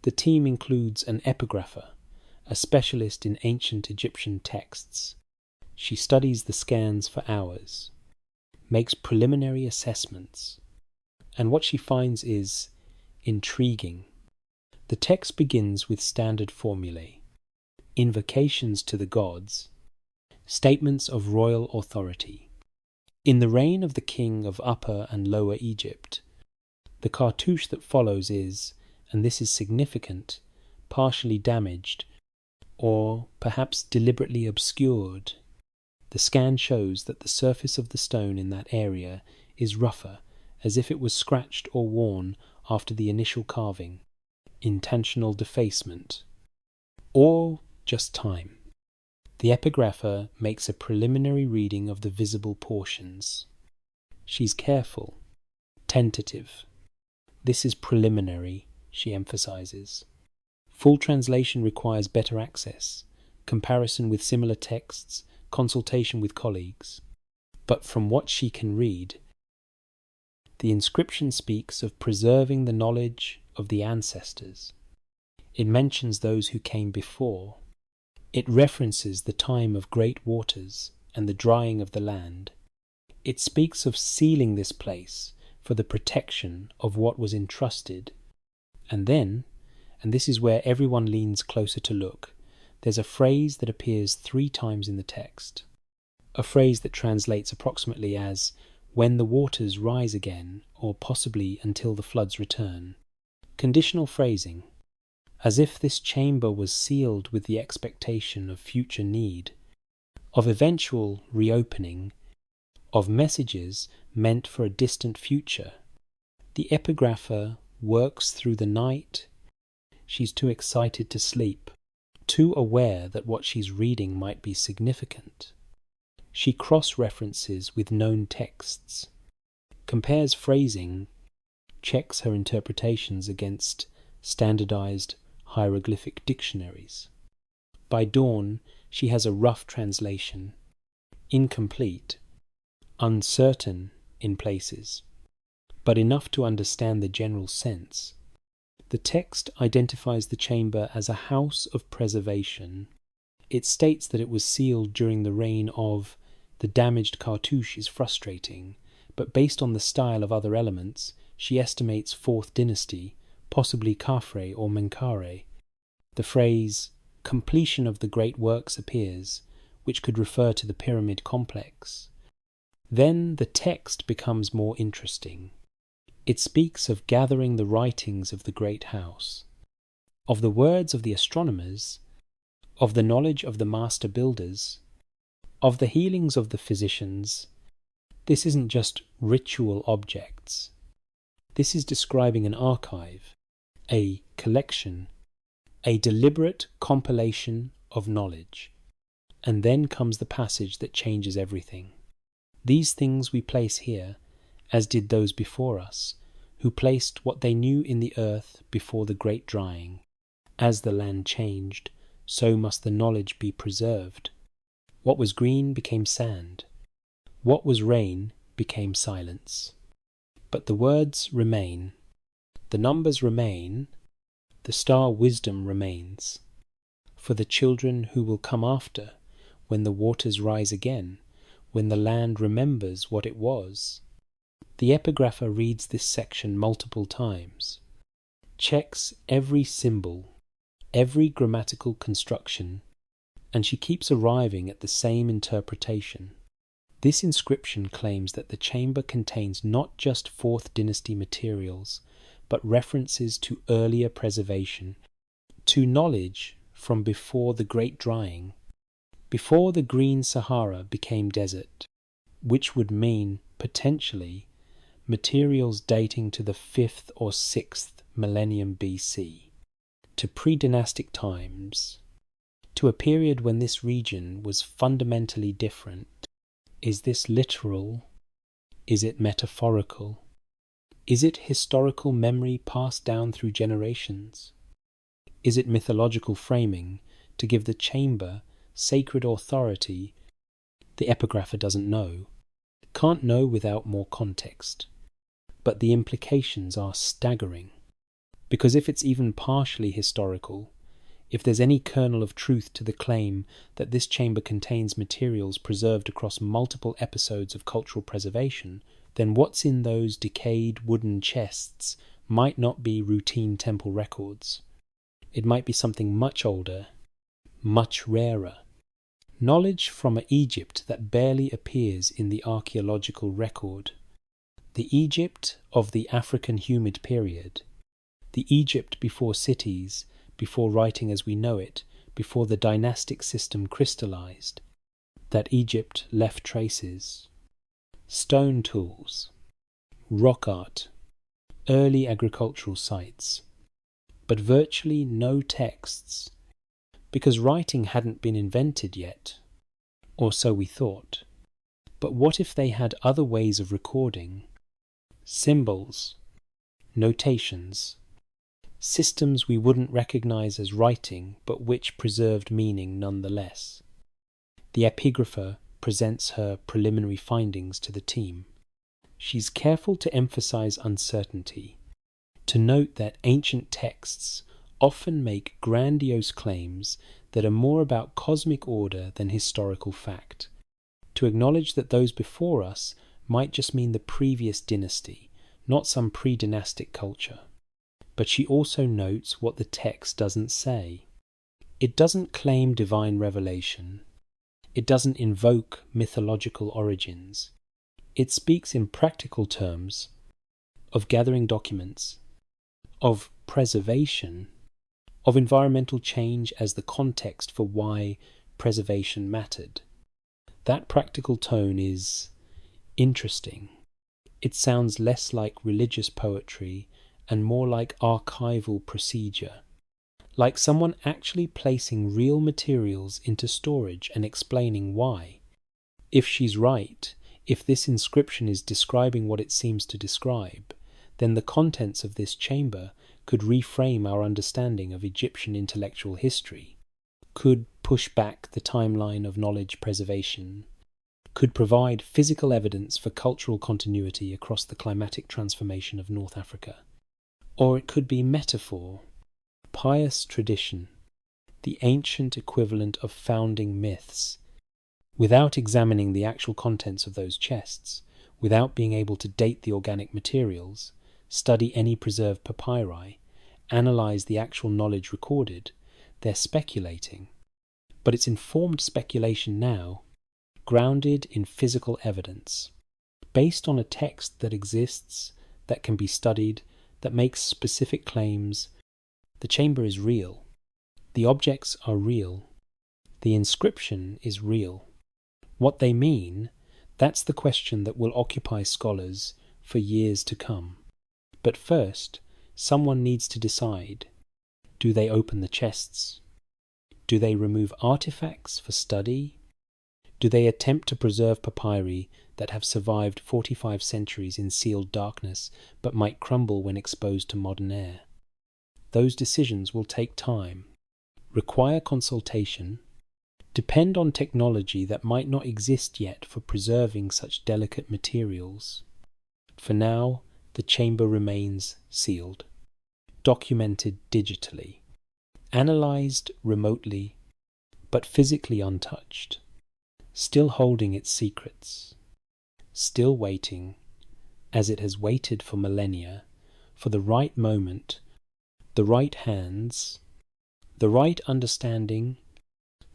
The team includes an epigrapher, a specialist in ancient Egyptian texts. She studies the scans for hours, makes preliminary assessments, and what she finds is intriguing. The text begins with standard formulae, invocations to the gods, statements of royal authority. In the reign of the king of Upper and Lower Egypt, the cartouche that follows is, and this is significant, partially damaged, or perhaps deliberately obscured. The scan shows that the surface of the stone in that area is rougher, as if it was scratched or worn after the initial carving. Intentional defacement. Or just time. The epigrapher makes a preliminary reading of the visible portions. She's careful, tentative. This is preliminary, she emphasizes. Full translation requires better access, comparison with similar texts, consultation with colleagues. But from what she can read, the inscription speaks of preserving the knowledge of the ancestors. It mentions those who came before. It references the time of great waters and the drying of the land. It speaks of sealing this place for the protection of what was entrusted. And then, and this is where everyone leans closer to look, there's a phrase that appears 3 times in the text. A phrase that translates approximately as, when the waters rise again, or possibly until the floods return. Conditional phrasing, as if this chamber was sealed with the expectation of future need, of eventual reopening, of messages meant for a distant future. The epigrapher works through the night. She's too excited to sleep, too aware that what she's reading might be significant. She cross-references with known texts, compares phrasing, checks her interpretations against standardized hieroglyphic dictionaries. By dawn, she has a rough translation, incomplete, uncertain in places, but enough to understand the general sense. The text identifies the chamber as a house of preservation. It states that it was sealed during the reign of the damaged cartouche is frustrating, but based on the style of other elements, she estimates 4th dynasty, possibly Khafre or Menkaure. The phrase, completion of the great works appears, which could refer to the pyramid complex. Then the text becomes more interesting. It speaks of gathering the writings of the great house, of the words of the astronomers, of the knowledge of the master builders, of the healings of the physicians. This isn't just ritual objects. This is describing an archive, a collection, a deliberate compilation of knowledge. And then comes the passage that changes everything. These things we place here, as did those before us, who placed what they knew in the earth before the great drying. As the land changed, so must the knowledge be preserved. What was green became sand. What was rain became silence. But the words remain. The numbers remain. The star wisdom remains. For the children who will come after, when the waters rise again, when the land remembers what it was. The epigrapher reads this section multiple times, checks every symbol, every grammatical construction, and she keeps arriving at the same interpretation. This inscription claims that the chamber contains not just 4th dynasty materials, but references to earlier preservation, to knowledge from before the Great Drying, before the Green Sahara became desert, which would mean, potentially, materials dating to the 5th or 6th millennium BC, to pre-dynastic times, to a period when this region was fundamentally different. Is this literal? Is it metaphorical? Is it historical memory passed down through generations? Is it mythological framing to give the chamber sacred authority? The epigrapher doesn't know, can't know without more context. But the implications are staggering. Because if it's even partially historical, if there's any kernel of truth to the claim that this chamber contains materials preserved across multiple episodes of cultural preservation, then what's in those decayed wooden chests might not be routine temple records. It might be something much older, much rarer. Knowledge from Egypt that barely appears in the archaeological record. The Egypt of the African humid period. The Egypt before cities, before writing as we know it, before the dynastic system crystallized. That Egypt left traces. Stone tools, rock art, early agricultural sites, but virtually no texts, because writing hadn't been invented yet, or so we thought. But what if they had other ways of recording? Symbols, notations, systems we wouldn't recognize as writing, but which preserved meaning nonetheless. The epigrapher presents her preliminary findings to the team. She's careful to emphasize uncertainty, to note that ancient texts often make grandiose claims that are more about cosmic order than historical fact, to acknowledge that those before us might just mean the previous dynasty, not some pre-dynastic culture. But she also notes what the text doesn't say. It doesn't claim divine revelation. It doesn't invoke mythological origins. It speaks in practical terms of gathering documents, of preservation, of environmental change as the context for why preservation mattered. That practical tone is interesting. It sounds less like religious poetry and more like archival procedure, like someone actually placing real materials into storage and explaining why. If she's right, if this inscription is describing what it seems to describe, then the contents of this chamber could reframe our understanding of Egyptian intellectual history, could push back the timeline of knowledge preservation, could provide physical evidence for cultural continuity across the climatic transformation of North Africa. Or it could be metaphor, pious tradition, the ancient equivalent of founding myths. Without examining the actual contents of those chests, without being able to date the organic materials, study any preserved papyri, analyze the actual knowledge recorded, they're speculating. But it's informed speculation now, grounded in physical evidence, based on a text that exists, that can be studied, that makes specific claims. The chamber is real. The objects are real. The inscription is real. What they mean, that's the question that will occupy scholars for years to come. But first, someone needs to decide. Do they open the chests? Do they remove artifacts for study? Do they attempt to preserve papyri that have survived 45 centuries in sealed darkness but might crumble when exposed to modern air? Those decisions will take time, require consultation, depend on technology that might not exist yet for preserving such delicate materials. For now, the chamber remains sealed, documented digitally, analyzed remotely, but physically untouched. still holding its secrets, still waiting, as it has waited for millennia, for the right moment, the right hands, the right understanding.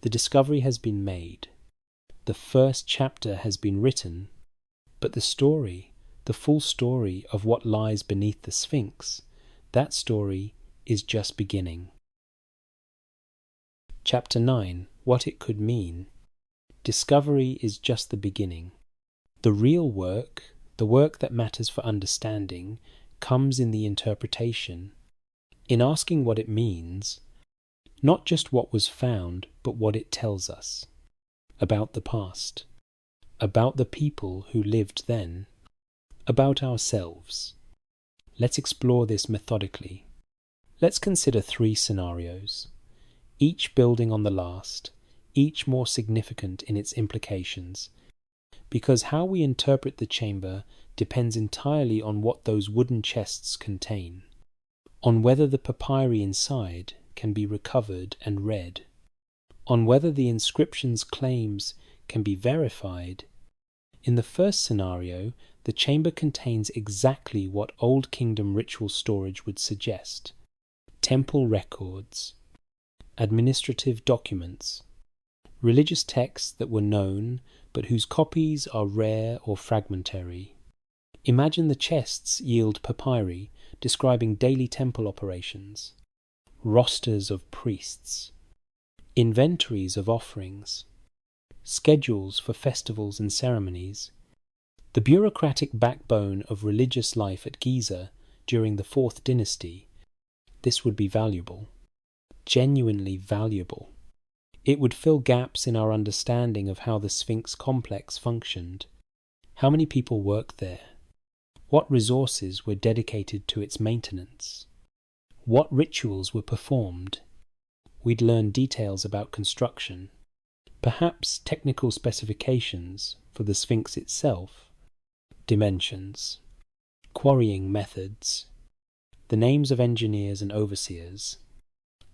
The discovery has been made. The first chapter has been written, but the story, the full story of what lies beneath the Sphinx, that story is just beginning. Chapter 9. What it could mean. Discovery is just the beginning. The real work, the work that matters for understanding, comes in the interpretation, in asking what it means, not just what was found, but what it tells us about the past, about the people who lived then, about ourselves. Let's explore this methodically. Let's consider 3 scenarios, each building on the last, each more significant in its implications, because how we interpret the chamber depends entirely on what those wooden chests contain, on whether the papyri inside can be recovered and read, on whether the inscription's claims can be verified. In the first scenario, the chamber contains exactly what Old Kingdom ritual storage would suggest: temple records, administrative documents, religious texts that were known but whose copies are rare or fragmentary. Imagine the chests yield papyri describing daily temple operations, rosters of priests, inventories of offerings, schedules for festivals and ceremonies, the bureaucratic backbone of religious life at Giza during the 4th dynasty. This would be valuable, genuinely valuable. It would fill gaps in our understanding of how the Sphinx complex functioned, how many people worked there, what resources were dedicated to its maintenance, what rituals were performed. We'd learn details about construction, perhaps technical specifications for the Sphinx itself, dimensions, quarrying methods, the names of engineers and overseers,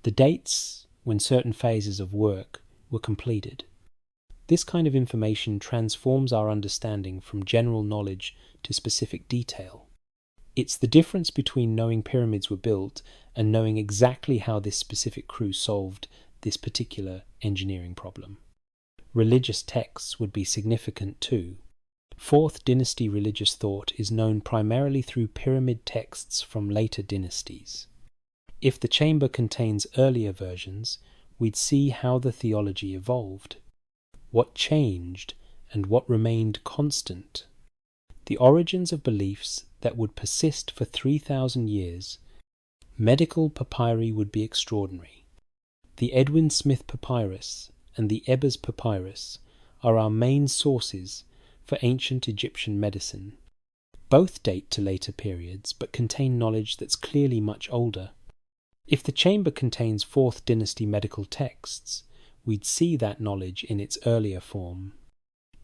the dates when certain phases of work were completed. This kind of information transforms our understanding from general knowledge to specific detail. It's the difference between knowing pyramids were built and knowing exactly how this specific crew solved this particular engineering problem. Religious texts would be significant too. 4th dynasty religious thought is known primarily through pyramid texts from later dynasties. If the chamber contains earlier versions, we'd see how the theology evolved, what changed and what remained constant. The origins of beliefs that would persist for 3,000 years. Medical papyri would be extraordinary. The Edwin Smith Papyrus and the Ebers Papyrus are our main sources for ancient Egyptian medicine. Both date to later periods, but contain knowledge that's clearly much older. If the chamber contains 4th dynasty medical texts, we'd see that knowledge in its earlier form.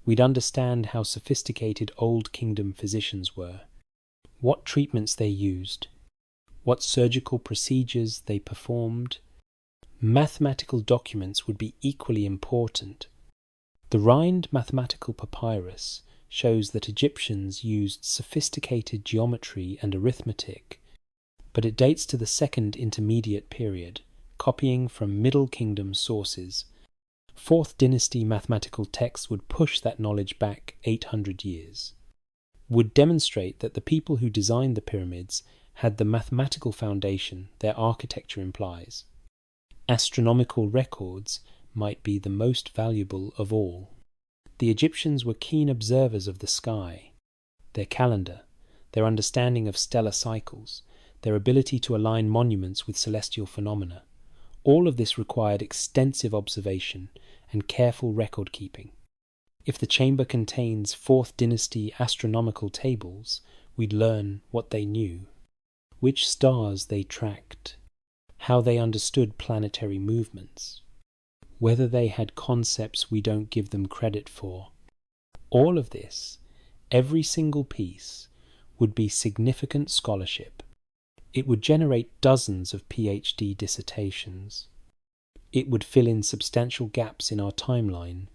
We'd understand how sophisticated Old Kingdom physicians were, what treatments they used, what surgical procedures they performed. Mathematical documents would be equally important. The Rhind mathematical papyrus shows that Egyptians used sophisticated geometry and arithmetic, but it dates to the 2nd intermediate period, copying from Middle Kingdom sources. 4th dynasty mathematical texts would push that knowledge back 800 years, would demonstrate that the people who designed the pyramids had the mathematical foundation their architecture implies. Astronomical records might be the most valuable of all. The Egyptians were keen observers of the sky. Their calendar, their understanding of stellar cycles, their ability to align monuments with celestial phenomena, all of this required extensive observation and careful record keeping. If the chamber contains 4th dynasty astronomical tables, we'd learn what they knew, which stars they tracked, how they understood planetary movements, whether they had concepts we don't give them credit for. All of this, every single piece, would be significant scholarship. It would generate dozens of PhD dissertations. It would fill in substantial gaps in our timeline.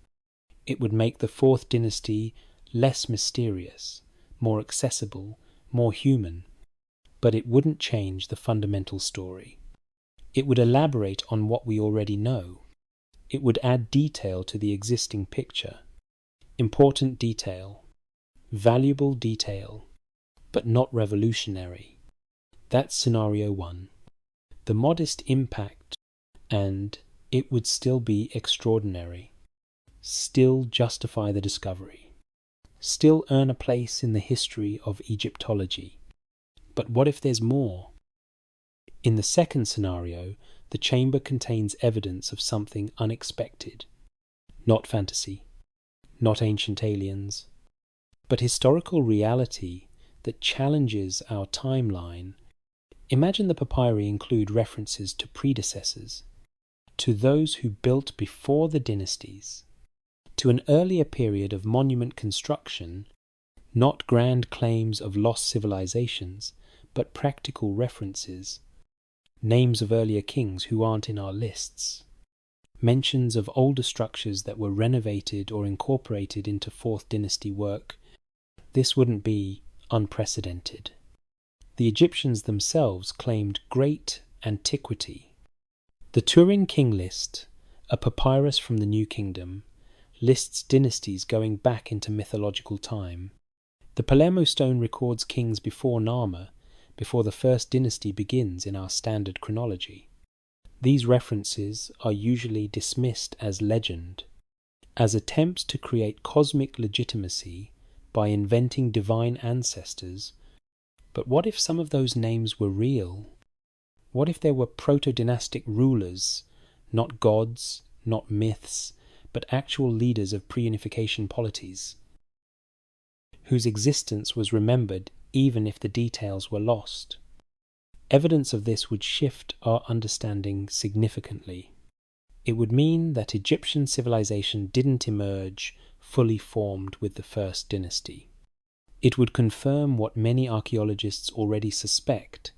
It would make the Fourth Dynasty less mysterious, more accessible, more human, but it wouldn't change the fundamental story. It would elaborate on what we already know. It would add detail to the existing picture. Important detail, valuable detail, but not revolutionary. That's scenario 1. The modest impact, and it would still be extraordinary, still justify the discovery, still earn a place in the history of Egyptology. But what if there's more? In the second scenario, the chamber contains evidence of something unexpected. Not fantasy, not ancient aliens, but historical reality that challenges our timeline. Imagine the papyri include references to predecessors, to those who built before the dynasties, to an earlier period of monument construction, not grand claims of lost civilizations, but practical references, names of earlier kings who aren't in our lists, mentions of older structures that were renovated or incorporated into Fourth Dynasty work. This wouldn't be unprecedented. The Egyptians themselves claimed great antiquity. The Turin King List, a papyrus from the New Kingdom, lists dynasties going back into mythological time. The Palermo stone records kings before Narmer, before the first dynasty begins in our standard chronology. These references are usually dismissed as legend, as attempts to create cosmic legitimacy by inventing divine ancestors. But what if some of those names were real? What if there were proto-dynastic rulers, not gods, not myths, but actual leaders of pre-unification polities, whose existence was remembered even if the details were lost? Evidence of this would shift our understanding significantly. It would mean that Egyptian civilization didn't emerge fully formed with the first dynasty. It would confirm what many archaeologists already suspect,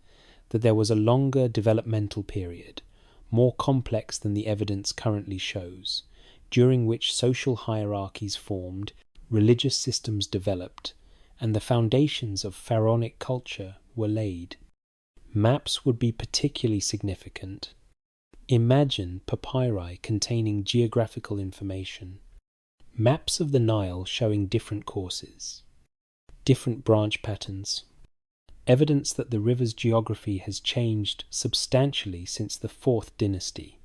that there was a longer developmental period, more complex than the evidence currently shows, during which social hierarchies formed, religious systems developed, and the foundations of pharaonic culture were laid. Maps would be particularly significant. Imagine papyri containing geographical information, maps of the Nile showing different courses, different branch patterns, evidence that the river's geography has changed substantially since the Fourth Dynasty.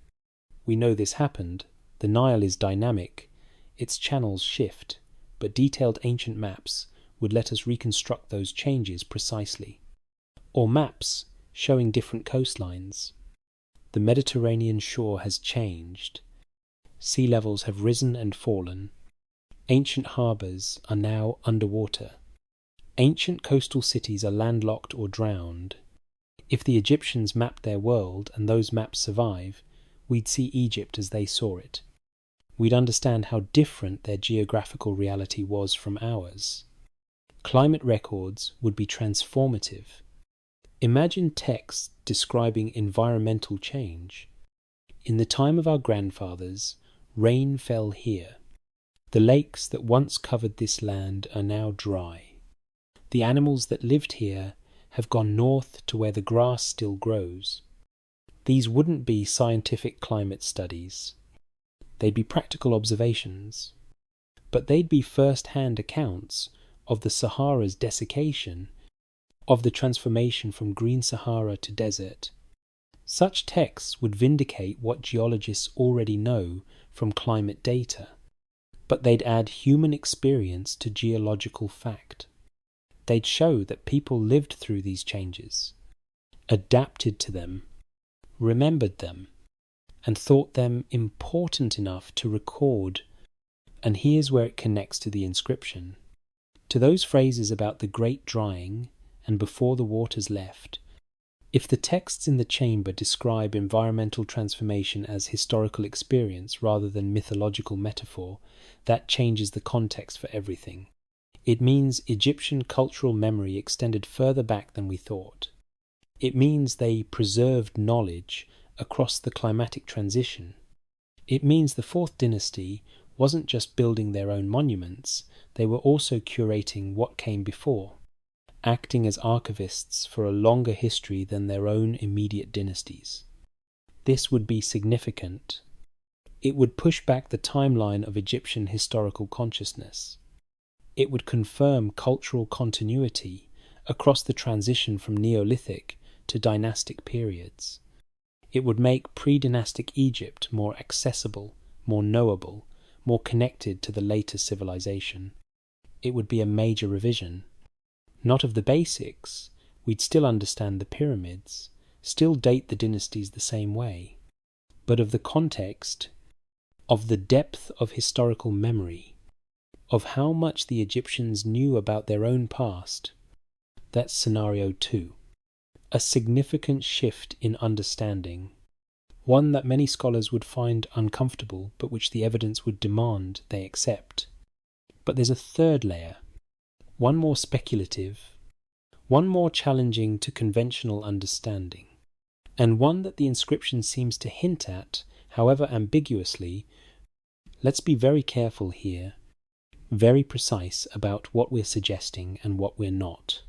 We know this happened. The Nile is dynamic, its channels shift, but detailed ancient maps would let us reconstruct those changes precisely. Or maps showing different coastlines. The Mediterranean shore has changed. Sea levels have risen and fallen. Ancient harbours are now underwater. Ancient coastal cities are landlocked or drowned. If the Egyptians mapped their world and those maps survive, we'd see Egypt as they saw it. We'd understand how different their geographical reality was from ours. Climate records would be transformative. Imagine texts describing environmental change. In the time of our grandfathers, rain fell here. The lakes that once covered this land are now dry. The animals that lived here have gone north to where the grass still grows. These wouldn't be scientific climate studies. They'd be practical observations. But they'd be first-hand accounts of the Sahara's desiccation, of the transformation from green Sahara to desert. Such texts would vindicate what geologists already know from climate data, but they'd add human experience to geological fact. They'd show that people lived through these changes, adapted to them, remembered them, and thought them important enough to record. And here's where it connects to the inscription. To those phrases about the great drying and before the waters left, if the texts in the chamber describe environmental transformation as historical experience rather than mythological metaphor, that changes the context for everything. It means Egyptian cultural memory extended further back than we thought. It means they preserved knowledge across the climatic transition. It means the Fourth Dynasty wasn't just building their own monuments, they were also curating what came before, acting as archivists for a longer history than their own immediate dynasties. This would be significant. It would push back the timeline of Egyptian historical consciousness. It would confirm cultural continuity across the transition from Neolithic to dynastic periods. It would make pre-dynastic Egypt more accessible, more knowable, more connected to the later civilization. It would be a major revision. Not of the basics, we'd still understand the pyramids, still date the dynasties the same way, but of the context, of the depth of historical memory, of how much the Egyptians knew about their own past. That's scenario 2. A significant shift in understanding, one that many scholars would find uncomfortable, but which the evidence would demand they accept. But there's a third layer, one more speculative, one more challenging to conventional understanding, and one that the inscription seems to hint at, however ambiguously. Let's be very careful here, very precise about what we're suggesting and what we're not.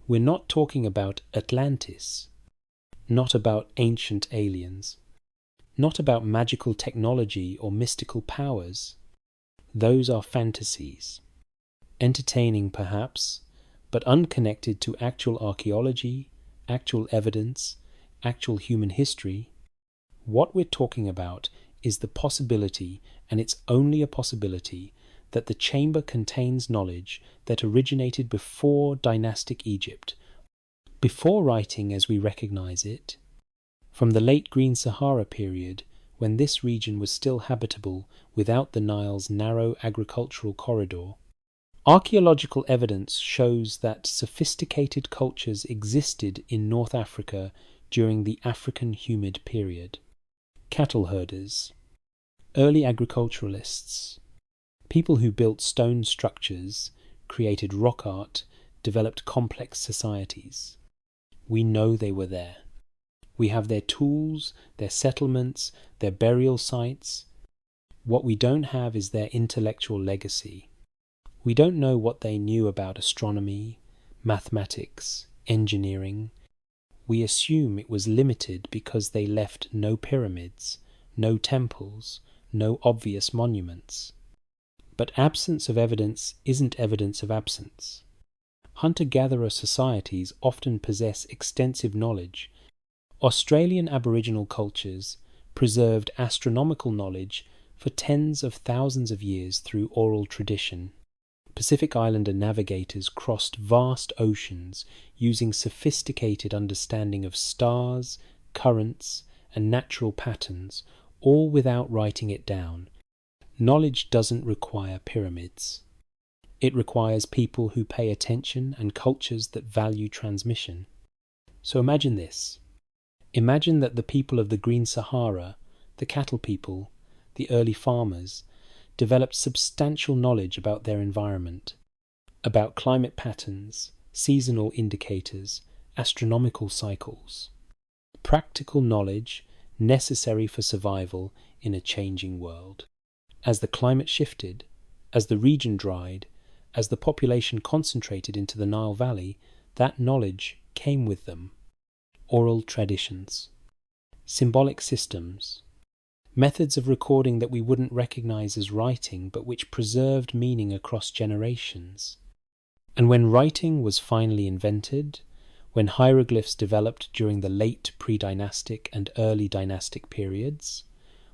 We're not talking about Atlantis, not about ancient aliens, not about magical technology or mystical powers. Those are fantasies, entertaining perhaps, but unconnected to actual archaeology, actual evidence, actual human history. What we're talking about is the possibility, and it's only a possibility, that the chamber contains knowledge that originated before dynastic Egypt, before writing as we recognize it, from the late Green Sahara period, when this region was still habitable without the Nile's narrow agricultural corridor. Archaeological evidence shows that sophisticated cultures existed in North Africa during the African humid period. Cattle herders, early agriculturalists, people who built stone structures, created rock art, developed complex societies. We know they were there. We have their tools, their settlements, their burial sites. What we don't have is their intellectual legacy. We don't know what they knew about astronomy, mathematics, engineering. We assume it was limited because they left no pyramids, no temples, no obvious monuments. But absence of evidence isn't evidence of absence. Hunter-gatherer societies often possess extensive knowledge. Australian Aboriginal cultures preserved astronomical knowledge for tens of thousands of years through oral tradition. Pacific Islander navigators crossed vast oceans using sophisticated understanding of stars, currents, and natural patterns, all without writing it down. Knowledge doesn't require pyramids. It requires people who pay attention and cultures that value transmission. So imagine this. Imagine that the people of the Green Sahara, the cattle people, the early farmers, developed substantial knowledge about their environment, about climate patterns, seasonal indicators, astronomical cycles. Practical knowledge necessary for survival in a changing world. As the climate shifted, as the region dried, as the population concentrated into the Nile Valley, that knowledge came with them. Oral traditions, symbolic systems, methods of recording that we wouldn't recognize as writing, but which preserved meaning across generations. And when writing was finally invented, when hieroglyphs developed during the late pre-dynastic and early dynastic periods,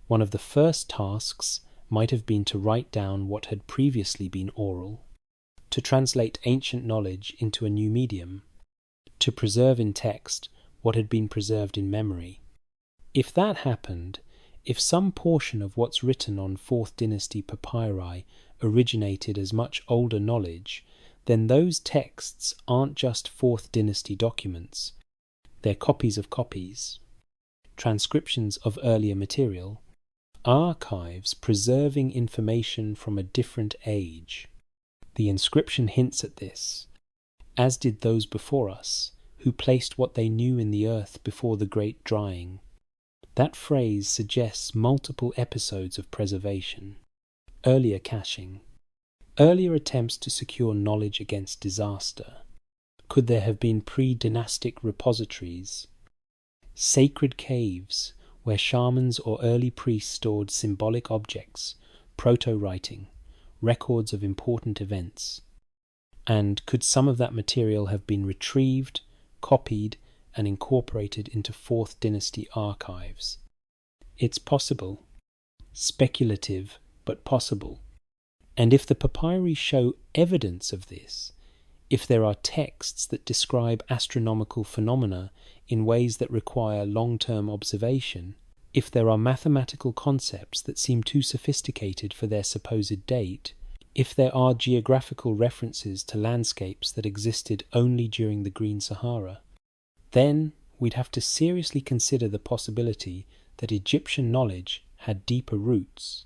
one of the first tasks might have been to write down what had previously been oral, to translate ancient knowledge into a new medium, to preserve in text what had been preserved in memory. If that happened, if some portion of what's written on 4th Dynasty papyri originated as much older knowledge, then those texts aren't just 4th Dynasty documents. They're copies of copies, transcriptions of earlier material, archives preserving information from a different age. The inscription hints at this, as did those before us, who placed what they knew in the earth before the great drying. That phrase suggests multiple episodes of preservation. Earlier caching. Earlier attempts to secure knowledge against disaster. Could there have been pre-dynastic repositories? Sacred caves, where shamans or early priests stored symbolic objects, proto-writing, records of important events. And could some of that material have been retrieved, copied, and incorporated into 4th Dynasty archives? It's possible. Speculative, but possible. And if the papyri show evidence of this, if there are texts that describe astronomical phenomena in ways that require long-term observation, if there are mathematical concepts that seem too sophisticated for their supposed date, if there are geographical references to landscapes that existed only during the Green Sahara, then we'd have to seriously consider the possibility that Egyptian knowledge had deeper roots,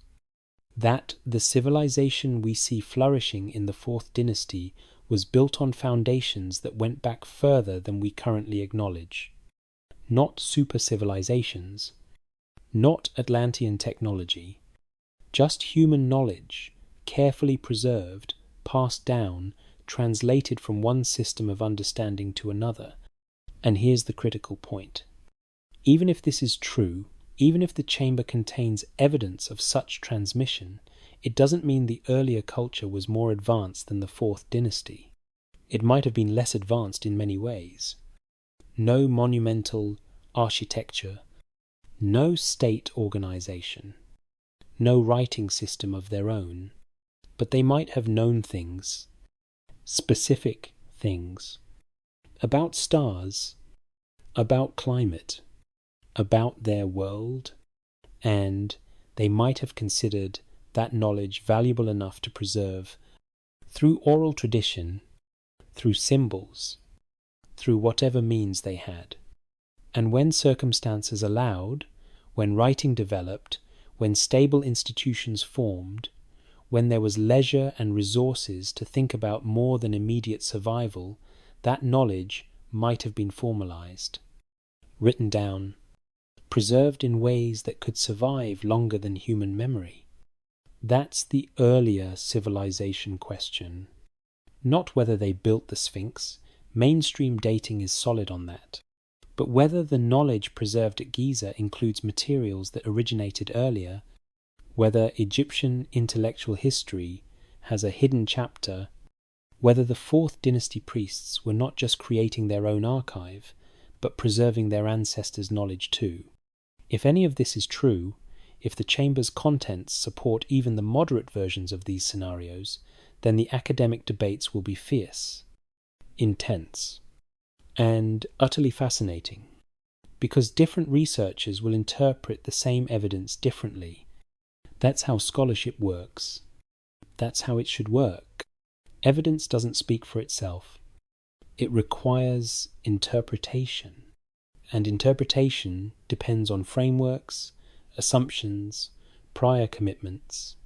that the civilization we see flourishing in the 4th Dynasty was built on foundations that went back further than we currently acknowledge. Not super-civilizations, not Atlantean technology, just human knowledge, carefully preserved, passed down, translated from one system of understanding to another. And here's the critical point. Even if this is true, even if the chamber contains evidence of such transmission, it doesn't mean the earlier culture was more advanced than the 4th Dynasty. It might have been less advanced in many ways. No monumental architecture, no state organization, no writing system of their own, but they might have known things, specific things, about stars, about climate, about their world, and they might have considered that knowledge valuable enough to preserve through oral tradition, through symbols, through whatever means they had. And when circumstances allowed, when writing developed, when stable institutions formed, when there was leisure and resources to think about more than immediate survival, that knowledge might have been formalized, written down, preserved in ways that could survive longer than human memory. That's the earlier civilization question. Not whether they built the Sphinx, mainstream dating is solid on that, but whether the knowledge preserved at Giza includes materials that originated earlier, whether Egyptian intellectual history has a hidden chapter, whether the 4th Dynasty priests were not just creating their own archive, but preserving their ancestors' knowledge too. If any of this is true, if the chamber's contents support even the moderate versions of these scenarios, then the academic debates will be fierce, intense, and utterly fascinating, because different researchers will interpret the same evidence differently. That's how scholarship works. That's how it should work. Evidence doesn't speak for itself. It requires interpretation, and interpretation depends on frameworks, assumptions, prior commitments.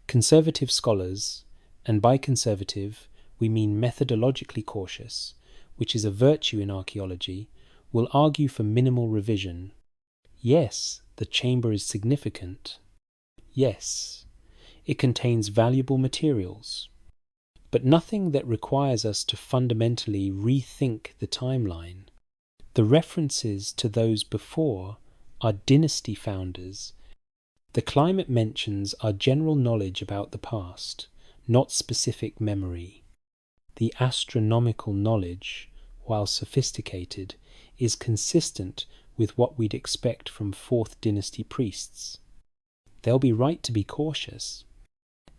Conservative scholars, and by conservative we mean methodologically cautious, which is a virtue in archaeology, will argue for minimal revision. Yes, the chamber is significant. Yes, it contains valuable materials, but nothing that requires us to fundamentally rethink the timeline. The references to those before are dynasty founders. The climate mentions are general knowledge about the past, not specific memory. The astronomical knowledge, while sophisticated, is consistent with what we'd expect from 4th Dynasty priests. They'll be right to be cautious.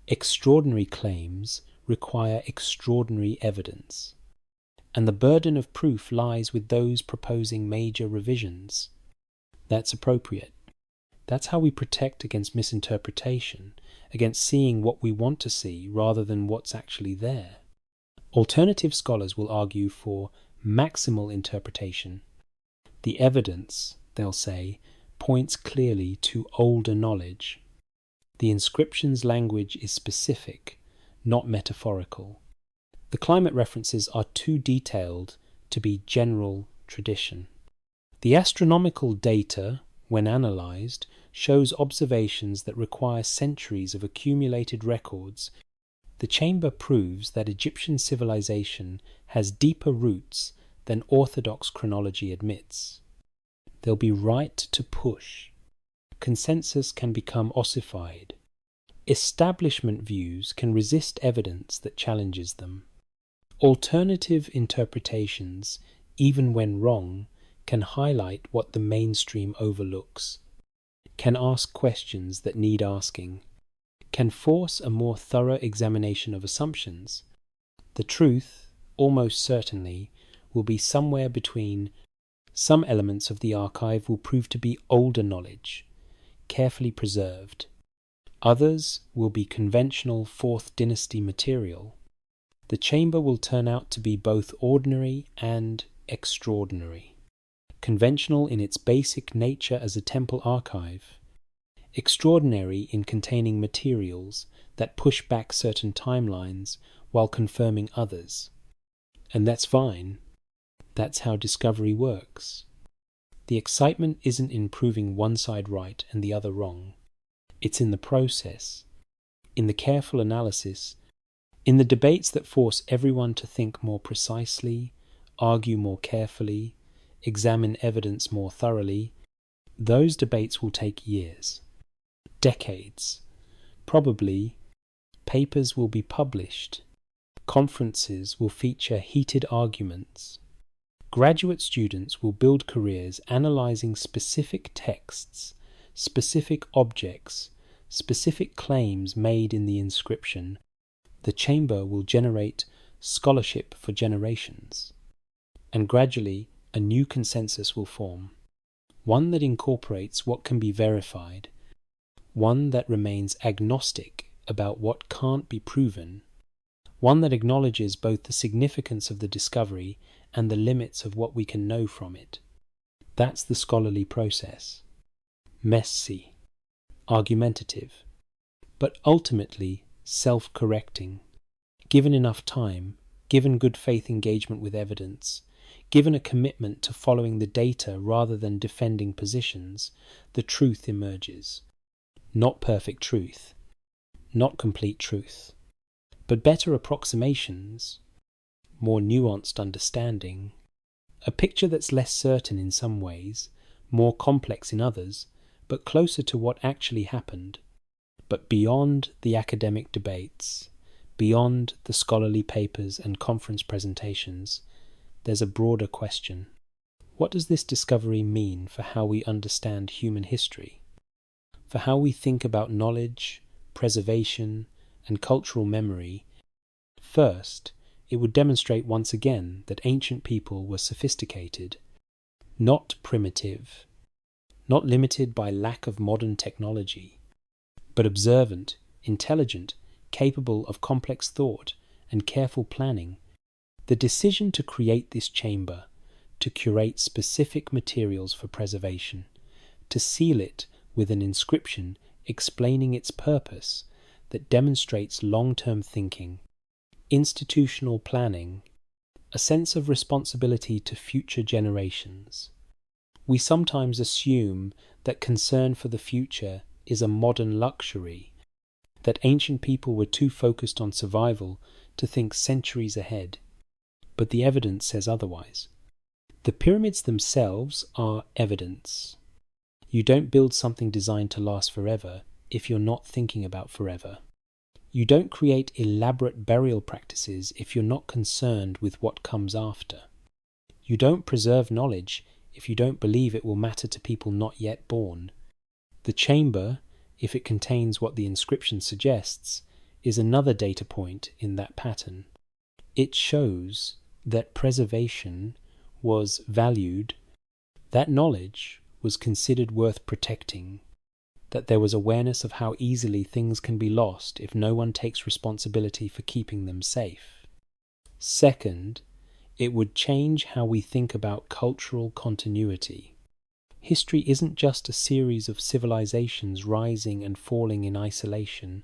Extraordinary claims require extraordinary evidence, and the burden of proof lies with those proposing major revisions. That's appropriate. That's how we protect against misinterpretation, against seeing what we want to see rather than what's actually there. Alternative scholars will argue for maximal interpretation. The evidence, they'll say, points clearly to older knowledge. The inscriptions' language is specific, not metaphorical. The climate references are too detailed to be general tradition. The astronomical data, when analysed, shows observations that require centuries of accumulated records. The chamber proves that Egyptian civilization has deeper roots than orthodox chronology admits. There'll be right to push. Consensus can become ossified. Establishment views can resist evidence that challenges them. Alternative interpretations, even when wrong, can highlight what the mainstream overlooks, can ask questions that need asking, can force a more thorough examination of assumptions. The truth, almost certainly, will be somewhere between. Some elements of the archive will prove to be older knowledge, carefully preserved. Others will be conventional Fourth Dynasty material. The chamber will turn out to be both ordinary and extraordinary. Conventional in its basic nature as a temple archive. Extraordinary in containing materials that push back certain timelines while confirming others. And that's fine. That's how discovery works. The excitement isn't in proving one side right and the other wrong. It's in the process, in the careful analysis, in the debates that force everyone to think more precisely, argue more carefully, examine evidence more thoroughly. Those debates will take years, decades. Probably, papers will be published. Conferences will feature heated arguments. Graduate students will build careers analyzing specific texts, specific objects, specific claims made in the inscription. The chamber will generate scholarship for generations. And gradually, a new consensus will form, one that incorporates what can be verified, one that remains agnostic about what can't be proven, one that acknowledges both the significance of the discovery and the limits of what we can know from it. That's the scholarly process. Messy, argumentative, but ultimately self-correcting. Given enough time, given good faith engagement with evidence, given a commitment to following the data rather than defending positions, the truth emerges. Not perfect truth, not complete truth, but better approximations, more nuanced understanding, a picture that's less certain in some ways, more complex in others, but closer to what actually happened. But beyond the academic debates, beyond the scholarly papers and conference presentations, there's a broader question. What does this discovery mean for how we understand human history? For how we think about knowledge, preservation, and cultural memory? First, it would demonstrate once again that ancient people were sophisticated, not primitive, not limited by lack of modern technology, but observant, intelligent, capable of complex thought and careful planning. The decision to create this chamber, to curate specific materials for preservation, to seal it with an inscription explaining its purpose that demonstrates long-term thinking, institutional planning, a sense of responsibility to future generations. We sometimes assume that concern for the future is a modern luxury, that ancient people were too focused on survival to think centuries ahead. But the evidence says otherwise. The pyramids themselves are evidence. You don't build something designed to last forever if you're not thinking about forever. You don't create elaborate burial practices if you're not concerned with what comes after. You don't preserve knowledge if you don't believe it will matter to people not yet born. The chamber, if it contains what the inscription suggests, is another data point in that pattern. It shows that preservation was valued, that knowledge was considered worth protecting, that there was awareness of how easily things can be lost if no one takes responsibility for keeping them safe. Second, it would change how we think about cultural continuity. History isn't just a series of civilizations rising and falling in isolation.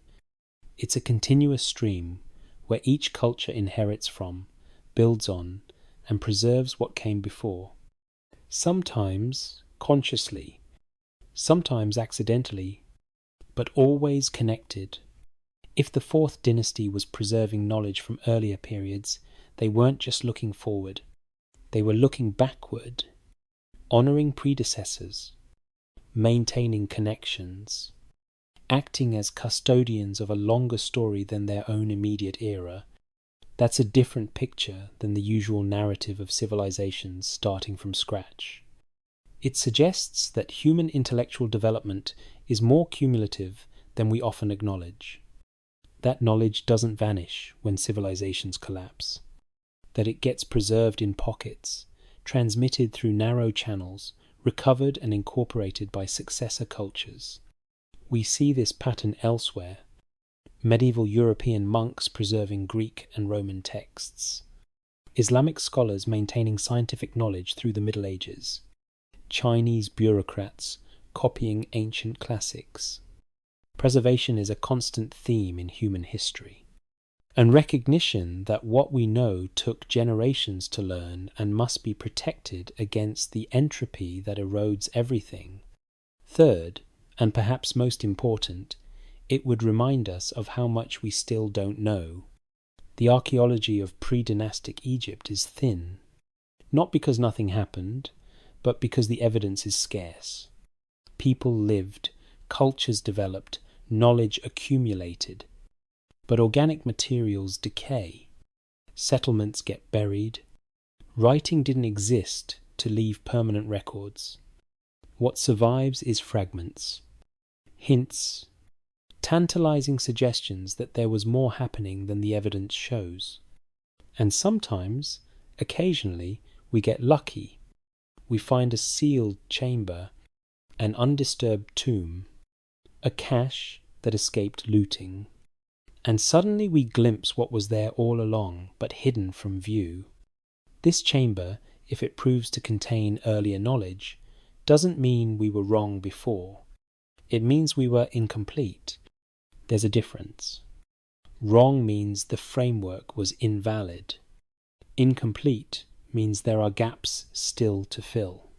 It's a continuous stream where each culture inherits from, builds on, and preserves what came before. Sometimes, consciously, sometimes accidentally, but always connected. If the Fourth Dynasty was preserving knowledge from earlier periods, they weren't just looking forward. They were looking backward, honouring predecessors, maintaining connections, acting as custodians of a longer story than their own immediate era. That's a different picture than the usual narrative of civilizations starting from scratch. It suggests that human intellectual development is more cumulative than we often acknowledge. That knowledge doesn't vanish when civilizations collapse, that it gets preserved in pockets, transmitted through narrow channels, recovered and incorporated by successor cultures. We see this pattern elsewhere. Medieval European monks preserving Greek and Roman texts, Islamic scholars maintaining scientific knowledge through the Middle Ages, Chinese bureaucrats copying ancient classics. Preservation is a constant theme in human history, and recognition that what we know took generations to learn and must be protected against the entropy that erodes everything. Third, and perhaps most important, it would remind us of how much we still don't know. The archaeology of pre-dynastic Egypt is thin, not because nothing happened, but because the evidence is scarce. People lived, cultures developed, knowledge accumulated, but organic materials decay. Settlements get buried. Writing didn't exist to leave permanent records. What survives is fragments, hints, tantalizing suggestions that there was more happening than the evidence shows. And sometimes, occasionally, we get lucky. We find a sealed chamber, an undisturbed tomb, a cache that escaped looting. And suddenly we glimpse what was there all along, but hidden from view. This chamber, if it proves to contain earlier knowledge, doesn't mean we were wrong before. It means we were incomplete. There's a difference. Wrong means the framework was invalid. Incomplete means there are gaps still to fill.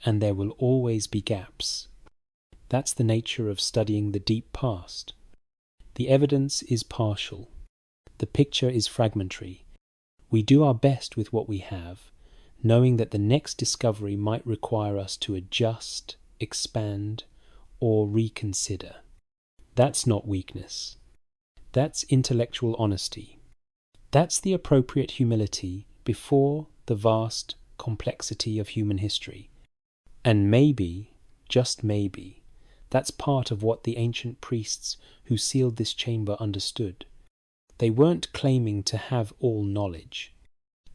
And there will always be gaps. That's the nature of studying the deep past. The evidence is partial. The picture is fragmentary. We do our best with what we have, knowing that the next discovery might require us to adjust, expand, or reconsider. That's not weakness. That's intellectual honesty. That's the appropriate humility before the vast complexity of human history. And maybe, just maybe, that's part of what the ancient priests who sealed this chamber understood. They weren't claiming to have all knowledge.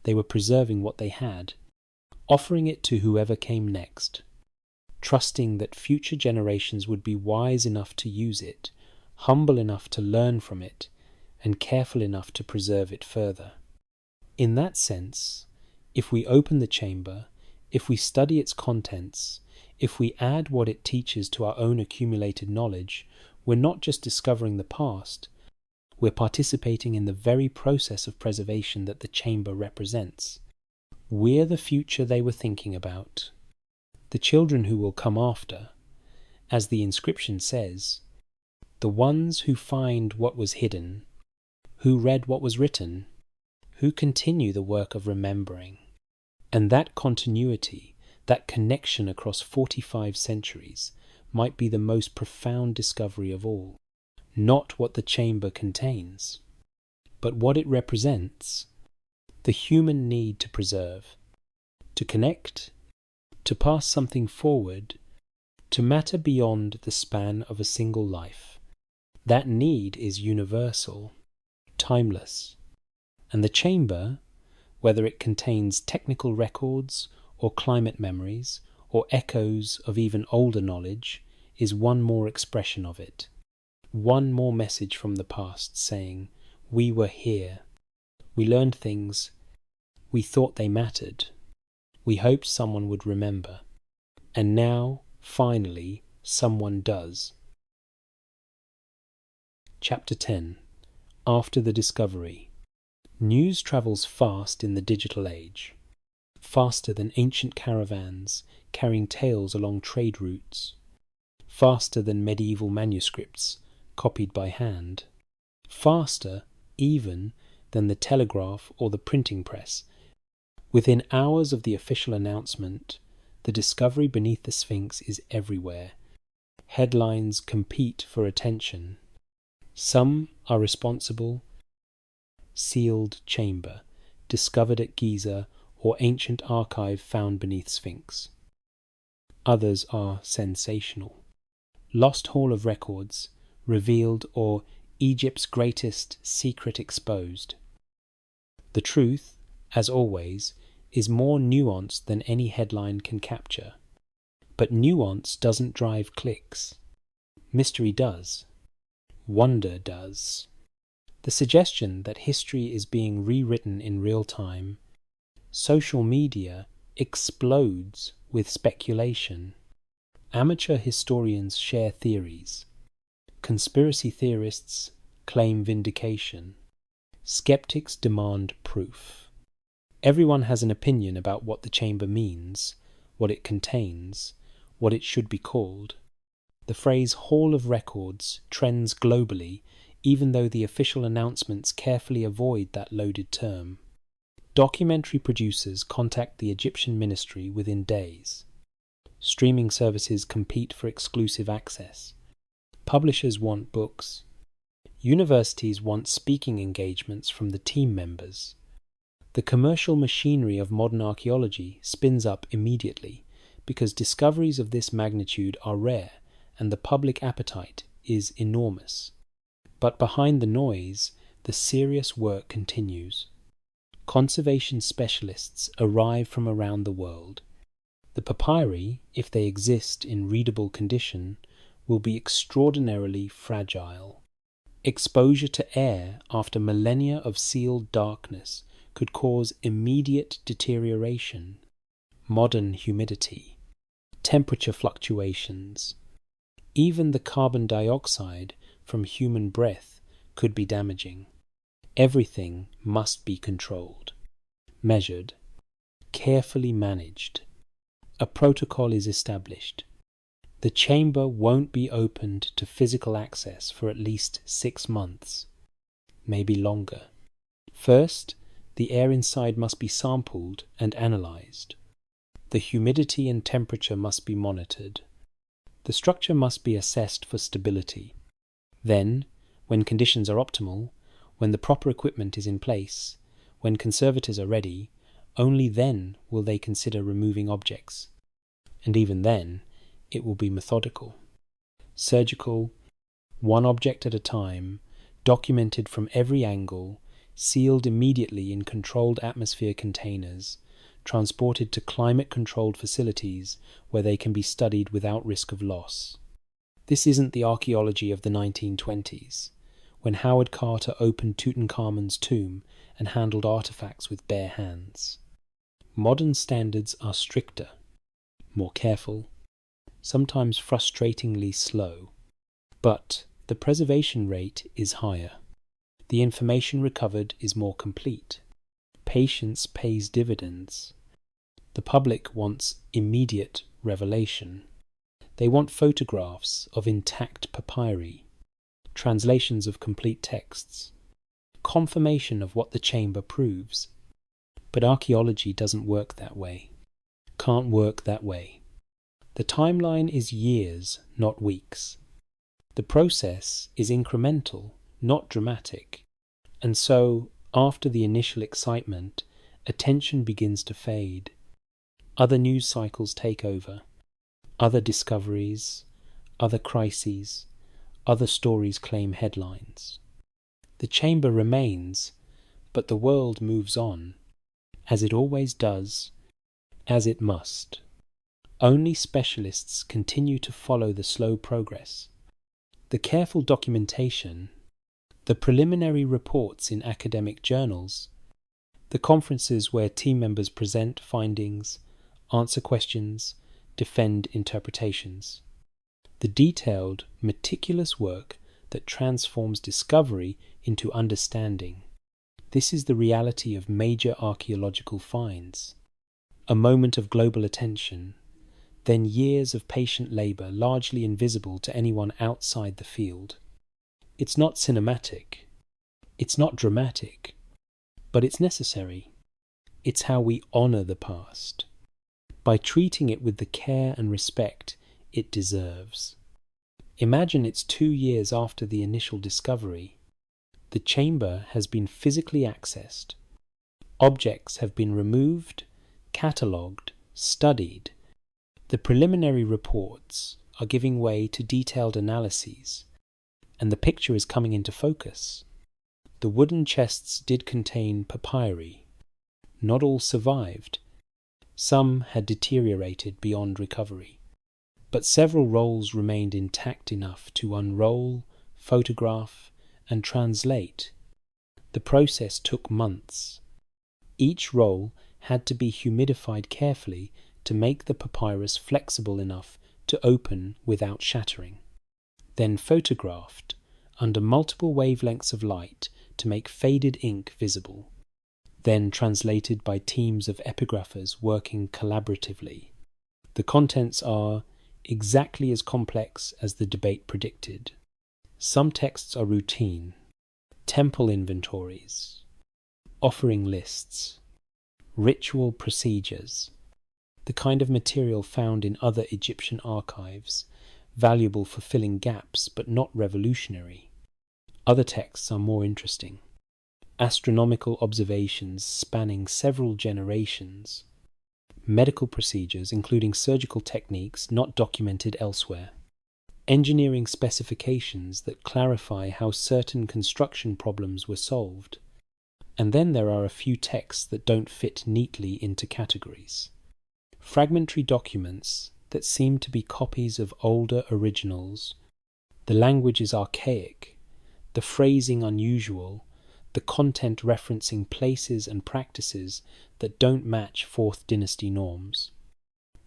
They were preserving what they had, offering it to whoever came next, trusting that future generations would be wise enough to use it, humble enough to learn from it, and careful enough to preserve it further. In that sense, if we open the chamber, if we study its contents, if we add what it teaches to our own accumulated knowledge, we're not just discovering the past, we're participating in the very process of preservation that the chamber represents. We're the future they were thinking about. The children who will come after, as the inscription says, the ones who find what was hidden, who read what was written, who continue the work of remembering. And that continuity, that connection across 45 centuries, might be the most profound discovery of all. Not what the chamber contains, but what it represents. The human need to preserve, to connect, to pass something forward, to matter beyond the span of a single life. That need is universal, timeless. And the chamber, whether it contains technical records or climate memories or echoes of even older knowledge, is one more expression of it. One more message from the past saying, we were here. We learned things. We thought they mattered. We hoped someone would remember. And now, finally, someone does. Chapter 10. After the discovery. News travels fast in the digital age. Faster than ancient caravans carrying tales along trade routes. faster than medieval manuscripts copied by hand, faster even than the telegraph or the printing press. Within hours of the official announcement, the discovery beneath the Sphinx is everywhere. Headlines compete for attention. Some are responsible: sealed chamber, discovered at Giza, or ancient archive found beneath Sphinx. Others are sensational: lost hall of records, revealed, or Egypt's greatest secret exposed. The truth, as always, is more nuanced than any headline can capture. But nuance doesn't drive clicks. Mystery does. Wonder does. The suggestion that history is being rewritten in real time, social media explodes with speculation. Amateur historians share theories. Conspiracy theorists claim vindication. Skeptics demand proof. Everyone has an opinion about what the chamber means, what it contains, what it should be called. The phrase Hall of Records trends globally, even though the official announcements carefully avoid that loaded term. Documentary producers contact the Egyptian ministry within days. Streaming services compete for exclusive access. Publishers want books. Universities want speaking engagements from the team members. The commercial machinery of modern archaeology spins up immediately, because discoveries of this magnitude are rare and the public appetite is enormous. But behind the noise, the serious work continues. Conservation specialists arrive from around the world. The papyri, if they exist in readable condition, will be extraordinarily fragile. Exposure to air after millennia of sealed darkness could cause immediate deterioration. Modern humidity, temperature fluctuations, even the carbon dioxide from human breath could be damaging. Everything must be controlled, measured, carefully managed. A protocol is established. The chamber won't be opened to physical access for at least 6 months, maybe longer. First, the air inside must be sampled and analyzed. The humidity and temperature must be monitored. The structure must be assessed for stability. Then, when conditions are optimal, when the proper equipment is in place, when conservators are ready, only then will they consider removing objects. And even then, it will be methodical, surgical, one object at a time, documented from every angle, sealed immediately in controlled atmosphere containers, transported to climate-controlled facilities where they can be studied without risk of loss. This isn't the archaeology of the 1920s, when Howard Carter opened Tutankhamun's tomb and handled artifacts with bare hands. Modern standards are stricter, more careful, sometimes frustratingly slow, but the preservation rate is higher. The information recovered is more complete. Patience pays dividends. The public wants immediate revelation. They want photographs of intact papyri, translations of complete texts, confirmation of what the chamber proves. But archaeology doesn't work that way. Can't work that way. The timeline is years, not weeks. The process is incremental, not dramatic. And so, after the initial excitement, attention begins to fade. Other news cycles take over. Other discoveries, other crises, other stories claim headlines. The chamber remains, but the world moves on, as it always does, as it must. Only specialists continue to follow the slow progress. The careful documentation, the preliminary reports in academic journals, the conferences where team members present findings, answer questions, defend interpretations. The detailed, meticulous work that transforms discovery into understanding. This is the reality of major archaeological finds. A moment of global attention. then years of patient labour largely invisible to anyone outside the field. It's not cinematic, it's not dramatic, but it's necessary. It's how we honour the past, by treating it with the care and respect it deserves. Imagine it's 2 years after the initial discovery. The chamber has been physically accessed. Objects have been removed, catalogued, studied. The preliminary reports are giving way to detailed analyses, and the picture is coming into focus. The wooden chests did contain papyri. Not all survived. Some had deteriorated beyond recovery, but several rolls remained intact enough to unroll, photograph, and translate. The process took months. Each roll had to be humidified carefully to make the papyrus flexible enough to open without shattering, then photographed under multiple wavelengths of light to make faded ink visible, then translated by teams of epigraphers working collaboratively. The contents are exactly as complex as the debate predicted. Some texts are routine, temple inventories, offering lists, ritual procedures, the kind of material found in other Egyptian archives, valuable for filling gaps but not revolutionary. Other texts are more interesting. Astronomical observations spanning several generations. Medical procedures including surgical techniques not documented elsewhere. Engineering specifications that clarify how certain construction problems were solved. And then there are a few texts that don't fit neatly into categories. Fragmentary documents that seem to be copies of older originals. The language is archaic, the phrasing unusual, the content referencing places and practices that don't match 4th dynasty norms.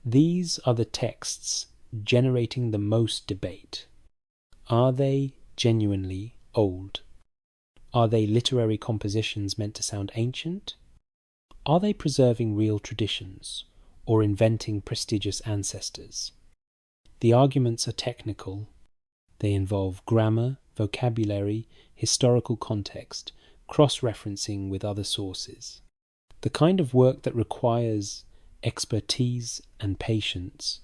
These are the texts generating the most debate. Are they genuinely old? Are they literary compositions meant to sound ancient? Are they preserving real traditions, or inventing prestigious ancestors? The arguments are technical. They involve grammar, vocabulary, historical context, cross-referencing with other sources. The kind of work that requires expertise and patience.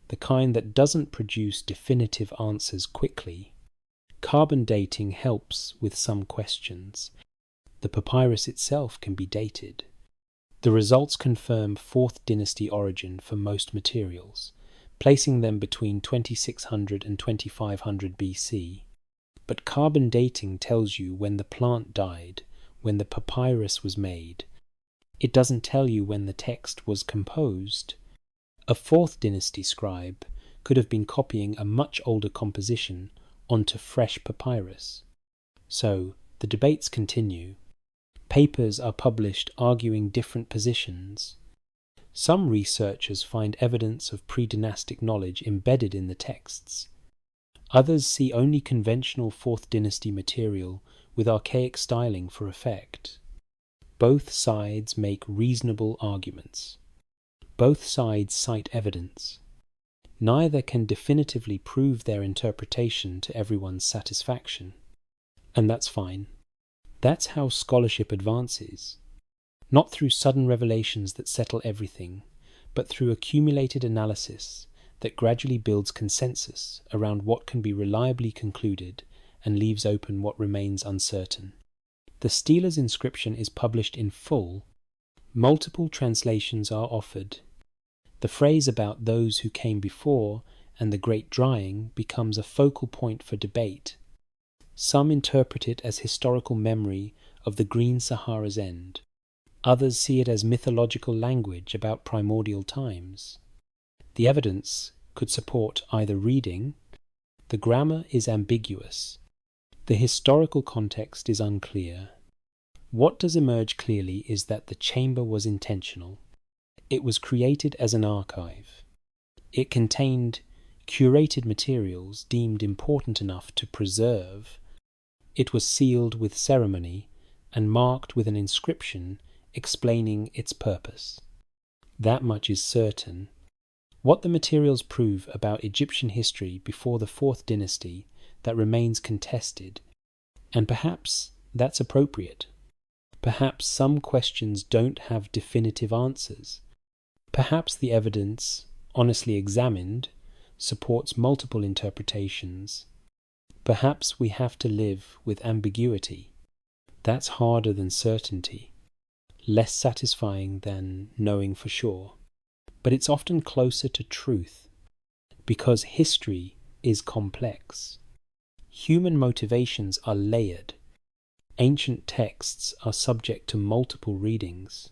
The kind that doesn't produce definitive answers quickly. Carbon dating helps with some questions. The papyrus itself can be dated. The results confirm 4th dynasty origin for most materials, placing them between 2600 and 2500 BC. But carbon dating tells you when the plant died, when the papyrus was made. It doesn't tell you when the text was composed. A 4th dynasty scribe could have been copying a much older composition onto fresh papyrus. So, the debates continue. Papers are published arguing different positions. Some researchers find evidence of pre-dynastic knowledge embedded in the texts. Others see only conventional 4th dynasty material with archaic styling for effect. Both sides make reasonable arguments. Both sides cite evidence. Neither can definitively prove their interpretation to everyone's satisfaction. And that's fine. That's how scholarship advances. Not through sudden revelations that settle everything, but through accumulated analysis that gradually builds consensus around what can be reliably concluded and leaves open what remains uncertain. The Steler's inscription is published in full. Multiple translations are offered. The phrase about those who came before and the great drying becomes a focal point for debate. Some interpret it as historical memory of the Green Sahara's end. Others see it as mythological language about primordial times. The evidence could support either reading. The grammar is ambiguous. The historical context is unclear. What does emerge clearly is that the chamber was intentional. It was created as an archive. It contained curated materials deemed important enough to preserve. It was sealed with ceremony and marked with an inscription explaining its purpose. That much is certain. What the materials prove about Egyptian history before the 4th dynasty that remains contested, and perhaps that's appropriate. Perhaps some questions don't have definitive answers. Perhaps the evidence, honestly examined, supports multiple interpretations. Perhaps we have to live with ambiguity. That's harder than certainty, less satisfying than knowing for sure. But it's often closer to truth, because history is complex. Human motivations are layered. Ancient texts are subject to multiple readings.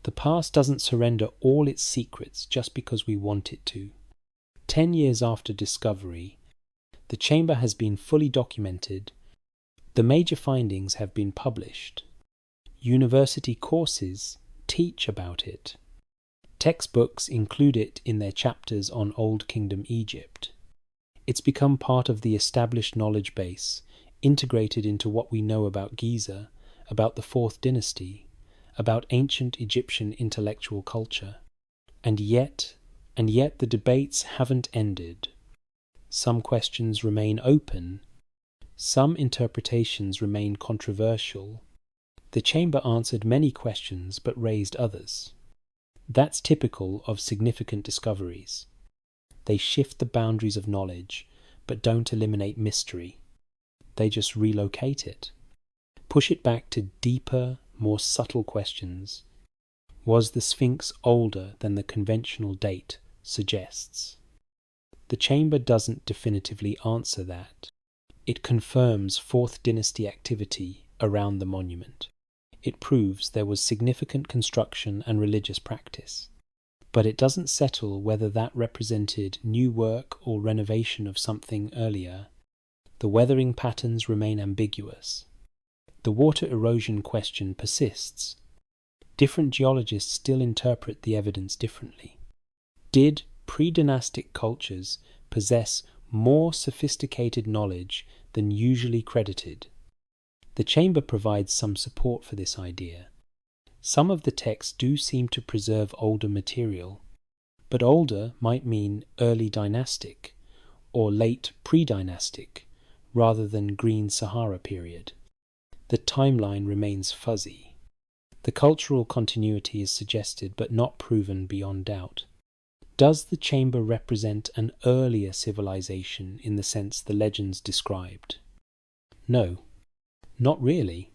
The past doesn't surrender all its secrets just because we want it to. 10 years after discovery, the chamber has been fully documented. The major findings have been published. University courses teach about it. Textbooks include it in their chapters on Old Kingdom Egypt. It's become part of the established knowledge base, integrated into what we know about Giza, about the 4th dynasty, about ancient Egyptian intellectual culture. And yet the debates haven't ended. Some questions remain open. Some interpretations remain controversial. The chamber answered many questions but raised others. That's typical of significant discoveries. They shift the boundaries of knowledge, but don't eliminate mystery. They just relocate it. Push it back to deeper, more subtle questions. Was the Sphinx older than the conventional date suggests? The chamber doesn't definitively answer that. It confirms 4th dynasty activity around the monument. It proves there was significant construction and religious practice. But it doesn't settle whether that represented new work or renovation of something earlier. The weathering patterns remain ambiguous. The water erosion question persists. Different geologists still interpret the evidence differently. Did pre-dynastic cultures possess more sophisticated knowledge than usually credited? The chamber provides some support for this idea. Some of the texts do seem to preserve older material, but older might mean early dynastic or late pre-dynastic rather than Green Sahara period. The timeline remains fuzzy. The cultural continuity is suggested but not proven beyond doubt. Does the chamber represent an earlier civilization in the sense the legends described? No, not really.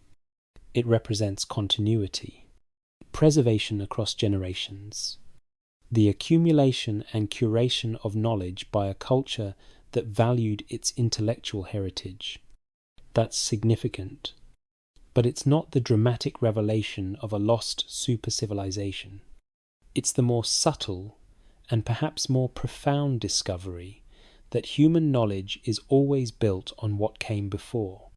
It represents continuity, preservation across generations, the accumulation and curation of knowledge by a culture that valued its intellectual heritage. That's significant, but it's not the dramatic revelation of a lost super-civilization. It's the more subtle and perhaps more profound discovery that human knowledge is always built on what came before,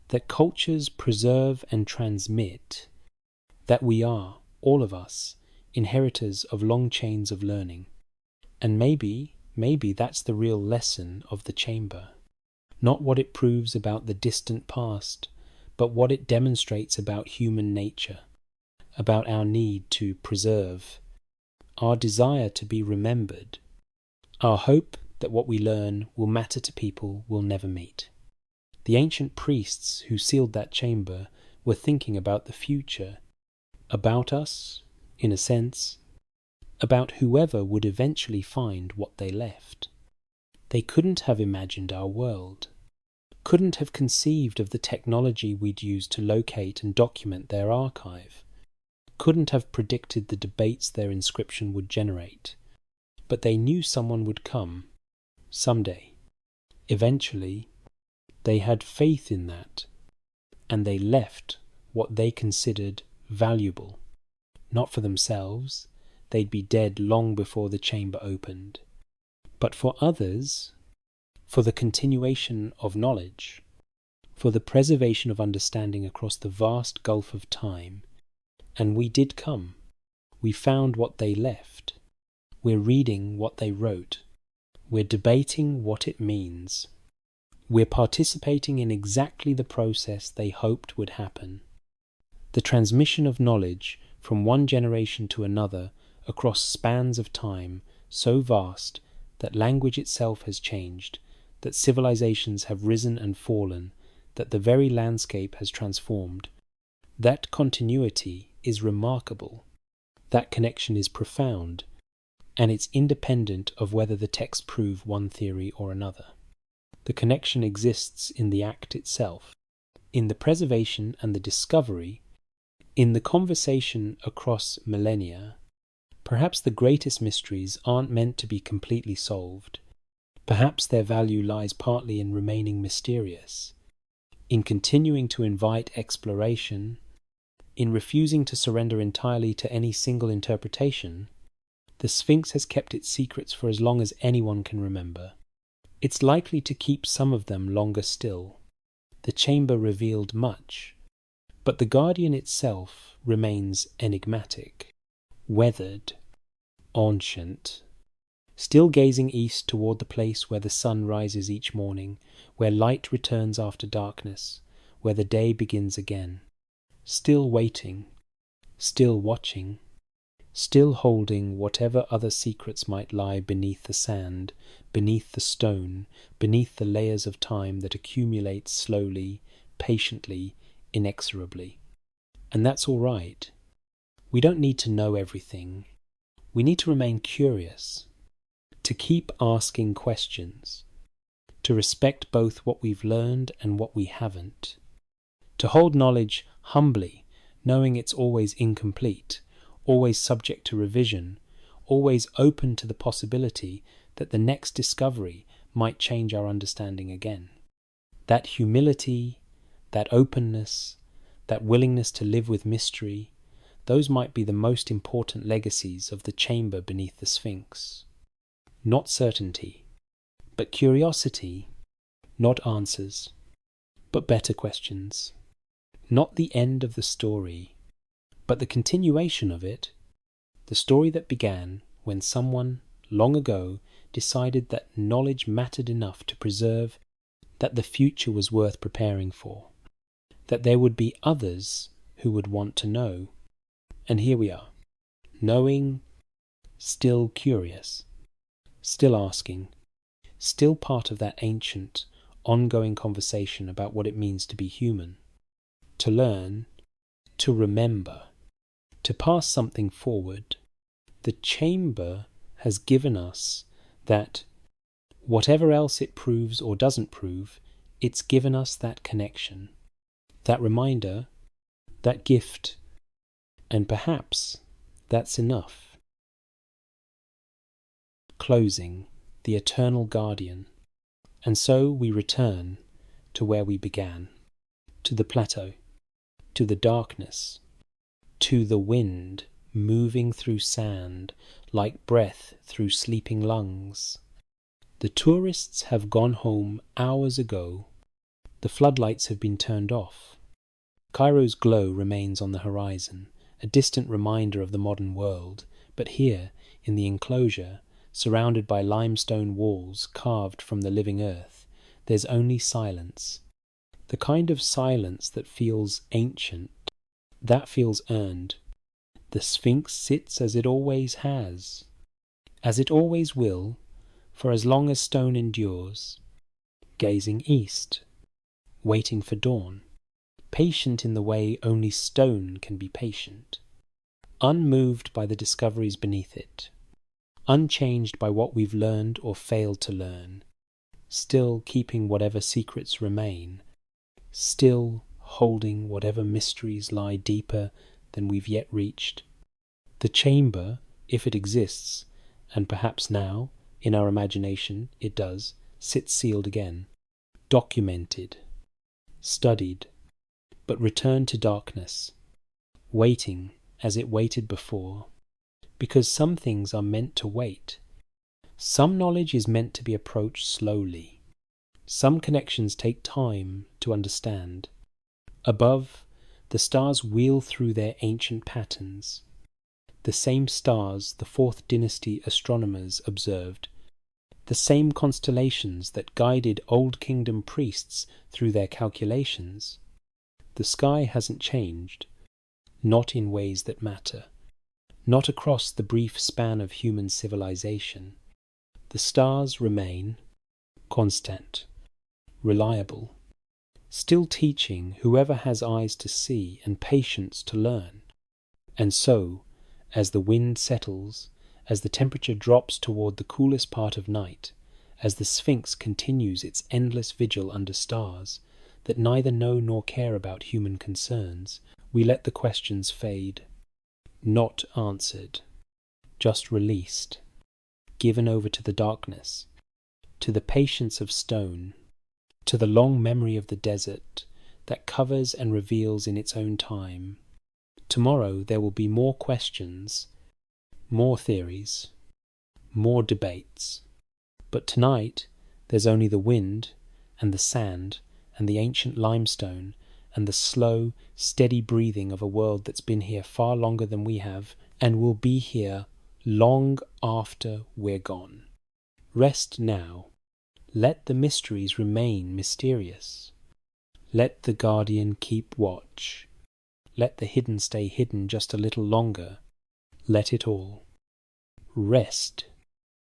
that cultures preserve and transmit, that we are, all of us, inheritors of long chains of learning. And maybe that's the real lesson of the chamber. Not what it proves about the distant past, but what it demonstrates about human nature, about our need to preserve, our desire to be remembered, our hope that what we learn will matter to people we'll never meet. The ancient priests who sealed that chamber were thinking about the future, about us, in a sense, about whoever would eventually find what they left. They couldn't have imagined our world, couldn't have conceived of the technology we'd use to locate and document their archive, couldn't have predicted the debates their inscription would generate. But they knew someone would come, someday. Eventually, they had faith in that, and they left what they considered valuable. Not for themselves, they'd be dead long before the chamber opened. But for others, for the continuation of knowledge, for the preservation of understanding across the vast gulf of time. And we did come. We found what they left. We're reading what they wrote. We're debating what it means. We're participating in exactly the process they hoped would happen. The transmission of knowledge from one generation to another across spans of time so vast that language itself has changed, that civilizations have risen and fallen, that the very landscape has transformed. That continuity is remarkable. That connection is profound, and it's independent of whether the texts prove one theory or another. The connection exists in the act itself, in the preservation and the discovery, in the conversation across millennia. Perhaps the greatest mysteries aren't meant to be completely solved. Perhaps their value lies partly in remaining mysterious, in continuing to invite exploration, in refusing to surrender entirely to any single interpretation. The Sphinx has kept its secrets for as long as anyone can remember. It's likely to keep some of them longer still. The chamber revealed much, but the Guardian itself remains enigmatic, weathered, ancient, still gazing east toward the place where the sun rises each morning, where light returns after darkness, where the day begins again. Still waiting, still watching, still holding whatever other secrets might lie beneath the sand, beneath the stone, beneath the layers of time that accumulate slowly, patiently, inexorably. And that's all right. We don't need to know everything. We need to remain curious, to keep asking questions, to respect both what we've learned and what we haven't, to hold knowledge humbly, knowing it's always incomplete, always subject to revision, always open to the possibility that the next discovery might change our understanding again. That humility, that openness, that willingness to live with mystery, those might be the most important legacies of the chamber beneath the Sphinx. Not certainty, but curiosity, not answers, but better questions. Not the end of the story, but the continuation of it, the story that began when someone, long ago, decided that knowledge mattered enough to preserve, that the future was worth preparing for, that there would be others who would want to know. And here we are, knowing, still curious, still asking, still part of that ancient, ongoing conversation about what it means to be human, to learn, to remember, to pass something forward. The chamber has given us that, whatever else it proves or doesn't prove, it's given us that connection, that reminder, that gift, and perhaps that's enough. Closing, the eternal guardian. And so we return to where we began, to the plateau, to the darkness, to the wind moving through sand like breath through sleeping lungs. The tourists have gone home hours ago. The floodlights have been turned off. Cairo's glow remains on the horizon, a distant reminder of the modern world, but here, in the enclosure, surrounded by limestone walls carved from the living earth, there's only silence. The kind of silence that feels ancient, that feels earned. The Sphinx sits as it always has, as it always will, for as long as stone endures, gazing east, waiting for dawn, patient in the way only stone can be patient, unmoved by the discoveries beneath it, unchanged by what we've learned or failed to learn, still keeping whatever secrets remain, still holding whatever mysteries lie deeper than we've yet reached. The chamber, if it exists, and perhaps now, in our imagination, it does, sits sealed again, documented, studied, but returned to darkness, waiting as it waited before, because some things are meant to wait. Some knowledge is meant to be approached slowly. Some connections take time to understand. Above, the stars wheel through their ancient patterns. The same stars the Fourth Dynasty astronomers observed, the same constellations that guided Old Kingdom priests through their calculations. The sky hasn't changed, not in ways that matter, not across the brief span of human civilization. The stars remain constant, reliable, still teaching whoever has eyes to see and patience to learn. And so, as the wind settles, as the temperature drops toward the coolest part of night, as the Sphinx continues its endless vigil under stars that neither know nor care about human concerns, we let the questions fade. Not answered, just released, given over to the darkness, to the patience of stone, to the long memory of the desert that covers and reveals in its own time. Tomorrow there will be more questions, more theories, more debates. But tonight there's only the wind and the sand and the ancient limestone and the slow, steady breathing of a world that's been here far longer than we have and will be here long after we're gone. Rest now. Let the mysteries remain mysterious. Let the guardian keep watch. Let the hidden stay hidden just a little longer. Let it all. Rest